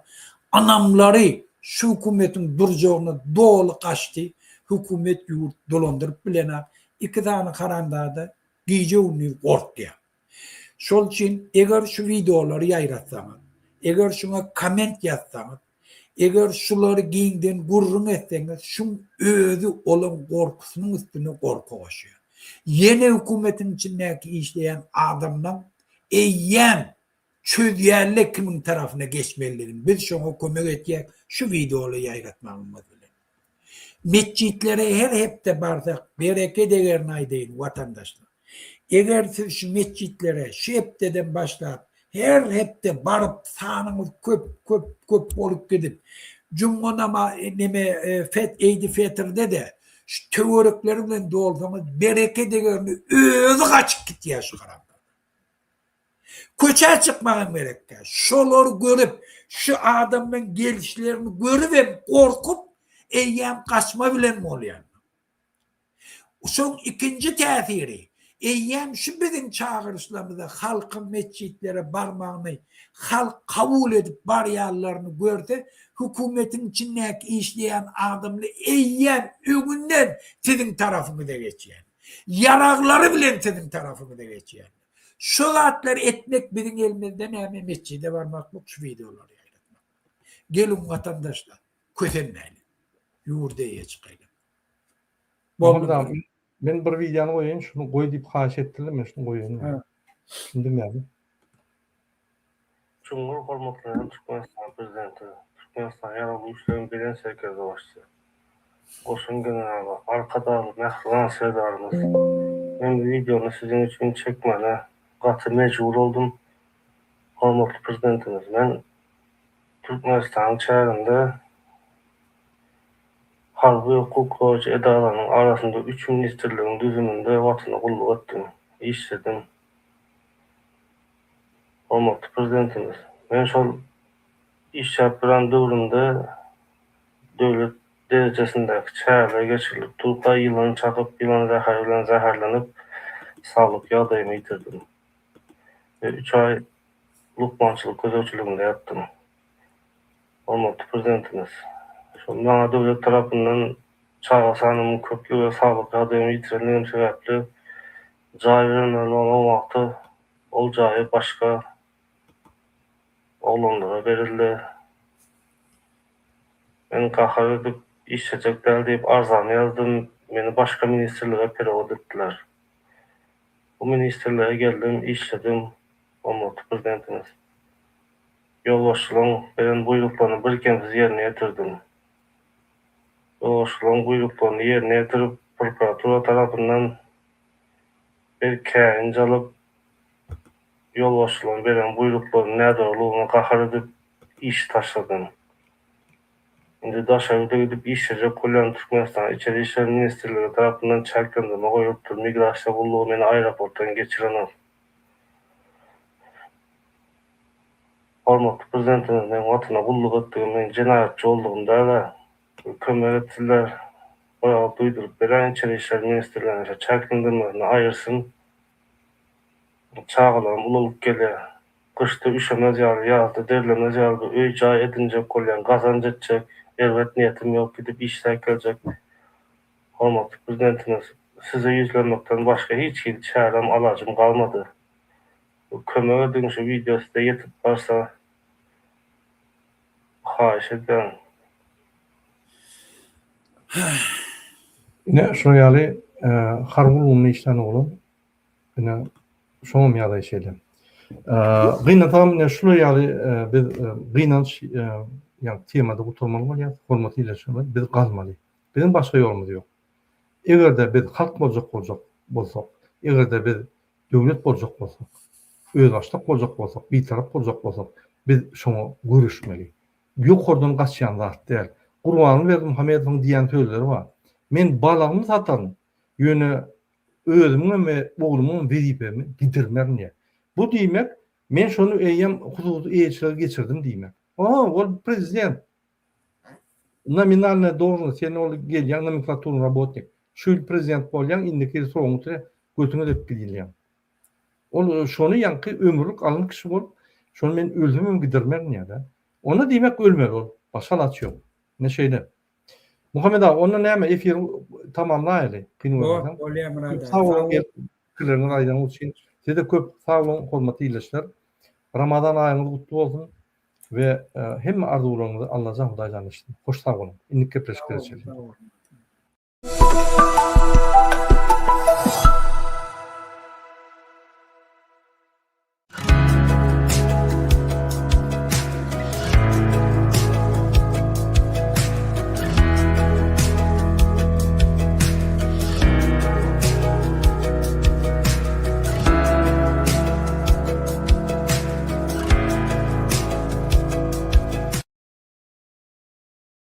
Anamları şu hükümetin duracağına doğru kaçtı. Hükümet yurt dolandırıp bilene 2 tane karandada gece unu korkuyor. Şol için eğer şu videoları yayratsanız, eğer şuna comment yazsanız, eğer şuları giyinden gurrun etseniz, şun özü olan korkusunun üstüne korku koşuyor. Yeni hükümetin içindeki işleyen adamdan eyyem çözüyerle kimin tarafına geçmelilerin. Biz şuna kömek edecek şu videoları yayratmamız. Mescitlere her hepte bardak bereket ederin aydayın vatandaşlar. Eğer siz şu mescitlere şu hepteden başlayıp her hepte barıp sanımız köp olup gidip Cumhurama Eid-i Fitr'de de şu teoriklerimle dolsanız bereket ederini özü kaçıp gitti ya şu karanlıkta. Köçe çıkmağın gerekli. Şoları görüp şu adamın gelişlerini görüp korkup eyyem kaçma bilen mi oluyor? Son ikinci tesiri, eyyem şu bizim çağrışlarımızda halkın mescitlere barmağını, halk kabul edip bariyarlarını gördü, hükümetin içindeki işleyen adamlı eyyem ümünden sizin tarafınıza geçiyor. Yanakları bilen sizin tarafınıza geçiyor. Şu zatları etmek bizim elimizden hemen mescide varmak bu şu videoları yayınlatmak. Gelin vatandaşlar, kötenmeyin. Yurdaya çıkayım. Muhammed ağa, ben bir videonu koyayım, şunu koy deyip haş ettiler mi? Şunu koyayım. Şimdi mi? Cumhur hormatlanan Türkmenistan prezidenti, Türkmenistan yaralı güçlerin bilen serkezi başçısı. Koşun generalı, arkadalı, mehrulan sevdarınız. Ben bu videonu sizin için çekmene katı mecbur oldum. Hormatlı prezidentimiz, ben Türkmenistan çağrında harbi hukuk ve edalarının arasında 3 ministerliğin düzümünde vatana kulluk ettim, işledim. Hormatlı prezidentimiz, ben şol iş yapılan dövründe devlet derecesindeki çağrılar geçirilip, Turkay yılanı çakıp, yılan zahirlenip, sağlık yağdayımı yitirdim. Ve 3 ay lukmançılık gözövçülüğünde yattım. Hormatlı prezidentimiz, bana devlet tarafından çağrı sanımın köklü ve sağlık yağdayımı yitirenliğim sebeple cay verilen olan vakti ol cayı başka oğlanlara verildi. Ben kahar edip işleyecekler deyip arzanı yazdım. Beni başka ministerliğe perevod ettiler. Bu ministerliğe geldim, işledim. Hormatlı prezidentimiz. Yolbaşçılığın veren buyruklarını birikimsiz yerine getirdim. Yolbaşçılığın buyruklarını yerine getirip prokuratura tarafından bir kağıt alıp yolbaşçılığın veren buyruklarını nedarlığına kahar edip iş taşladım. Şimdi Daşavur'da gidip işleyecek kollayan Türkmenistan İçeri İşler Ministerliği tarafından çelkendime koyuptur. Migrasya bulduğu beni aeroporttan geçiren al. Hormatlı prezidentimizden vatana kulluk ettiğim ben cinayetçi olduğumda da kömek ettiler. Oraya duydurup veren İçeri İşler Ministerliği'ne çelkendimlerini ayırsın. Çağılan ululuk geliyor. Kışta üşemez yarı yazdı, derlemez yarı öy cay edince kollayan kazanç edecek. Elbet niyetim yok, gidip işler gelecek. Hormatlı prezidentimiz, size yüzlenmekten başka hiç çarem alacım kalmadı. Kömek edin şu videosu da yetip varsa haş ederim. Yine şu yali harbulunlu işten oğlum. Yine şoğum yali şeyle. Gıyna tam ne şu yali biz gıyna yani temada oturmalı var ya formatıyla şöyle biz kalmalı. Bizim başka yolumuz yok. Eğer de biz halk bolsak, eğer de biz devlet bolsak, öz başlık bolsak, bir taraf bolsak, biz şunu görüşmeli. Yukarıdan kaçyan zat değil. Kurbanı verdim Muhammed'in diyen sözleri var. Men balagymı satan, ýöne özümün we oglumyň wezipemi gidirmerni. Bu diýmek, men şonu eýem huzursuz eýçiler geçirdim diýmek. Ol prezident. Nominalna должность, sen ol gelýän nomenklaturny работник. Şu prezident bolýan, indiki soňuty götüňe dep gidilýän. Ol şonu ýanky ömürlük alyn kişi bolup, şonu men özümüm gidirmerni ýa-da. Onu diýmek ölmer ol. Başa ýok. Ne şeýle. Muhammed abi, onunla näme efir tamamlaýaly. Sağ olun, fikirlerini aýdan üçin. Size köp sağ olun, hormatly ýylaşlar. Ramazan aýyňyz gutly bolsun we hemme arzuwlaryňyzy Allah Hudaýdan işlesin. Hoş sağ olun. Indik kepeşik.